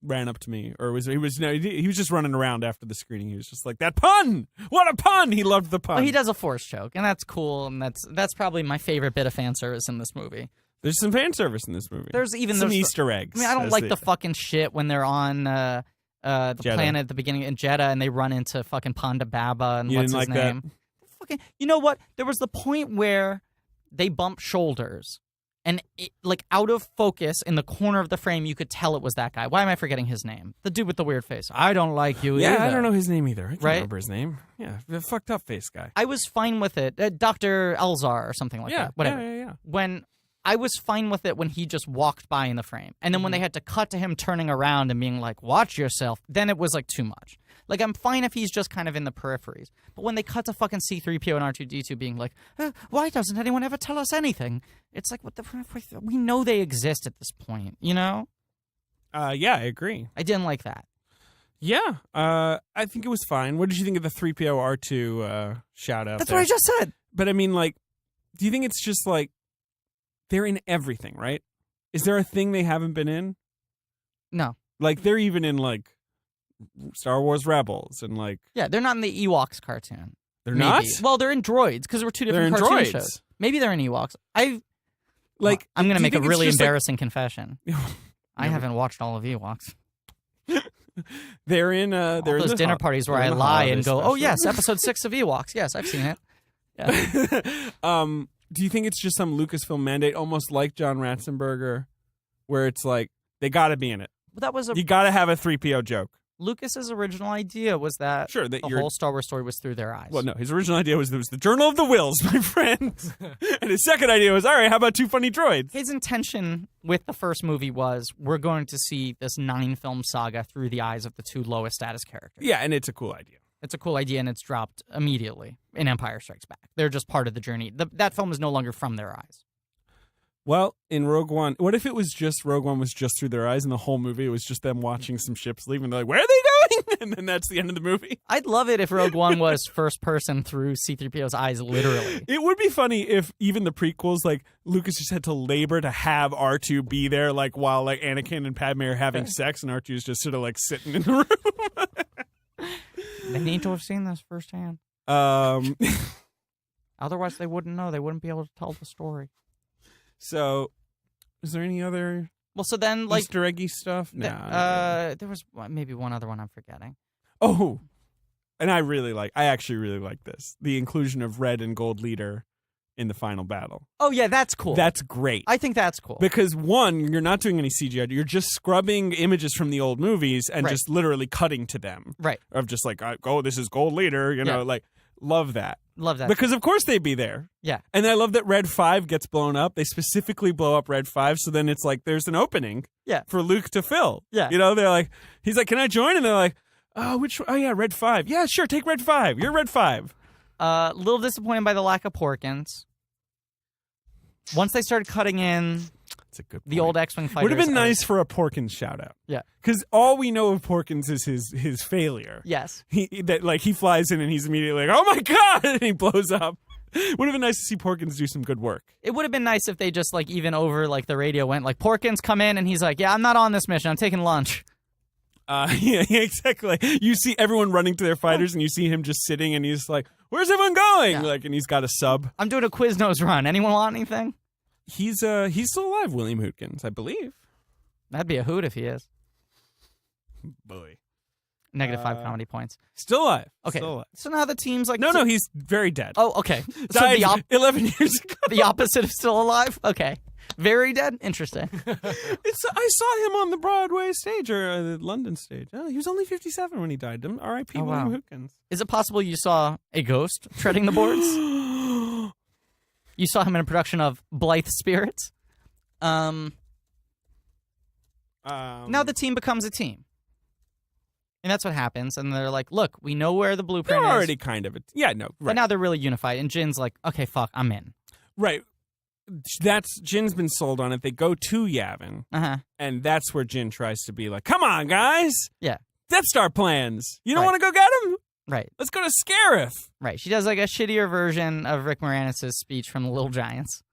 ran up to me, or he was just running around after the screening. He was just like, "That pun! What a pun!" He loved the pun. Well, he does a force choke, and that's cool, and that's probably my favorite bit of fan service in this movie. There's some fan service in this movie. There's even some Easter eggs. I mean, I don't like the fucking shit when they're on the planet at the beginning in Jeddah and they run into fucking Ponda Baba and you what's didn't his like name. That? Fucking, you know what? There was the point where they bump shoulders, and like out of focus in the corner of the frame, you could tell it was that guy. Why am I forgetting his name? The dude with the weird face. I don't like you. Yeah, either. I don't know his name either. I can't right? remember his name. Yeah, the fucked up face guy. I was fine with it. Dr. Elzar or something like that. Whatever. Yeah. When I was fine with it when he just walked by in the frame. And then when they had to cut to him turning around and being like, watch yourself, then it was like too much. Like, I'm fine if he's just kind of in the peripheries. But when they cut to fucking C-3PO and R2-D2 being like, why doesn't anyone ever tell us anything? It's like, what the we know they exist at this point, you know? Yeah, I agree. I didn't like that. Yeah, I think it was fine. What did you think of the 3PO R2 shout out? That's there? what I just said. But I mean, like, do you think it's just like they're in everything, right? Is there a thing they haven't been in? No. Like, they're even in, like, Star Wars Rebels and, like... Yeah, they're not in the Ewoks cartoon. They're Maybe. not? Well, they're in Droids, because there were two different They're in cartoon Droids. shows. Maybe they're in Ewoks. I'm do going to you make a think it's really just, like- embarrassing confession. I Never. haven't watched all of Ewoks. They're in... they're All in those the dinner parties where they're I in the lie holiday and go, special. oh, yes, episode 6 of Ewoks. Yes, I've seen it. Yeah. Do you think it's just some Lucasfilm mandate, almost like John Ratzenberger, where it's like, they got to be in it? But that was You got to have a 3PO joke. Lucas's original idea was that Sure, that the you're... whole Star Wars story was through their eyes. Well, no, his original idea was the Journal of the Wills, my friend. And his second idea was, all right, how about two funny droids? His intention with the first movie was, we're going to see this 9-film saga through the eyes of the two lowest status characters. Yeah, and it's a cool idea. It's a cool idea, and it's dropped immediately in Empire Strikes Back. They're just part of the journey. That film is no longer from their eyes. Well, in Rogue One, what if it was just Rogue One was just through their eyes, and the whole movie was just them watching some ships leave, and they're like, where are they going? And then that's the end of the movie. I'd love it if Rogue One was first person through C-3PO's eyes, literally. It would be funny if even the prequels, like, Lucas just had to labor to have R2 be there, like, while, like, Anakin and Padme are having sex, and R2 is just sort of, like, sitting in the room. They need to have seen this firsthand. Otherwise, they wouldn't know. They wouldn't be able to tell the story. So, is there any other Well, so then, like, Easter eggy stuff? No. there was maybe one other one I'm forgetting. Oh, and I actually really like this. The inclusion of red and gold leader in the final battle. Oh, yeah, that's cool. That's great. I think that's cool. Because, one, you're not doing any CGI. You're just scrubbing images from the old movies and Right. just literally cutting to them. Right. Of just like, oh, this is gold leader, you know, Yeah. like, love that. Love that. Because, of course, they'd be there. Yeah. And I love that Red 5 gets blown up. They specifically blow up Red 5, so then it's like there's an opening Yeah. for Luke to fill. Yeah. You know, they're like, he's like, can I join? And they're like, Oh, yeah, Red 5. Yeah, sure, take Red 5. You're Red 5. A little disappointed by the lack of Porkins. Once they started cutting in That's a good point. the old X-Wing fighters. Would have been nice for a Porkins shout-out. Yeah. Because all we know of Porkins is his failure. Yes. He flies in and he's immediately like, oh my God! And he blows up. Would have been nice to see Porkins do some good work. It would have been nice if they just, like, even over, like, the radio went, like, Porkins, come in, and he's like, yeah, I'm not on this mission. I'm taking lunch. Yeah, exactly. You see everyone running to their fighters, and you see him just sitting, and he's like, where's everyone going? Yeah. Like, and he's got a sub. I'm doing a Quiznos run. Anyone want anything? He's still alive, William Hootkins, I believe. That'd be a hoot if he is. Boy. -5 comedy points. Still alive. Okay. Still alive. So now the team's like... No, he's very dead. Oh, okay. So Died the 11 years ago. the opposite of still alive? Okay. Very dead? Interesting. I saw him on the Broadway stage, or the London stage. Oh, he was only 57 when he died. R.I.P. Oh, William wow. Hootkins. Is it possible you saw a ghost treading the boards? You saw him in a production of Blithe Spirits? Now the team becomes a team. And that's what happens. And they're like, look, we know where the blueprint They're is. already kind of... Yeah, no, right. But now they're really unified. And Jin's like, okay, fuck, I'm in. Right. Jin's been sold on it. They go to Yavin. Uh-huh. And that's where Jin tries to be like, come on, guys. Yeah. Death Star plans. You don't Right. want to go get him? Right. Let's go to Scarif. Right. She does like a shittier version of Rick Moranis' speech from The Little Giants.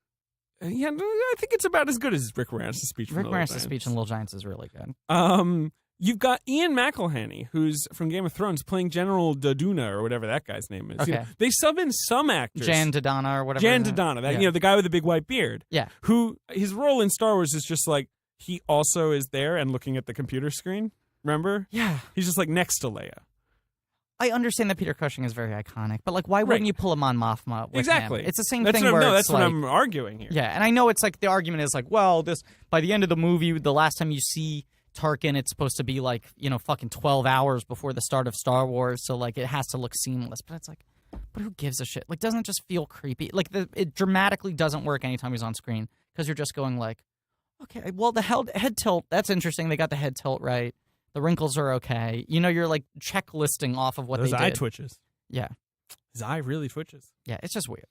Yeah, I think it's about as good as Rick Moranis' speech. Rick Moranis' speech in Little Giants is really good. You've got Ian McElhenney, who's from Game of Thrones, playing General Daduna, or whatever that guy's name is. Okay. You know, they sub in some actors. Jan Dodonna or whatever. Jan Dodonna, that, Yeah. you know, the guy with the big white beard. Yeah. Who, his role in Star Wars is just like, he also is there and looking at the computer screen. Remember? Yeah. He's just like next to Leia. I understand that Peter Cushing is very iconic, but like, why wouldn't you pull a Mon Mothma with Exactly. him? It's the same That's thing what where that's it's what like, I'm arguing here. yeah, and I know it's like the argument is like, well, this by the end of the movie, the last time you see Tarkin, it's supposed to be like, you know, fucking 12 hours before the start of Star Wars, so like it has to look seamless. But it's like, but who gives a shit? Like, doesn't it just feel creepy? Like, it dramatically doesn't work anytime he's on screen because you're just going like, okay, well, the head tilt, that's interesting. They got the head tilt right. The wrinkles are okay. You know, you're like checklisting off of what Those they eye did. twitches. Yeah. His eye really twitches. Yeah, it's just weird.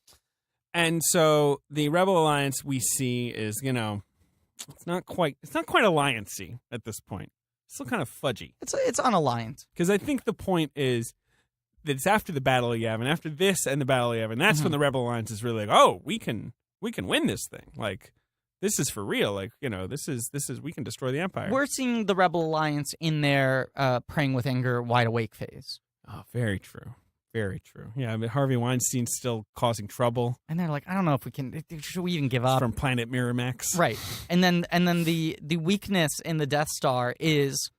And so the Rebel Alliance we see is, you know, it's not quite alliance-y at this point. It's still kind of fudgy. It's unaligned. Because I think the point is that it's after the Battle of Yavin, after this and the Battle of Yavin, that's when the Rebel Alliance is really like, oh, we can win this thing. Like, this is for real. Like, you know, this is we can destroy the Empire. We're seeing the Rebel Alliance in their praying with anger, wide awake phase. Oh, very true. Very true. Yeah, I mean, Harvey Weinstein's still causing trouble. And they're like, I don't know if we can. Should we even give up? From Planet Miramax. Right. And then the weakness in the Death Star is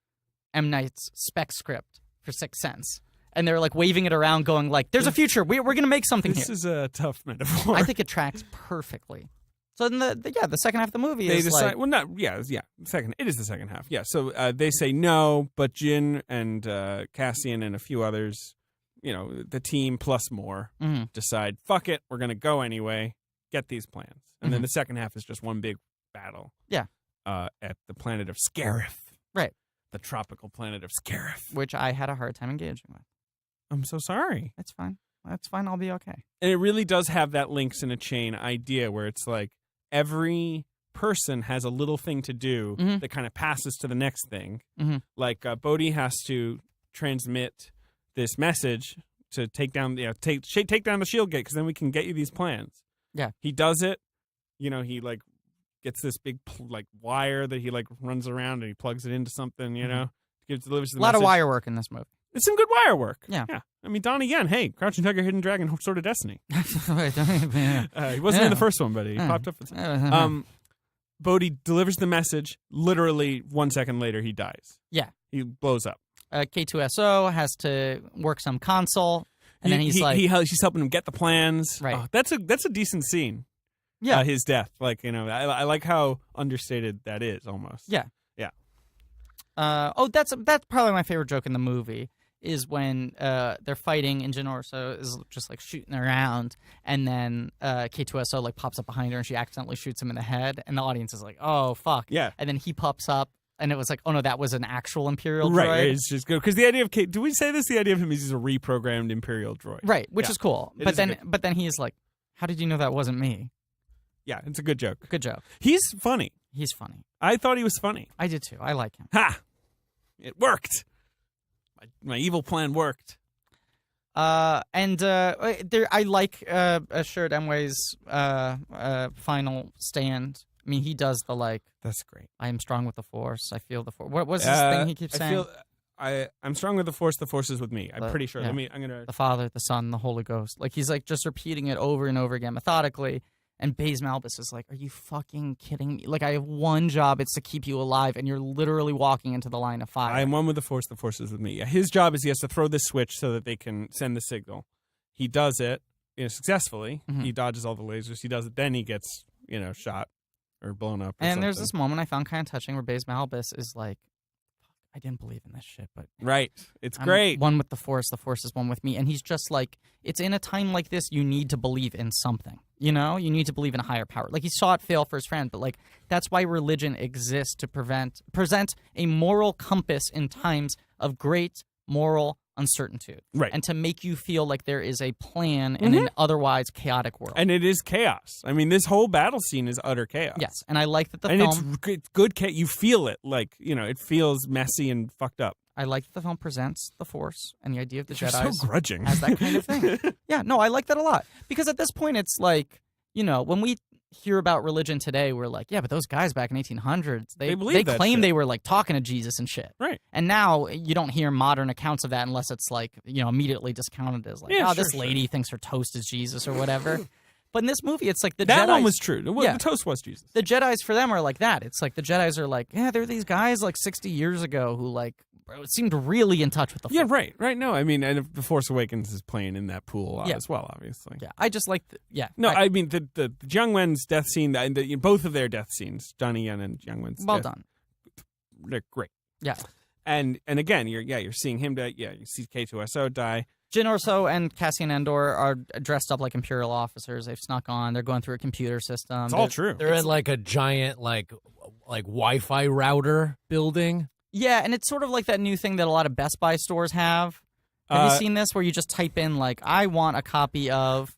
M. Night's spec script for Sixth Sense. And they're like waving it around, going like, "There's a future. We're going to make something This here." is a tough metaphor. I think it tracks perfectly. So in the second half of the movie they is decide. like, Well, not second. It is the second half. Yeah. So they say no, but Jin and Cassian and a few others, you know, the team plus more, decide, fuck it, we're gonna go anyway. Get these plans, and then the second half is just one big battle. Yeah. At the planet of Scarif. Right. The tropical planet of Scarif. which I had a hard time engaging with. I'm so sorry. That's fine. That's fine. I'll be okay. And it really does have that links in a chain idea where it's like every person has a little thing to do that kind of passes to the next thing. Like Bodhi has to transmit this message to take down take down the shield gate because then we can get you these plans. Yeah. He does it. You know, he like gets this big like wire that he like runs around and he plugs it into something, you know. Delivers the A lot message. of wire work in this movie. It's some good wire work. Yeah. I mean, Donnie Yen, hey, Crouching Tiger, Hidden Dragon, Sword of Destiny. He wasn't in the first one, but he popped up. Bodhi delivers the message. Literally 1 second later, he dies. Yeah. He blows up. K2SO has to work some console, and then he's like, she's helping him get the plans. Right. Oh, that's a decent scene. yeah, His death, like, you know, I like how understated that is almost. yeah. Yeah. That's probably my favorite joke in the movie is when they're fighting and Jyn Erso is just like shooting around, and then K2SO like pops up behind her and she accidentally shoots him in the head, and the audience is like, "Oh fuck!" Yeah. And then he pops up And it was like, oh no, that was an actual Imperial droid. Right, it's just good. Because the idea of did we say this? The idea of him is he's a reprogrammed Imperial droid. Right, which is cool. It But is then, good. but then he's like, how did you know that wasn't me? Yeah, it's a good joke. Good joke. He's funny. He's funny. I thought he was funny. I did too. I like him. Ha! It worked. My evil plan worked. I like Assured Emway's final stand. I mean, he does the like, That's great. I am strong with the Force. I feel the Force. What was this thing he keeps saying? I'm strong with the Force. The Force is with me. I'm pretty sure. Yeah. I'm gonna. The Father, the Son, the Holy Ghost. Like he's like just repeating it over and over again methodically. And Baze Malbus is like, are you fucking kidding me? Like, I have one job. It's to keep you alive, and you're literally walking into the line of fire. I am one with the Force. The Force is with me. His job is he has to throw this switch so that they can send the signal. He does it successfully. Mm-hmm. He dodges all the lasers. He does it. Then he gets shot or blown up. Or and there's something. this moment I found kind of touching where Baze Malbus is like, I didn't believe in this shit, but right. It's I'm great. one with the Force is one with me. And he's just like, it's in a time like this, you need to believe in something. You know, you need to believe in a higher power. Like he saw it fail for his friend, but like that's why religion exists to present a moral compass in times of great moral uncertainty, Right. And to make you feel like there is a plan in an otherwise chaotic world. And it is chaos. I mean, this whole battle scene is utter chaos. Yes, and I like that the and film. it's good. You feel it, like it feels messy and fucked up. I like that the film presents the Force and the idea of the You're Jedi so grudging. as that kind of thing. Yeah, no, I like that a lot because at this point, it's like when we hear about religion today, we're like, yeah, but those guys back in 1800s, they shit. claim they were like talking to Jesus and shit. Right. And now you don't hear modern accounts of that unless it's like, immediately discounted as like, this lady thinks her toast is Jesus or whatever. But in this movie, it's like that Jedis, one was true. The toast was Jesus. The Jedis for them are like that. It's like the Jedis are like, yeah, they're these guys like 60 years ago who like seemed really in touch with the Force. Yeah, right. No, I mean, and The Force Awakens is playing in that pool a lot as well, obviously. Yeah, I just like, No, I mean, the Jiang Wen's death scene, both of their death scenes, Johnny Yen and Jiang Wen's well death, done. They're great. Yeah. And again, you're seeing him die. Yeah, you see K2SO die. Jyn Erso and Cassian Andor are dressed up like Imperial officers. They've snuck on. They're going through a computer system. It's all true. They're in like a giant like Wi-Fi router building. Yeah, and it's sort of like that new thing that a lot of Best Buy stores have. Have you seen this where you just type in like, I want a copy of...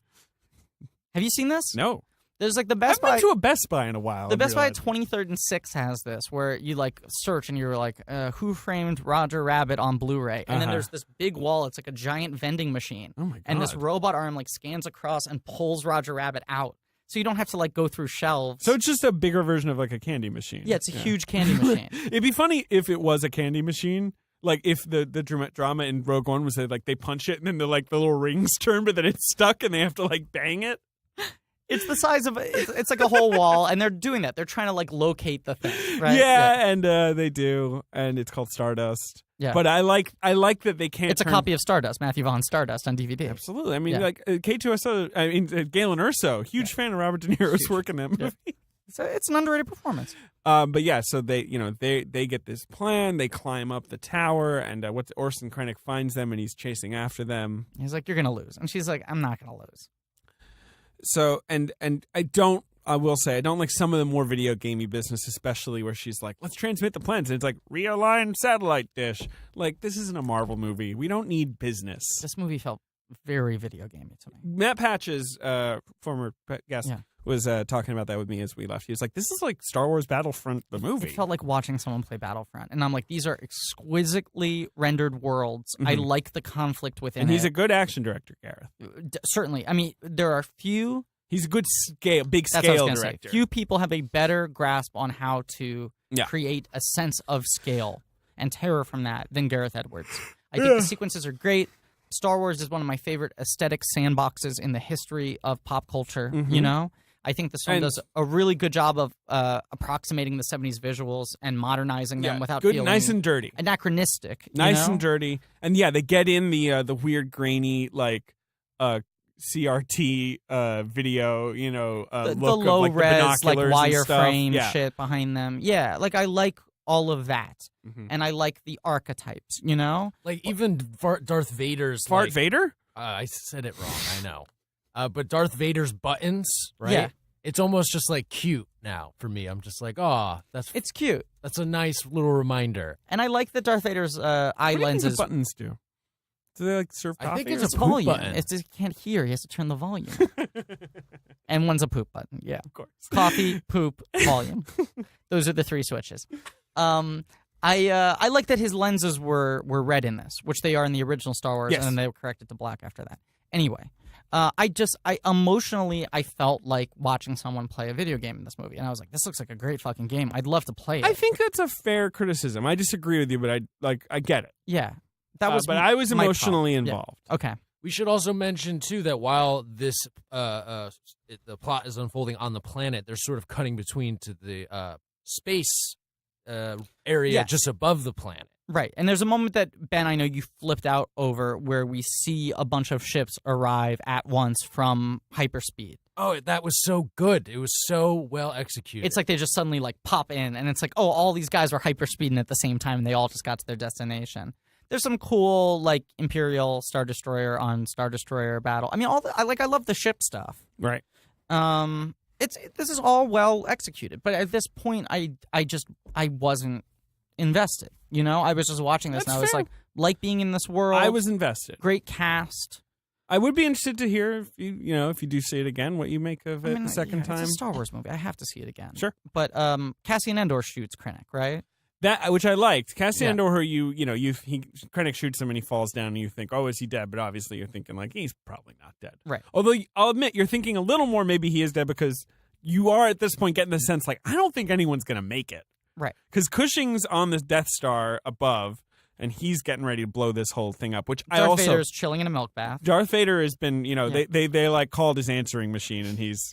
Have you seen this? No. There's like the Best I've Buy... been to a Best Buy in a while. The Best Buy at 23rd and 6th has this, where you like search and you're like, who framed Roger Rabbit on Blu-ray? And then there's this big wall. It's like a giant vending machine. Oh my God. And this robot arm like scans across and pulls Roger Rabbit out. So you don't have to like go through shelves. So it's just a bigger version of like a candy machine. Yeah, it's a huge candy machine. It'd be funny if it was a candy machine. Like if the drama in Rogue One was that like they punch it and then the little rings turn, but then it's stuck and they have to like bang it. It's the size of it's like a whole wall, and they're doing that. They're trying to like locate the thing, right? Yeah, and they do, and it's called Stardust. Yeah, but I like that they can't. It's a copy of Stardust, Matthew Vaughn's Stardust on DVD. Absolutely. I mean, like K2SO. I mean, Galen Erso, huge fan of Robert De Niro's work in that movie. So it's an underrated performance. But yeah, so they get this plan. They climb up the tower, and Orson Krennic finds them, and he's chasing after them. He's like, "You're gonna lose," and she's like, "I'm not gonna lose." So and I will say I don't like some of the more video gamey business, especially where she's like, let's transmit the plans, and it's like realign satellite dish. Like, this isn't a Marvel movie. We don't need business. This movie felt very video gamey to me. Matt Patches, former guest, was talking about that with me as we left. He was like, this is like Star Wars Battlefront, the movie. It felt like watching someone play Battlefront. And I'm like, these are exquisitely rendered worlds. Mm-hmm. I like the conflict within it. And he's a good action director, Gareth. Certainly. I mean, there are few... He's a good big scale director. Few people have a better grasp on how to create a sense of scale and terror from that than Gareth Edwards. I think the sequences are great. Star Wars is one of my favorite aesthetic sandboxes in the history of pop culture, you know? I think this film does a really good job of approximating the 70s visuals and modernizing them without feeling nice and dirty, anachronistic. Nice and dirty, and they get in the weird grainy like CRT video, the look low of, like, res the like wireframe shit behind them. Yeah, like I like all of that, and I like the archetypes. Like even Darth Vader's Vader. I said it wrong. I know. But Darth Vader's buttons, right? Yeah. it's almost just like cute now for me. I'm just like, oh, It's cute. that's a nice little reminder. And I like that Darth Vader's eye What do you think lenses. the buttons do? Do they like serve coffee? I think or it's a something? poop volume. button. It's just, he can't hear. He has to turn the volume. And one's a poop button. Yeah. Of course. Coffee, poop, volume. Those are the 3 switches. I like that his lenses were red in this, which they are in the original Star Wars, Yes. and then they were corrected to black after that. Anyway, I emotionally I felt like watching someone play a video game in this movie, and I was like, this looks like a great fucking game. I'd love to play it. I think that's a fair criticism. I disagree with you, but I get it. Yeah, that was. But I was my emotionally problem. involved. Yeah. Okay. We should also mention too that while this the plot is unfolding on the planet, they're sort of cutting between to the space area Yes. just above the planet. Right, and there's a moment that, Ben, I know you flipped out over where we see a bunch of ships arrive at once from hyperspeed. Oh, that was so good. It was so well executed. It's like they just suddenly like pop in, and it's like, oh, all these guys were hyperspeeding at the same time, and they all just got to their destination. There's some cool like Imperial Star Destroyer on Star Destroyer battle. I mean, I love the ship stuff. Right. This is all well executed, but at this point, I wasn't invested. You know, I was just watching this, That's and I was fair. like being in this world. I was invested. Great cast. I would be interested to hear if if you do see it again, what you make of it the second It's time. a Star Wars movie. I have to see it again. Sure. But Cassian Andor shoots Krennic, right? That which I liked. Cassian Yeah. Andor, Krennic shoots him and he falls down, and you think, oh, is he dead? But obviously, you're thinking like he's probably not dead. Right. Although I'll admit, you're thinking a little more. Maybe he is dead because you are at this point getting the sense like I don't think anyone's gonna make it. Right. Because Cushing's on the Death Star above, and he's getting ready to blow this whole thing up. Which Darth Vader's chilling in a milk bath. Darth Vader has been, Yeah. they like called his answering machine, and he's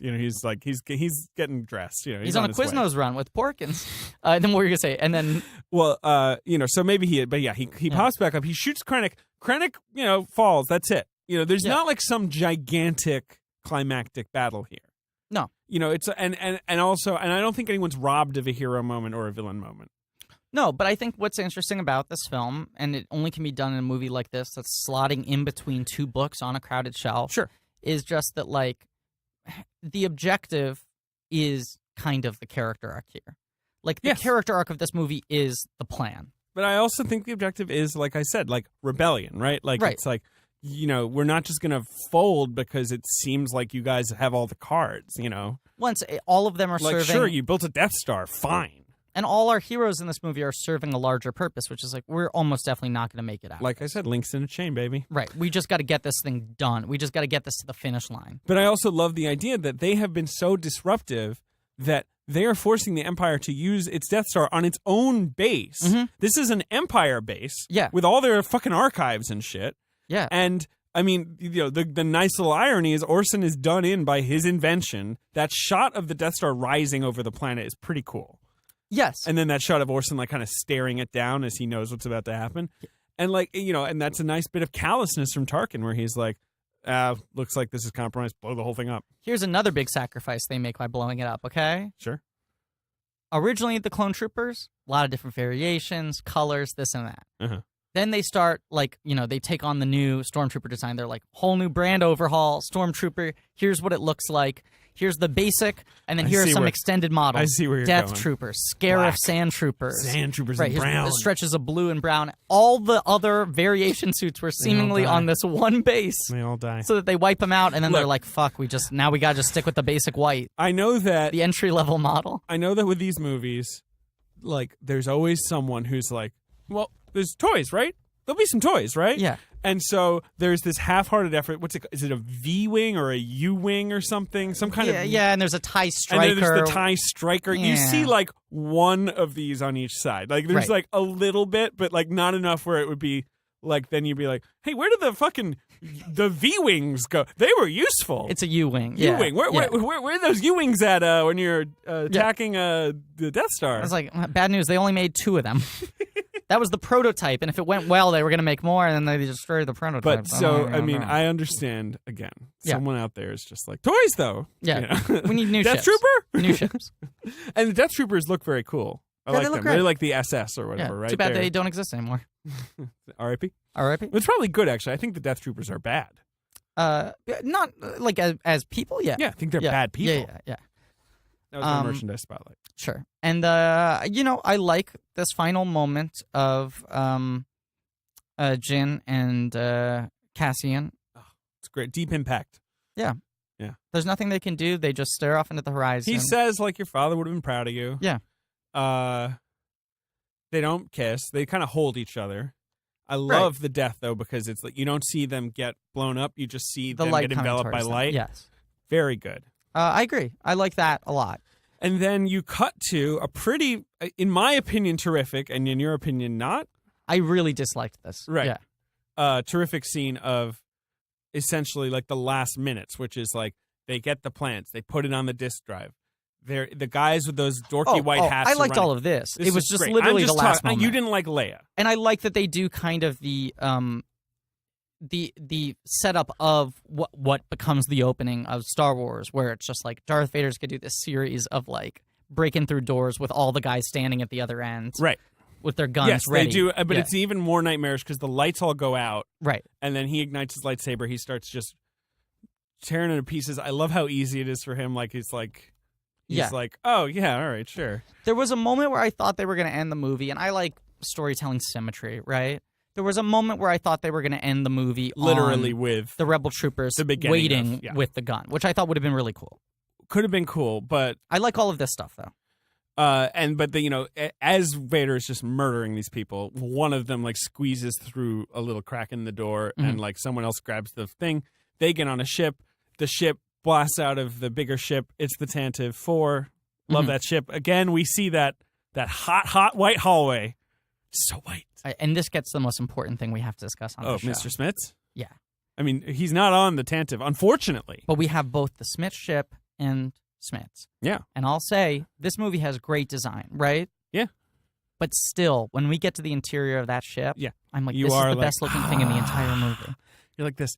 getting dressed. He's on a his way. Quiznos run with Porkins. Then what were you gonna say? And then Well, so maybe he pops back up. He shoots Krennic. Krennic, falls. That's it. There's Yeah. not like some gigantic climactic battle here. No. It's and also, and I don't think anyone's robbed of a hero moment or a villain moment. no, but I think what's interesting about this film, and it only can be done in a movie like this that's slotting in between 2 books on a crowded shelf, Sure. is just that like the objective is kind of the character arc here. Like the Yes. character arc of this movie is the plan. But I also think the objective is, like I said, like rebellion, right? Like Right. it's like, we're not just going to fold because it seems like you guys have all the cards, Once all of them are Like, serving, sure, you built a Death Star, fine. and all our heroes in this movie are serving a larger purpose, which is like we're almost definitely not going to make it out. Like I said, links in a chain, baby. Right. We just got to get this thing done. We just got to get this to the finish line. But I also love the idea that they have been so disruptive that they are forcing the Empire to use its Death Star on its own base. Mhm. This is an Empire base, Yeah. with all their fucking archives and shit. Yeah. And I mean, the nice little irony is Orson is done in by his invention. That shot of the Death Star rising over the planet is pretty cool. Yes. And then that shot of Orson like kind of staring it down as he knows what's about to happen. And like, and that's a nice bit of callousness from Tarkin where he's like, looks like this is compromised, blow the whole thing up. Here's another big sacrifice they make by blowing it up, okay? Sure. Originally, the clone troopers, a lot of different variations, colors, this and that. Uh-huh. Then they start, like, they take on the new Stormtrooper design. They're like, whole new brand overhaul, Stormtrooper, here's what it looks like. Here's the basic, and then I here are see some where- extended models. I see where you're Death going. Troopers, Scarif Black. Sand Troopers. Sand Troopers Right, in here's brown. the stretches of blue and brown. All the other variation suits were seemingly die. on this one base. They all die. So that they wipe them out, and then they're Look. like, fuck, we gotta just stick with the basic white, I know that the entry-level model. with these movies, like, there's always someone who's like, well, there's toys, right? There'll be some toys, right? Yeah. And so there's this half-hearted effort. Is it a V-wing or a U-wing or something? Some kind of... Yeah, and there's a TIE And Striker. then there's the TIE Striker. You Yeah. see, like, one of these on each side. Like, there's, Right. like, a little bit, but, like, not enough where it would be, like, then you'd be like, hey, where did the V-Wings go? They were useful. It's a U-Wing. Yeah. U-Wing. Where are those U-Wings at when you're attacking the Death Star? I was like, bad news, they only made 2 of them. That was the prototype, and if it went well, they were going to make more, and then they destroyed the prototype. But so, I mean, know. I understand, again, Yeah. someone out there is just like, toys, though. Yeah, we need new Death ships. Trooper? New ships. And the Death Troopers look very cool. I Yeah, like they look them. great. They're like the SS or Yeah, whatever, right? too bad there. they don't exist anymore. R.I.P. R.I.P. It's probably good, actually. I think the Death Troopers are bad. Not like as people, yeah. Yeah, I think they're Yeah. bad people. Yeah. That was my merchandise spotlight. Sure. And, I like this final moment of Jin and Cassian. Oh, it's great. Deep impact. Yeah. Yeah. There's nothing they can do. They just stare off into the horizon. He says, like, your father would have been proud of you. Yeah. They don't kiss. They kind of hold each other. I love the death, though, because it's like you don't see them get blown up. You just see them get enveloped by light. Yes. Very good. I agree. I like that a lot. And then you cut to a pretty, in my opinion, terrific, and in your opinion, not. I really disliked this. Right. Yeah. Terrific scene of essentially like the last minutes, which is like they get the plans, they put it on the disk drive. They're the guys with those dorky white hats. I liked all of this. It was just great. literally the last moment. You didn't like Leia. And I like that they do kind of the setup of what becomes the opening of Star Wars, where it's just like Darth Vader's gonna do this series of like breaking through doors with all the guys standing at the other end, right, with their guns yes, ready. They do, but it's even more nightmarish because the lights all go out, right, and then he ignites his lightsaber. He starts just tearing it to pieces. I love how easy it is for him. Like he's like, oh yeah, all right, sure. There was a moment where I thought they were gonna end the movie, and I like storytelling symmetry, right? There was a moment where I thought they were going to end the movie literally on with the rebel troopers waiting with the gun, which I thought would have been really cool. Could have been cool, but I like all of this stuff though. As Vader is just murdering these people, one of them like squeezes through a little crack in the door, and like someone else grabs the thing. They get on a ship. The ship blasts out of the bigger ship. It's the Tantive 4. Love that ship. Again, we see that hot white hallway. So white. And this gets the most important thing we have to discuss on the show. Mr. Smits? Yeah. I mean, he's not on the Tantive, unfortunately. But we have both the Smith ship and Smits. Yeah. And I'll say, this movie has great design, right? Yeah. But still, when we get to the interior of that ship, I'm like, this is the best looking thing in the entire movie. You're like this.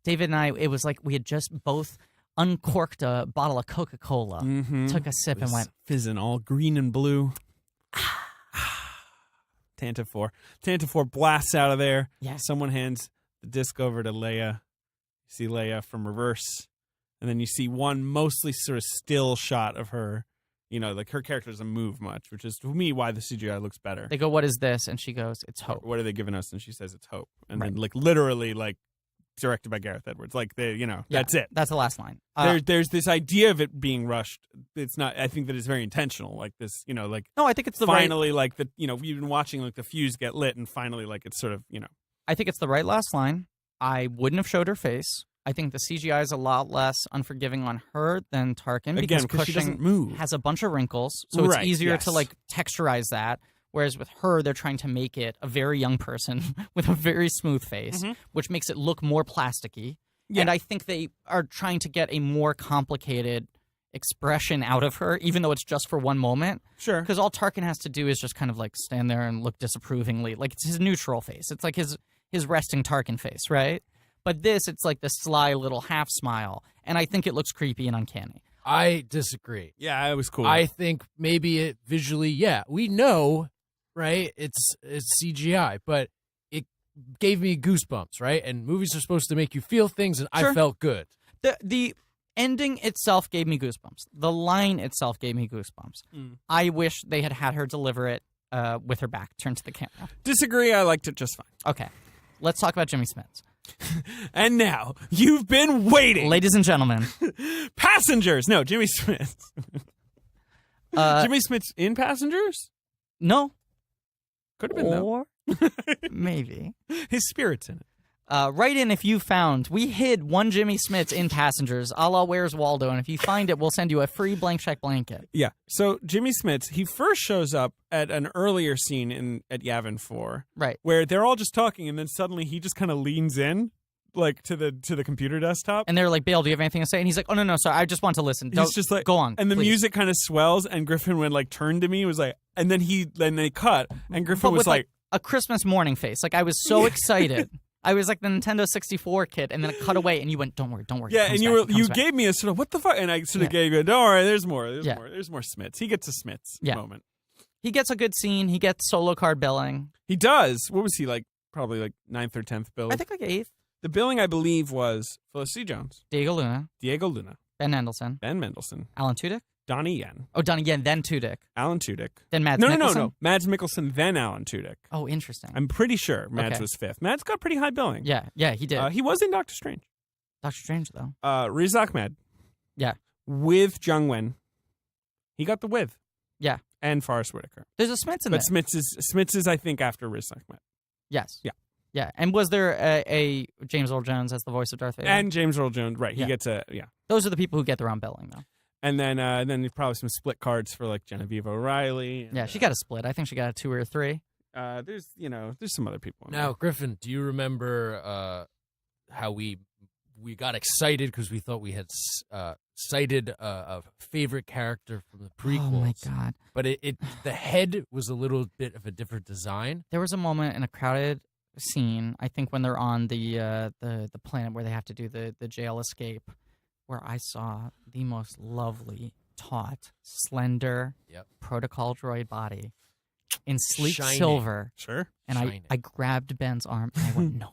David and I, it was like we had just both uncorked a bottle of Coca-Cola, took a sip and went, fizzing all green and blue. Tantive 4. Tantive 4 blasts out of there. Yeah. Someone hands the disc over to Leia. You see Leia from reverse. And then you see one mostly sort of still shot of her. You know, like her character doesn't move much, which is, to me, why the CGI looks better. They go, what is this? And she goes, it's hope. What are they giving us? And she says, it's hope. And then, like, literally, like, directed by Gareth Edwards. Like, that's it. That's the last line. There's this idea of it being rushed. It's not, I think that it's very intentional. Like this, like. No, I think it's the finally, like, you've been watching, like, the fuse get lit, and finally, like, it's sort of, I think it's the right last line. I wouldn't have showed her face. I think the CGI is a lot less unforgiving on her than Tarkin. Again, because she doesn't Cushing move. has a bunch of wrinkles, so it's easier to, like, texturize that. Whereas with her, they're trying to make it a very young person with a very smooth face, which makes it look more plasticky. Yeah. And I think they are trying to get a more complicated expression out of her, even though it's just for one moment. Sure. Because all Tarkin has to do is just kind of like stand there and look disapprovingly. Like it's his neutral face. It's like his resting Tarkin face, right? But this, it's like the sly little half smile. And I think it looks creepy and uncanny. I disagree. Yeah, it was cool. I think maybe it visually, we know, right? It's CGI, but it gave me goosebumps, right? And movies are supposed to make you feel things, and Sure. I felt good. The ending itself gave me goosebumps. The line itself gave me goosebumps. I wish they had her deliver it with her back turned to the camera. Disagree. I liked it just fine. Okay. Let's talk about Jimmy Smits. And now, you've been waiting. Ladies and gentlemen. Passengers. No, Jimmy Smits. Jimmy Smits in Passengers? No. Could have been, or maybe. His spirit's in it. Write in if you found. We hid one Jimmy Smits in Passengers, a la Where's Waldo, and if you find it, we'll send you a free blank check blanket. Yeah. So Jimmy Smits, he first shows up at an earlier scene at Yavin 4. Right. Where they're all just talking, and then suddenly he just kind of leans in, like, to the computer desktop. And they're like, Bale, do you have anything to say? And he's like, oh, no, sorry, I just want to listen. He's just like, go on, and the please. music kind of swells, and Griffin would, like, turn to me, was like, and then they cut, and Griffin was like a Christmas morning face. Like, I was so excited. I was like the Nintendo 64 kid, and then it cut away, and you went, "Don't worry." Yeah, and you gave me a sort of what the fuck, and I sort of gave you, "Don't worry, there's more, there's more Smits." He gets a Smits moment. He gets a good scene. He gets solo card billing. He does. What was he like? Probably like 9th or 10th billing. I think like 8th. The billing, I believe, was Felicity Jones, Diego Luna, Ben Mendelsohn. Ben Mendelsohn. Alan Tudyk. Donnie Yen. Oh, Donnie Yen, then Tudyk. Alan Tudyk. Then Mads No. Mikkelsen? Mads Mikkelsen, then Alan Tudyk. Oh, interesting. I'm pretty sure Mads Okay. was fifth. Mads got pretty high billing. Yeah, he did. He was in Doctor Strange. Doctor Strange, though. Riz Ahmed. Yeah. With Jung Wen. He got the with. Yeah. And Forrest Whitaker. There's a Smits in But there. Smits is, I think, after Riz Ahmed. Yes. Yeah. Yeah. And was there a James Earl Jones as the voice of Darth Vader? And James Earl Jones, right. He Yeah. gets a, yeah. Those are the people who get their own billing, though. And then there's probably some split cards for like Genevieve O'Reilly. And, Yeah, she got a split. I think she got a 2 or a 3. there's some other people. In Now, Griffin, do you remember how we got excited because we thought we had cited a favorite character from the prequels? Oh, my God. But the head was a little bit of a different design. There was a moment in a crowded scene, I think when they're on the planet where they have to do the jail escape, where I saw the most lovely, taut, slender Yep. protocol droid body in sleek Shining. silver. Sure. And Shining. I grabbed Ben's arm and I went, no.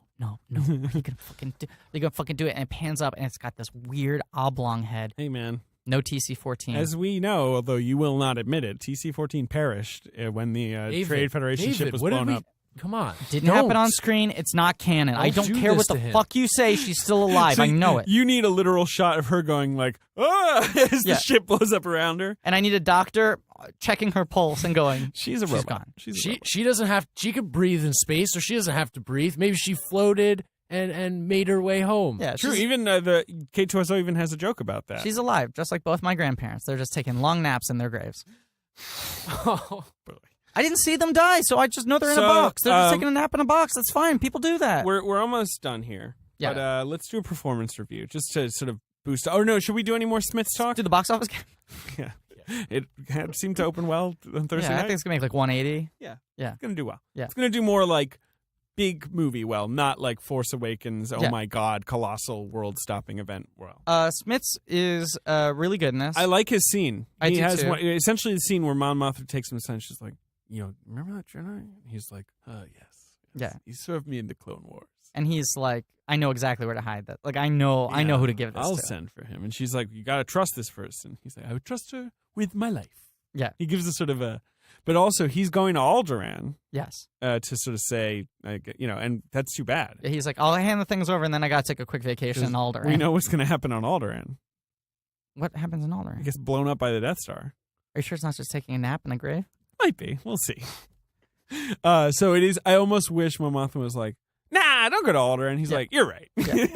Are you gonna fucking do it? And it pans up and it's got this weird oblong head. Hey, man. No TC-14. As we know, although you will not admit it, TC-14 perished when the Trade Federation ship was what blown did we, up. Come on. Didn't Don't. happen on screen. It's not canon. I Don't don't do care this what the to him. fuck you say. She's still alive. So I know it. You need a literal shot of her going like, ah, as Yeah. the ship blows up around her. And I need a doctor checking her pulse and going, She's a She's robot. gone. She's a She robot. she doesn't have. She could breathe in space, or she doesn't have to breathe. Maybe she floated and made her way home. yeah, True. she's, Even the K2SO even has a joke about that. she's alive, just like both my grandparents. They're just taking long naps in their graves. I didn't see them die, so I just know they're in a So, box. They're just taking a nap in a box. That's fine. People do that. We're almost done here. Yeah. But let's do a performance review just to sort of boost. Oh no, should we do any more Smiths talk? Do the box office? Yeah. It seemed to open well on Thursday Yeah, I night. think it's gonna make like 180. Yeah. Yeah. It's gonna do well. Yeah. It's gonna do more like big movie well, not like Force Awakens, oh Yeah. my god, colossal world stopping event well. Smits is really good in this. I like his scene. I he do has too. essentially the scene where Mon Mothma takes him aside. She's like, remember that Jedi? And he's like, yes. Yeah. He served me in the Clone Wars. And he's like, I know exactly where to hide that. Like I know who to give this I'll to. send for him. And she's like, you got to trust this person. He's like, I would trust her with my life. Yeah. He gives a sort of a, but also he's going to Alderaan Yes. to sort of say, and that's too bad. He's like, I'll hand the things over, and then I gotta take a quick vacation in Alderaan. We know what's going to happen on Alderaan. What happens in Alderaan. It gets blown up by the Death Star. Are you sure it's not just taking a nap in a grave? Might be. We'll see. So it is. I almost wish Mon Mothma was like, nah, don't go to Alderaan. He's Yeah. like, you're right. Yeah.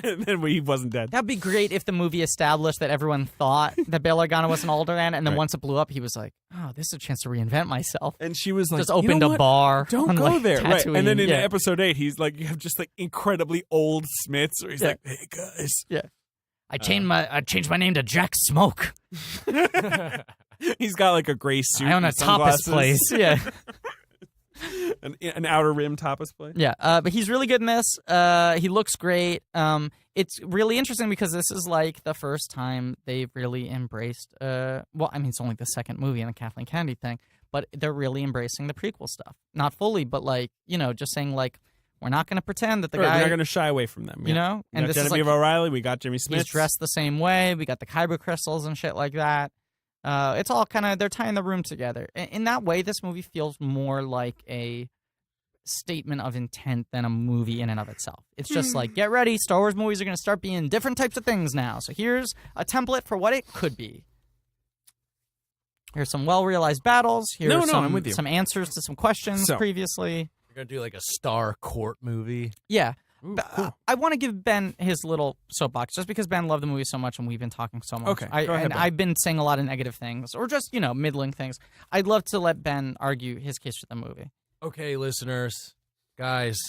And then he wasn't dead. That'd be great if the movie established that everyone thought that Bail Organa was in Alderaan, and then Right. once it blew up, he was like, "Oh, this is a chance to reinvent myself." And she was like, Just opened you know a what? bar. Don't on, go like, there. Right. And then Tatooine. in yeah. episode 8, he's like, you have just like incredibly old Smiths where he's Yeah. like, hey guys. I changed my name to Jack Smoke. He's got like a gray suit. I own a and tapas sunglasses. place. Yeah. an outer rim tapas place. Yeah, but he's really good in this. He looks great. It's really interesting because this is like the first time they've really embraced. Well, I mean, it's only the second movie in the Kathleen Kennedy thing, but they're really embracing the prequel stuff. Not fully, but like just saying like we're not going to pretend that the Right, guy, we're not going to shy away from them. you yeah. know, We and got this is Genevieve like O'Reilly. We got Jimmy Smith. he's dressed the same way. We got the kyber crystals and shit like that. It's all kind of they're tying the room together. In that way, this movie feels more like a statement of intent than a movie in and of itself. It's just like, get ready, Star Wars movies are going to start being different types of things now. So here's a template for what it could be. Here's some well-realized battles. Here's I'm with you. some answers to some questions So- previously. You're gonna do like a Star Court movie. Yeah. Ooh, But, cool. I want to give Ben his little soapbox just because Ben loved the movie so much and we've been talking so much. Okay, go ahead, Ben. I've been saying a lot of negative things or just, middling things. I'd love to let Ben argue his case for the movie. Okay, listeners, guys,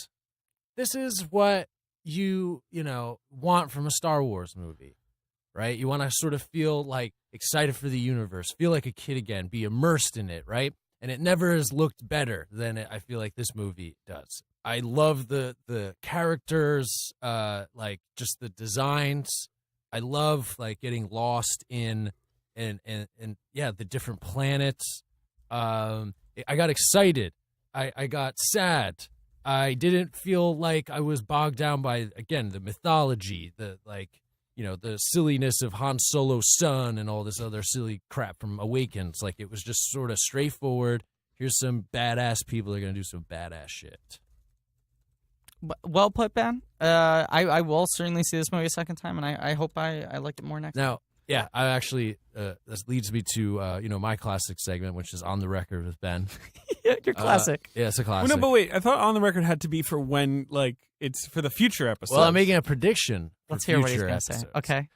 this is what you want from a Star Wars movie, right? You want to sort of feel like excited for the universe, feel like a kid again, be immersed in it, right? And it never has looked better than I feel like this movie does. I love the characters, like just the designs. I love like getting lost in and the different planets. I got excited. I got sad. I didn't feel like I was bogged down by, again, the mythology, the like the silliness of Han Solo's son and all this other silly crap from Awakens. Like, it was just sort of straightforward. Here's some badass people that are going to do some badass shit. Well put, Ben. I will certainly see this movie a second time, and I hope I like it more next time. Now, yeah, I actually, this leads me to, my classic segment, which is On the Record with Ben. Your classic. Yeah, it's a classic. Well, no, but wait, I thought On the Record had to be for when, like, it's for the future episodes. Well, I'm making a prediction for Let's hear what he's future going to say. episodes. Okay.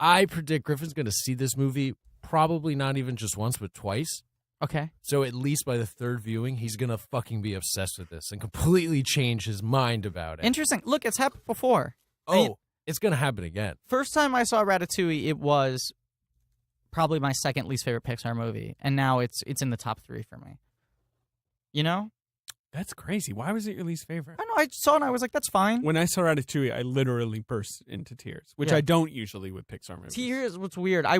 I predict Griffin's going to see this movie probably not even just once, but twice. Okay. So at least by the third viewing, he's going to fucking be obsessed with this and completely change his mind about it. Interesting. Look, it's happened before. It's going to happen again. First time I saw Ratatouille, it was probably my second least favorite Pixar movie, and now it's in the top 3 for me. You know? That's crazy. Why was it your least favorite? I know. I saw it and I was like, that's fine. When I saw Ratatouille, I literally burst into tears, which Yeah. I don't usually with Pixar movies. Here's what's weird. I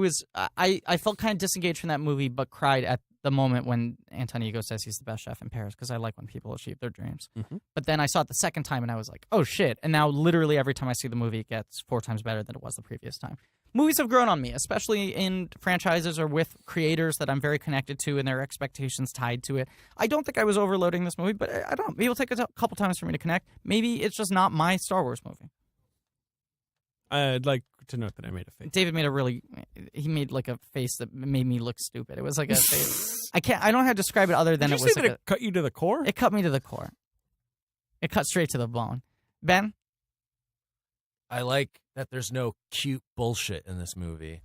felt kind of disengaged from that movie, but cried at the moment when Anton Ego says he's the best chef in Paris, because I like when people achieve their dreams. Mhm. But then I saw it the second time and I was like, oh shit. And now literally every time I see the movie, it gets 4 times better than it was the previous time. Movies have grown on me, especially in franchises or with creators that I'm very connected to and their expectations tied to it. I don't think I was overloading this movie, but I don't know. Maybe it'll take a couple times for me to connect. Maybe it's just not my Star Wars movie. I'd like to note that I made a face. David made like a face that made me look stupid. It was like a face. I don't know how to describe it other than Did it you was say like that it cut you to the core? it cut me to the core. It cut straight to the bone. Ben? I like that there's no cute bullshit in this movie.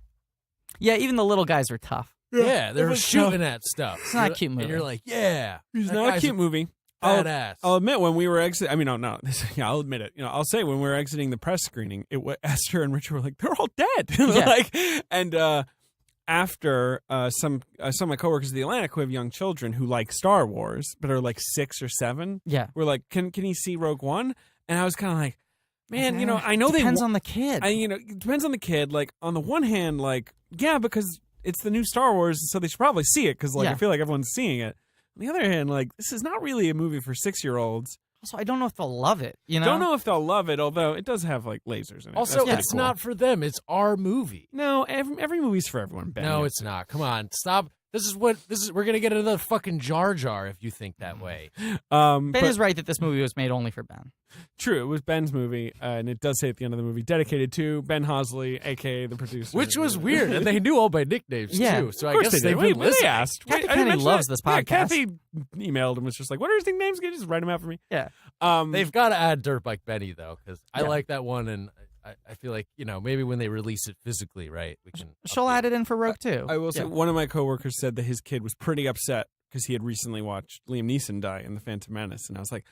Yeah, even the little guys were tough. Yeah, they were was shooting at stuff. It's not a cute movie. And you're like, yeah. It's that not a guy's cute movie. Badass. I'll admit when we were exiting. I mean, no. I'll admit it. I'll say when we were exiting the press screening, Esther and Richard were like, they're all dead. Yeah. After some of my coworkers at the Atlantic who have young children who like Star Wars but are like 6 or 7, Yeah. were like, can he see Rogue One? And I was kind of like, man, I know depends on the kid. it depends on the kid. Like on the one hand, like yeah, because it's the new Star Wars, so they should probably see it because I feel like everyone's seeing it. On the other hand, like this is not really a movie for 6-year-olds. Also, I don't know if they'll love it. Don't know if they'll love it, although it does have like lasers in it. Also, That's pretty it's cool. not for them. It's our movie. No, every movie's for everyone. Ben. No, it's not. Come on, stop. We're gonna get another fucking Jar Jar if you think that way. Ben is right that this movie was made only for Ben. True, it was Ben's movie, and it does say at the end of the movie, dedicated to Ben Hosley, a.k.a. the producer. Which was weird, and they knew all my nicknames Yeah. too. So Of I course guess they they've did. been They listening. asked. Kathy I didn't Penny mention loves that. this Yeah, podcast. Kathy emailed and was just like, what are his names? Can you just write them out for me? Yeah. They've got to add Dirt Bike Benny though, because I Yeah. like that one, and I feel like maybe when they release it physically, right? We can. She'll update add it in for Rogue too. I will say one of my coworkers said that his kid was pretty upset because he had recently watched Liam Neeson die in The Phantom Menace, and I was like,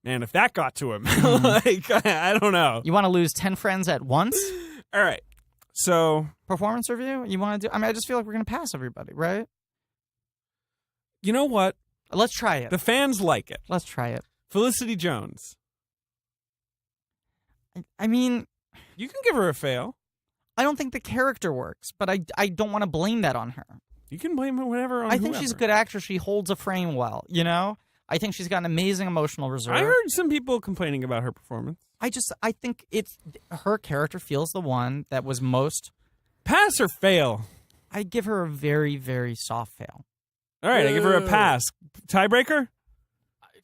man, if that got to him, like I don't know. You want to lose 10 friends at once? All right, so Performance review? You want to do? I mean, I just feel like we're going to pass everybody, right? you know what? Let's try it. The fans like it. Let's try it. Felicity Jones. I mean, You can give her a fail. I don't think the character works, but I don't want to blame that on her. You can blame her whatever on I think she's a whoever. good actress. She holds a frame well, I think she's got an amazing emotional reserve. I heard some people complaining about her performance. I think it's her character feels the one that was most. Pass or fail? I give her a very, very soft fail. All right, I give her a pass. Tiebreaker?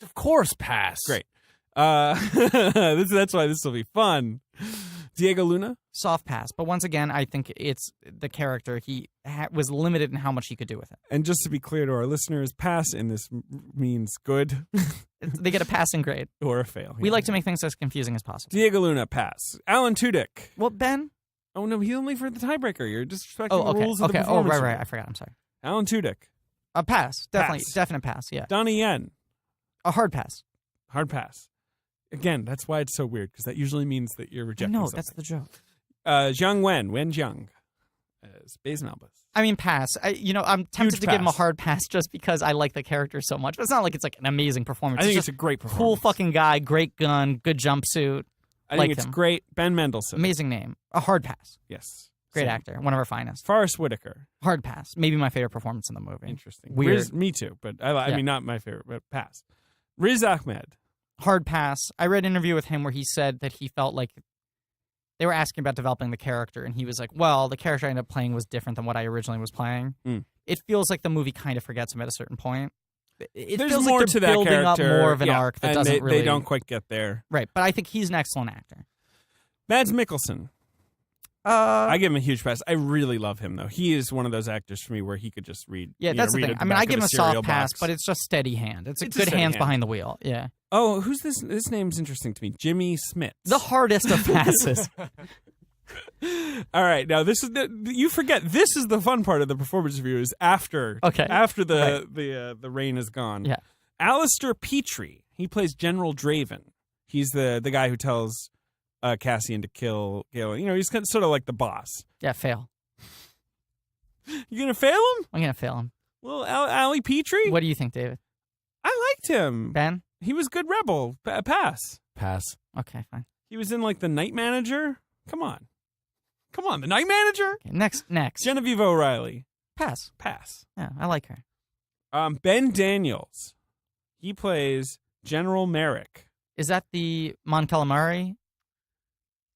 Of course, pass. Great. That's why this will be fun. Diego Luna? Soft pass. But once again, I think it's the character. He was limited in how much he could do with it. And just to be clear to our listeners, pass in this means good They get a passing grade. or a fail. We like to make things as confusing as possible. Diego Luna, pass. Alan Tudyk. Well, Ben? Oh, no, he's only for the tiebreaker. You're disrespecting Oh, the okay. rules of the Okay. Oh, performance. right. I forgot. I'm sorry. Alan Tudyk. A pass. Definitely. Pass. Definite pass. Yeah. Donnie Yen. A hard pass. Hard pass. Again, that's why it's so weird, because that usually means that you're rejecting No, something. that's the joke. Zhang Wen Jiang, as Baze Malbus. I mean, pass. I'm tempted Huge to give him a pass. hard pass just because I like the character so much. But it's not like it's like an amazing performance. I think just it's a great performance. cool fucking guy, great gun, good jumpsuit, I like think it's him. great. Ben Mendelsohn. amazing name. A hard pass. Yes. Great Same. actor. One of our finest. Forrest Whitaker. Hard pass. Maybe my favorite performance in the movie. Interesting. Weird. Me too, but I Yeah. mean, not my favorite, but pass. Riz Ahmed. Hard pass. I read an interview with him where he said that he felt like they were asking about developing the character, and he was like, well, the character I ended up playing was different than what I originally was playing. It feels like the movie kind of forgets him at a certain point. It There's feels more like to they're that building character. up more of an arc that and doesn't really... They don't quite get there. Right, but I think he's an excellent actor. Mads Mikkelsen. I give him a huge pass. I really love him, though. He is one of those actors for me where he could just read. Yeah, that's the thing. I mean, I give him a soft pass, but it's just steady hand. It's good hands behind the wheel. Yeah. Oh, who's this? This name's interesting to me. Jimmy Smits. The hardest of passes. All right, now this is you forget. This is the fun part of the performance review. Is after the rain is gone. Yeah. Alistair Petrie. He plays General Draven. He's the guy who tells Cassian to kill Galen. You know, he's sort of like the boss. Yeah, fail. You gonna fail him? I'm gonna fail him. Well, Ali Petrie. What do you think, David? I liked him. Ben? He was good rebel. Pass. Pass. Okay, fine. He was in like the Night Manager. Come on, the Night Manager. Okay, next. Genevieve O'Reilly. Pass. Yeah, I like her. Ben Daniels. He plays General Merrick. Is that the Mon Calamari?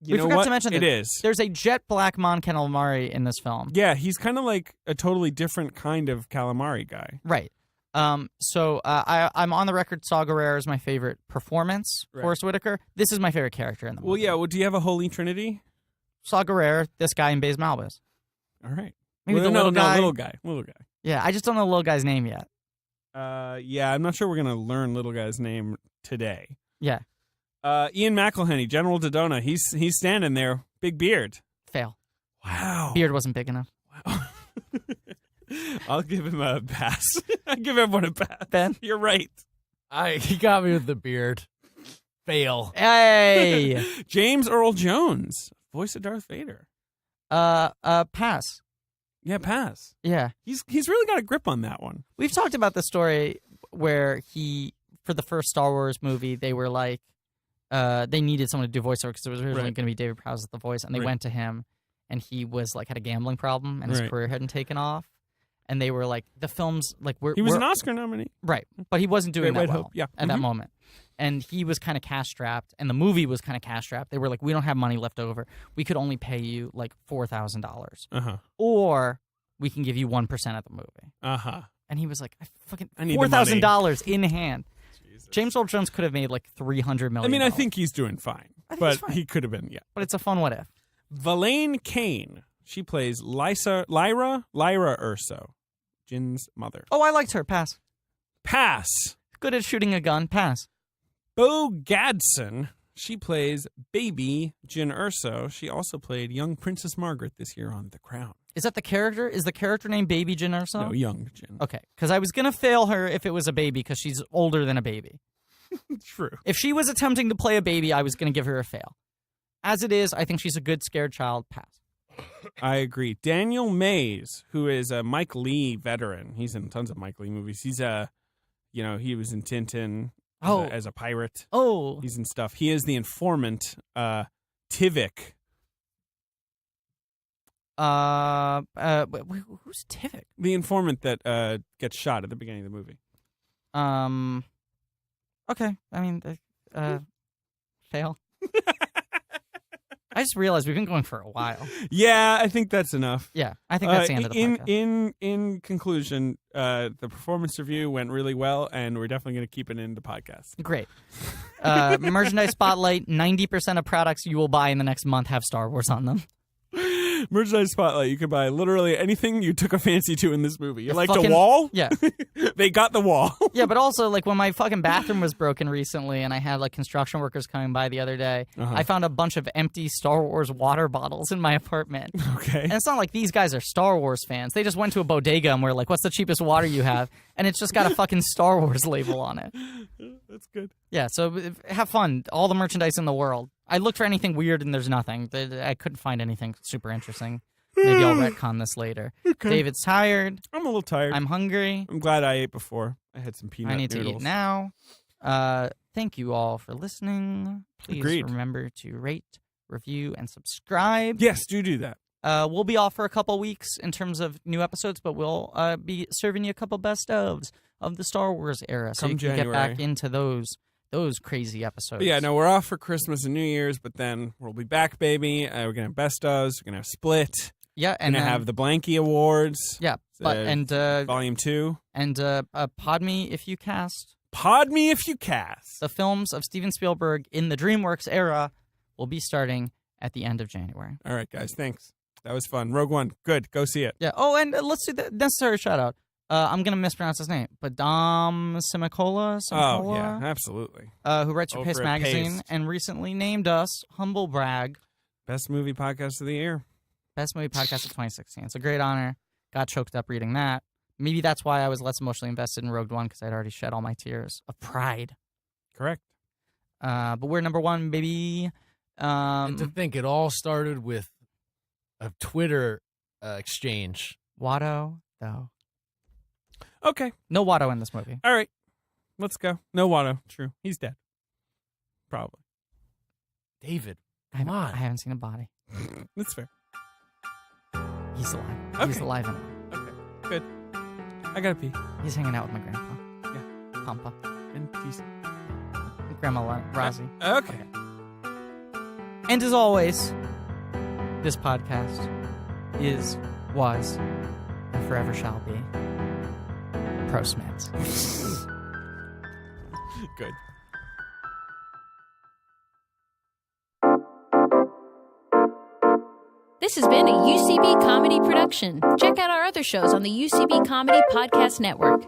You we know forgot what? to mention it that is. There's a jet black Mon Calamari in this film. Yeah, he's kind of like a totally different kind of calamari guy. Right. So I'm on the record. Saw Gerrera is my favorite performance. Right. Forrest Whitaker. This is my favorite character in the movie. Well, yeah. Well, do you have a holy trinity? Saw Gerrera, this guy, and Baze Malbus. All right. Maybe well, the little guy. Little guy. Yeah, I just don't know the little guy's name yet. Yeah, I'm not sure we're gonna learn little guy's name today. Yeah. Ian McElhenney, General Dodona. He's standing there, big beard. Fail. Wow. Beard wasn't big enough. Wow. I'll give him a pass. I give everyone a pass. Ben? You're right. He got me with the beard. Fail. Hey. James Earl Jones, voice of Darth Vader. Pass. Yeah, pass. Yeah. He's really got a grip on that one. We've talked about the story where for the first Star Wars movie, they were like, they needed someone to do voiceover because it was originally going to be David Prowse as the voice, and they went to him, and he was like had a gambling problem, and his career hadn't taken off, and they were like, the film's like he was an Oscar nominee, right? But he wasn't doing that well at that Mm-hmm. moment, and he was kind of cash strapped, and the movie was kind of cash strapped. They were like, we don't have money left over. We could only pay you like $4,000, or we can give you 1% of the movie. And he was like, I need $4,000 in hand. James Earl Jones could have made like $300 million. I mean, I think he's doing fine, but he could have been, yeah. But it's a fun what if. Valane Kane. She plays Lyra Urso, Jin's mother. Oh, I liked her. Pass. Pass. Good at shooting a gun. Pass. Bo Gadson. She plays baby Jyn Erso. She also played young Princess Margaret this year on The Crown. Is that the character? Is the character named Baby Jyn Erso? No, young Jyn. Okay, because I was going to fail her if it was a baby because she's older than a baby. True. If she was attempting to play a baby, I was going to give her a fail. As it is, I think she's a good scared child. Pass. I agree. Daniel Mays, who is a Mike Leigh veteran. He's in tons of Mike Leigh movies. He's he was in Tintin as a pirate. Oh. He's in stuff. He is the informant, Tivik. Who's Tivik? The informant that gets shot at the beginning of the movie. Okay. I mean, fail. I just realized we've been going for a while. Yeah, I think that's enough. Yeah, I think that's the end of the podcast. In conclusion, the performance review went really well, and we're definitely going to keep it in the podcast. Great. Merchandise spotlight: 90% of products you will buy in the next month have Star Wars on them. Merchandise spotlight. You can buy literally anything you took a fancy to in this movie. You like the wall? Yeah. They got the wall. Yeah, but also, like, when my fucking bathroom was broken recently and I had, like, construction workers coming by the other day, I found a bunch of empty Star Wars water bottles in my apartment. Okay. And it's not like these guys are Star Wars fans. They just went to a bodega and were like, what's the cheapest water you have? And it's just got a fucking Star Wars label on it. That's good. Yeah, so have fun. All the merchandise in the world. I looked for anything weird and there's nothing. I couldn't find anything super interesting. Maybe I'll retcon this later. Okay. David's tired. I'm a little tired. I'm hungry. I'm glad I ate before. I had some peanut I need noodles. to eat now. Thank you all for listening. Please remember to rate, review, and subscribe. Yes, do that. We'll be off for a couple weeks in terms of new episodes, but we'll be serving you a couple best ofs of the Star Wars era, so you can get back into those those crazy episodes. But yeah, no, we're off for Christmas and New Year's, but then we'll be back, baby. We're going to have Best ofs. We're going to have Split. Yeah, We're and going to have the Blanky Awards. Yeah, Volume 2. And Pod Me If You Cast. Pod Me If You Cast. The films of Steven Spielberg in the DreamWorks era will be starting at the end of January. All right, guys, thanks. That was fun. Rogue One, good. Go see it. Yeah. Oh, and let's do the necessary shout out. I'm gonna mispronounce his name, but Dom Simicola. Oh yeah, absolutely. Who writes for Over Paste at Magazine Paste. and recently named us, humble brag, Best movie podcast of the year. best movie podcast of 2016. It's a great honor. Got choked up reading that. Maybe that's why I was less emotionally invested in Rogue One, because I'd already shed all my tears of pride. Correct. But we're number one, baby. And to think it all started with a Twitter exchange. Watto, though. Okay. No Watto in this movie. All right. Let's go. No Watto. True. He's dead. Probably. David, I come on. haven't seen a body. That's fair. He's alive. Okay. He's alive and well. Okay. Good. I gotta pee. He's hanging out with my grandpa. Yeah. Pampa. And peace. Grandma Rosie. Okay. And as always, this podcast is, was, and forever shall be Pro Smiths. Good. This has been a UCB comedy production. Check out our other shows on the UCB Comedy Podcast Network.